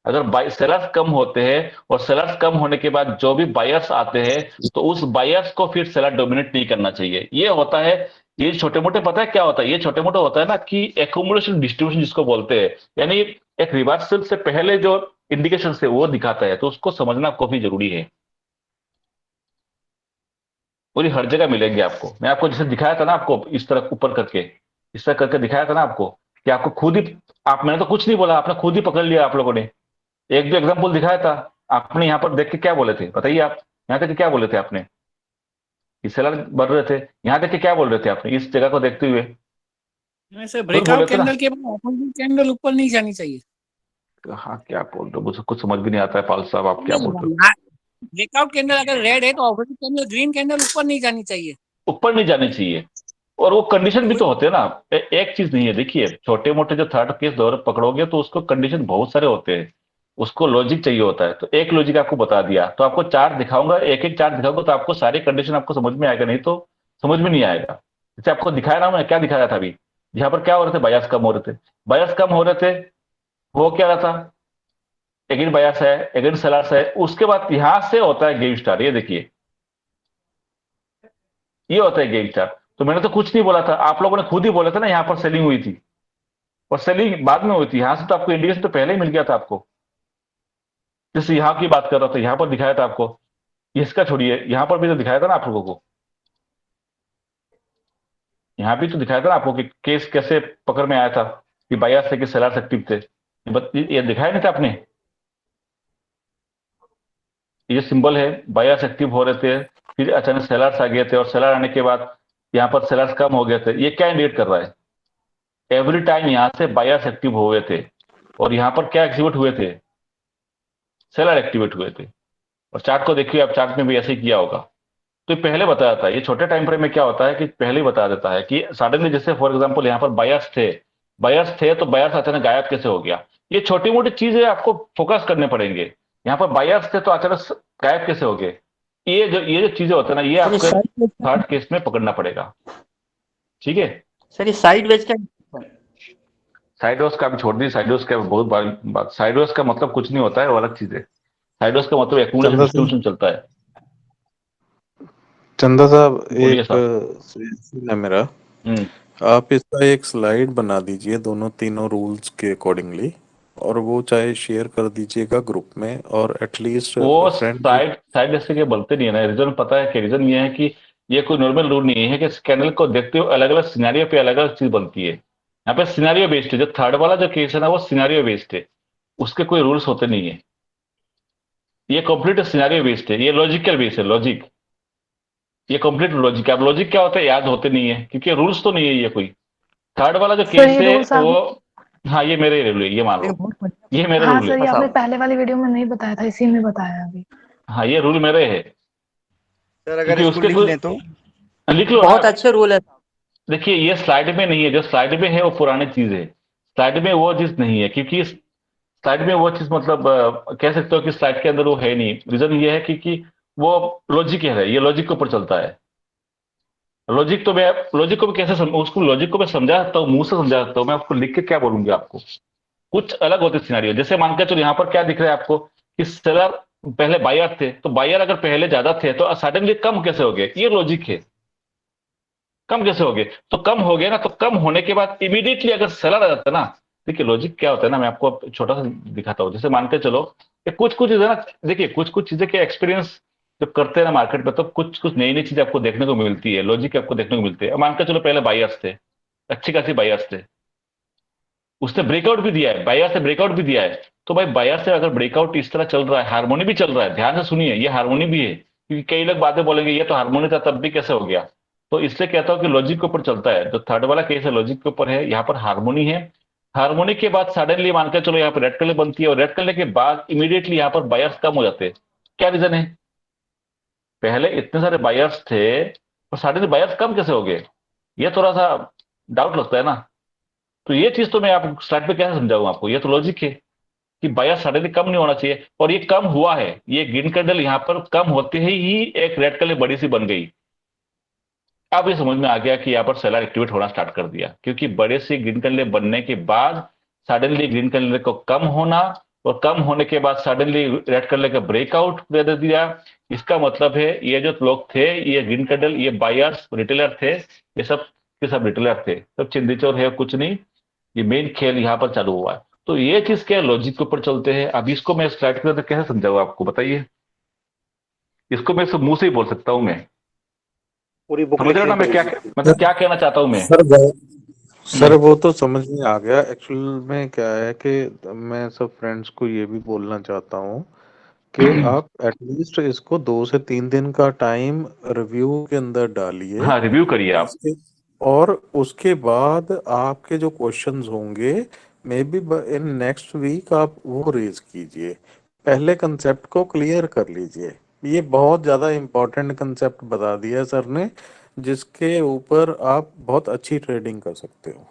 A: अगर सेलर्स कम होते हैं और सेलर्स कम होने के बाद जो भी बायर्स आते हैं तो उस बायर्स को फिर सेलर डोमिनेट नहीं करना चाहिए। ये होता है, ये छोटे मोटे, पता है क्या होता है, ये छोटे मोटे होता है ना कि एक्यूमुलेशन डिस्ट्रीब्यूशन जिसको बोलते हैं, यानी एक रिवर्सल से पहले जो इंडिकेशन है वो दिखाता है, तो उसको समझना काफी जरूरी है। पूरी हर जगह मिलेंगे आपको। मैं आपको जैसे दिखाया था ना, आपको इस तरह ऊपर करके, इस तरह करके दिखाया था ना आपको, कि आपको खुद ही, आप, मैंने तो कुछ नहीं बोला, आपने खुद ही पकड़ लिया। आप लोगों ने एक जो एग्जाम्पल दिखाया था, आपने यहाँ पर देख के क्या बोले थे बताइए? आप यहाँ देख के क्या बोले थे आपने? कि सेलर बढ़ रहे थे, यहाँ देख के क्या बोल रहे थे आपने इस जगह को देखते हुए?
F: वैसे
A: बोले
F: ब्रेकआउट
A: थे ना,
F: कैंडल के बाद अपोजिट कैंडल ऊपर नहीं जानी चाहिए।
A: हाँ क्या बोल रहे हो, मुझे कुछ समझ भी नहीं आता है पाल साहब, आप क्या बोल रहे हो?
F: ब्रेकआउट कैंडल अगर रेड है तो अपोजिट कैंडल ग्रीन कैंडल ऊपर नहीं जानी चाहिए।
A: ऊपर नहीं जानी चाहिए, और वो कंडीशन भी तो होते हैं ना, एक चीज नहीं है। देखिए छोटे मोटे जो थर्ड केस दौर पकड़ोगे तो उसको कंडीशन बहुत सारे होते हैं, उसको लॉजिक चाहिए होता है। तो एक लॉजिक आपको बता दिया, तो आपको चार्ट दिखाऊंगा, एक एक चार्ट दिखाऊंगा, तो आपको सारी कंडीशन आपको समझ में आएगा, नहीं तो समझ में नहीं आएगा। जैसे आपको दिखाया ना, मैं क्या दिखाया था अभी, यहाँ पर क्या हो रहे थे, बायस कम हो रहे थे, बायस कम हो रहे थे, वो क्या रहा था, अगेन बायस है, अगेन सेलर्स है, उसके बाद यहां से होता है गेम स्टार। ये देखिए, ये होता है गेम स्टार। तो मैंने तो कुछ नहीं बोला था, आप लोगों ने खुद ही बोला था ना यहाँ पर सेलिंग हुई थी, और सेलिंग बाद में हुई थी। यहां से तो आपको इंडिकेशन तो पहले ही मिल गया था आपको। जैसे यहाँ की बात कर रहा था, यहाँ पर दिखाया था आपको, इसका छोड़िए, यहाँ पर भी तो दिखाया था ना आप लोगों को, यहाँ भी तो दिखाया था ना आपको कि केस कैसे पकड़ में आया था, कि बायर्स थे कि सेलर्स एक्टिव थे, ये दिखाया नहीं था आपने? ये सिंबल है, बायर्स एक्टिव हो रहे थे, फिर अचानक सेलर्स आ गए थे, और सेलर आने के बाद यहाँ पर सेलर्स कम हो गए थे। ये क्या इंडिकेट कर रहा है? एवरी टाइम यहाँ से बायर्स एक्टिव हुए थे, और यहाँ पर क्या एक्टिवेट हुए थे, सेलर एक्टिवेट हुए थे। और चार्ट को देखिए आप, चार्ट में भी ऐसे ही किया होगा। तो ये पहले बताया था, ये छोटे टाइम फ्रेम में क्या होता है कि पहले ही बता देता है कि सडनली, जैसे फॉर एग्जांपल यहाँ पर बायर्स थे तो बायर्स अचानक गायब कैसे हो गया। ये छोटी मोटी चीजें आपको फोकस करने पड़ेंगे। यहाँ पर बायर्स थे तो अचानक गायब कैसे हो गए, ये जो चीजें होते हैं ना, ये आपको थर्ड केस में पकड़ना पड़ेगा, ठीक है?
K: सर ये साइडवेज का
A: साइडवेज का भी छोड़ दी, साइडवेज का बहुत बात, साइडवेज का मतलब कुछ नहीं होता है, वो अलग चीज है। साइडवेज का मतलब एक्यूमुलेशन डिस्ट्रीब्यूशन चलता है।
B: चंदा साहब,
A: बोलिए
B: एक
A: साहब।
B: सजेशन है मेरा, आप इसका एक स्लाइड बना दीजिए दोनों तीनों रूल्स के अकॉर्डिंगली, और वो चाहे शेयर कर दीजिएगा ग्रुप में, और एटलीस्ट
A: वो
B: फ्रेंड
A: साइड जैसे के बोलते नहीं है ना, रीजन पता है कि रीजन ये है कि ये कोई नॉर्मल रूल नहीं है कि स्कैंडल को देखते हुए अलग अलग सिनेरियो पे अलग अलग चीज बनती है। यहाँ पे सिनेरियो बेस्ड है, जो थर्ड वाला जो केस है ना वो सिनेरियो बेस्ड है, उसके कोई रूल्स होते नहीं है। ये कंप्लीट सिनेरियो बेस्ड है, ये लॉजिकल बेस्ड है, लॉजिक, ये कंप्लीट लॉजिक। अब लॉजिक क्या होता है याद होते नहीं है, क्योंकि रूल्स तो नहीं है ये कोई। थर्ड वाला जो केस है वो, हाँ ये मेरे रूल है, ये मान लो, ये मेरे
C: हाँ
A: रूल
C: सर,
A: है।
C: ये आपने पहले वाली वीडियो में नहीं बताया था, इसी में बताया अभी।
A: हाँ ये रूल मेरे है
L: सर, अगर इसको लिख लें तो
A: लिख लो।
K: बहुत अच्छे रूल है।
A: देखिए ये स्लाइड में नहीं है, जो स्लाइड में है वो पुरानी चीज है, स्लाइड में वो चीज नहीं है, क्योंकि स्लाइड में वो चीज मतलब कह सकते हो कि स्लाइड के अंदर वो है नहीं। रीजन ये है कि वो लॉजिक है, ये लॉजिक के ऊपर चलता है। लॉजिक तो मैं, लॉजिक को भी कैसे उसको लॉजिक को मैं समझा सकता हूँ, मुंह से समझा सकता हूँ, मैं आपको लिख के क्या बोलूंगी आपको, कुछ अलग होते सिनेरियो। जैसे मान के चलो यहाँ पर क्या दिख रहा है आपको कि सेलर पहले बायर थे, तो बायर अगर पहले ज्यादा थे तो सडनली कम कैसे हो गए? ये लॉजिक है। कम कैसे हो गए? तो कम हो गया ना, तो कम होने के बाद इमीडिएटली अगर सेलर आ जाता ना, देखिए लॉजिक क्या होता है ना, मैं आपको छोटा सा दिखाता हूँ। जैसे मान के चलो कि कुछ कुछ चीजें ना, देखिए कुछ कुछ चीजें के एक्सपीरियंस जब करते हैं ना मार्केट में, तो कुछ कुछ नई नई चीजें आपको देखने को मिलती है, लॉजिक आपको देखने को मिलती है। अब मान के चलो पहले बायर्स थे, अच्छी खासी बायर्स थे, उसने ब्रेकआउट भी दिया है, बायर से ब्रेकआउट भी दिया है। तो भाई बायर से अगर ब्रेकआउट इस तरह चल रहा है, हार्मोनी भी चल रहा है, ध्यान से सुनिए, ये हार्मोनी भी है, क्योंकि कई लोग बातें बोलेंगे ये तो हार्मोनी था तब भी कैसे हो गया। तो इसलिए कहता हूं कि लॉजिक के ऊपर चलता है। जो थर्ड वाला केस है लॉजिक के ऊपर है, यहाँ पर हार्मोनी है। हार्मोनी के बाद सडनली मान के चलो यहाँ पर रेड कलर बनती है, और रेड कलर के बाद इमीडिएटली यहाँ पर बायर्स कम हो जाते हैं। क्या रीजन है? पहले इतने सारे बायर्स थे और सडनली बायर्स कम कैसे हो गए? ये थोड़ा सा डाउट लगता है ना। तो ये चीज तो मैं आप स्लाइड पे कैसे समझाऊं आपको? ये तो लॉजिक है कि बायर्स सडनली कम नहीं होना चाहिए, और ये कम हुआ है। ये ग्रीन कैंडल यहाँ पर कम होते ही एक रेड कलर बड़ी सी बन गई। अब ये समझ में आ गया कि यहाँ पर सेलर एक्टिवेट होना स्टार्ट कर दिया, क्योंकि बड़े से ग्रीन कैंडल बनने के बाद सडनली ग्रीन कैंडल को कम होना, और कम होने के बाद सडनली रेड कलर का ब्रेकआउट दे दिया। इसका मतलब है ये जो लोग थे, ये ग्रीन कैंडल, ये बायर्स रिटेलर थे, ये सब के सब रिटेलर थे, सब चिंदीचोर है, कुछ नहीं। ये मेन खेल यहाँ पर चालू हुआ है। तो ये चीज क्या लॉजिक के ऊपर चलते हैं। अब इसको मैं स्लाइड के अंदर कैसे समझाऊं आपको, बताइए? इसको मैं सिर्फ मुंह से ही बोल सकता हूं मैं।
H: पूरी बुक
A: समझ रहे हो ना मैं क्या, मतलब क्या कहना चाहता हूं मैं?
B: सर वो तो समझ में आ गया। एक्चुअल में क्या है कि मैं सब फ्रेंड्स को ये भी बोलना चाहता हूँ कि आप एटलीस्ट इसको 2 से 3 दिन का टाइम रिव्यू के अंदर डालिए।
A: हाँ, रिव्यू करिए आप।
B: और उसके बाद आपके जो क्वेश्चंस होंगे may be in next week आप वो रेज कीजिए। पहले कंसेप्ट को क्लियर कर लीजिए। ये बहुत ज़्यादा इम्पोर्टेंट कंसेप्ट बता दिया सर ने, जिसके ऊपर आप बहुत अच्छी ट्रेडिंग कर सकते हो।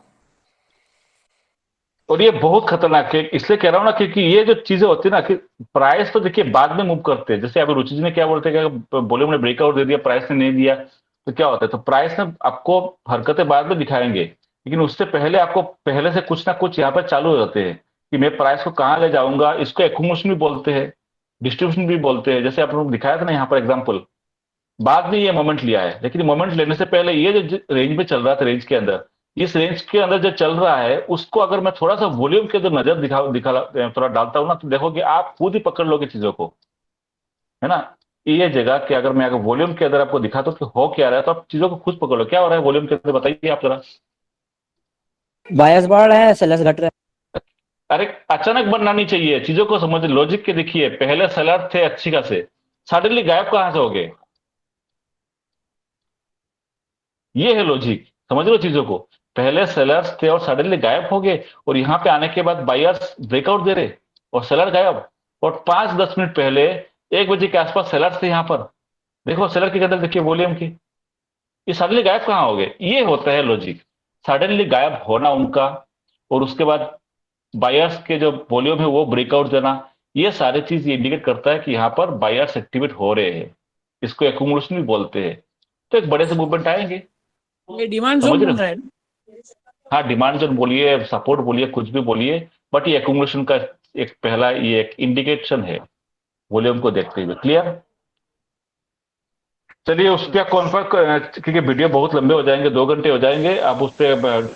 A: और ये बहुत खतरनाक है, इसलिए कह रहा हूं ना, क्योंकि ये जो चीजें होती है ना, कि प्राइस तो देखिए बाद में मूव करते हैं। जैसे अभी रुचि जी ने क्या बोलते हैं कि बोले ने ब्रेकआउट दे दिया, प्राइस ने नहीं दिया, तो क्या होता है? तो प्राइस ने आपको हरकतें बाद में दिखाएंगे, लेकिन उससे पहले आपको पहले से कुछ ना कुछ यहाँ पर चालू हो जाते हैं कि मैं प्राइस को कहाँ ले जाऊंगा। इसको एक्यूमुलेशन भी बोलते हैं, डिस्ट्रीब्यूशन भी बोलते हैं। जैसे आप लोग दिखाया था ना यहाँ पर एग्जाम्पल, बाद में ये मोमेंट लिया है, लेकिन मोमेंट लेने से पहले ये जो रेंज में चल रहा था, रेंज के अंदर, इस रेंज के अंदर जो चल रहा है, उसको अगर मैं थोड़ा सा वॉल्यूम के अंदर नजर थोड़ा डालता हूं ना, तो देखोगे आप खुद ही पकड़ लोगे चीजों को, है ना। ये जगह कि अगर मैं अगर वॉल्यूम के अंदर आपको दिखाता हूं कि हो क्या रहा है, तो आप चीजों को खुद पकड़ लो। क्या हो रहा है वॉल्यूम के अंदर, बताइए आप जरा।
K: बायस बढ़ रहा है, सेलर्स घट रहा है।
A: अरे अचानक बनना नहीं चाहिए, चीजों को समझ, लॉजिक के देखिए। पहले सेलर थे अच्छी खासे, सडनली गायब कहां से हो गए? ये है लॉजिक, समझ लो चीजों को। पहले सेलर्स थे और सडनली गायब हो गए, और यहां पे आने के बाद बायर्स ब्रेकआउट दे रहे और सेलर गायब। और 5-10 मिनट पहले 1 बजे के आसपास सेलर्स थे यहां पर, देखो सेलर की कदर देखिए वॉल्यूम की, ये सडनली गायब कहां हो गए? ये होता है लॉजिक, सडनली गायब होना उनका, और उसके बाद बायर्स के जो वॉल्यूम है वो ब्रेकआउट देना। ये सारी चीज ये इंडिकेट करता है कि यहाँ पर बायर्स एक्टिवेट हो रहे हैं। इसको एक्यूमुलेशन भी बोलते हैं। तो एक बड़े से मूवमेंट आएंगे,
F: ये डिमांड
A: समझ
F: जोन
A: रहे
F: बन
A: हो?
F: रहा है।
A: हाँ, डिमांड जोन बोलिए, सपोर्ट बोलिए, कुछ भी बोलिए, बट ये एक्यूमुलेशन का एक पहला ये एक इंडिकेशन है वॉल्यूम को देखते हुए। क्लियर? चलिए उस पर कॉन्फर्म, क्योंकि वीडियो बहुत लंबे हो जाएंगे, 2 घंटे हो जाएंगे। आप उस पर